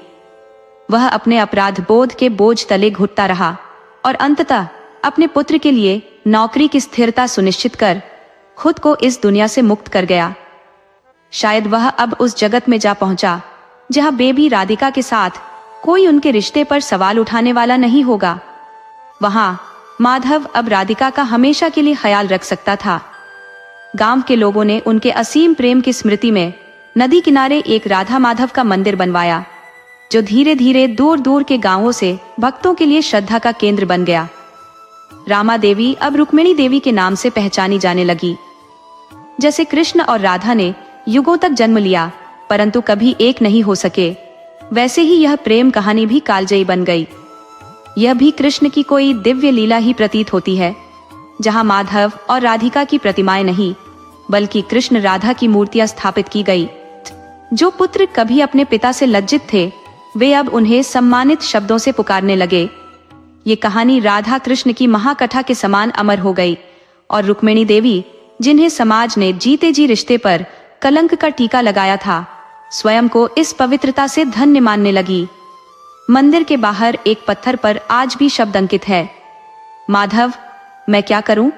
वह अपने अपराध बोध के बोझ तले घुटता रहा और अंततः अपने पुत्र के लिए नौकरी की स्थिरता सुनिश्चित कर खुद को इस दुनिया से मुक्त कर गया। शायद वह अब उस जगत में जा पहुंचा जहां बेबी राधिका के साथ कोई उनके रिश्ते पर सवाल उठाने वाला नहीं होगा। वहां माधव अब राधिका का हमेशा के लिए ख्याल रख सकता था। गांव के लोगों ने उनके असीम प्रेम की स्मृति में नदी किनारे एक राधा माधव का मंदिर बनवाया, जो धीरे धीरे दूर दूर के गांवों से भक्तों के लिए श्रद्धा का केंद्र बन गया। रामा देवी अब रुक्मिणी देवी के नाम से पहचानी जाने लगी। जैसे कृष्ण और राधा ने युगों तक जन्म लिया परंतु कभी एक नहीं हो सके, वैसे ही यह प्रेम कहानी भी कालजयी बन गई। यह भी कृष्ण की कोई दिव्य लीला ही प्रतीत होती है, जहां माधव और राधिका की प्रतिमाएं नहीं बल्कि कृष्ण राधा की मूर्तियां स्थापित की गई। जो पुत्र कभी अपने पिता से लज्जित थे, वे अब उन्हें सम्मानित शब्दों से पुकारने लगे। ये कहानी राधा कृष्ण की महाकथा के समान अमर हो गई और रुक्मिणी देवी, जिन्हें समाज ने जीते जी रिश्ते पर कलंक का टीका लगाया था, स्वयं को इस पवित्रता से धन्य मानने लगी। मंदिर के बाहर एक पत्थर पर आज भी शब्द अंकित है, माधव, मैं क्या करूं?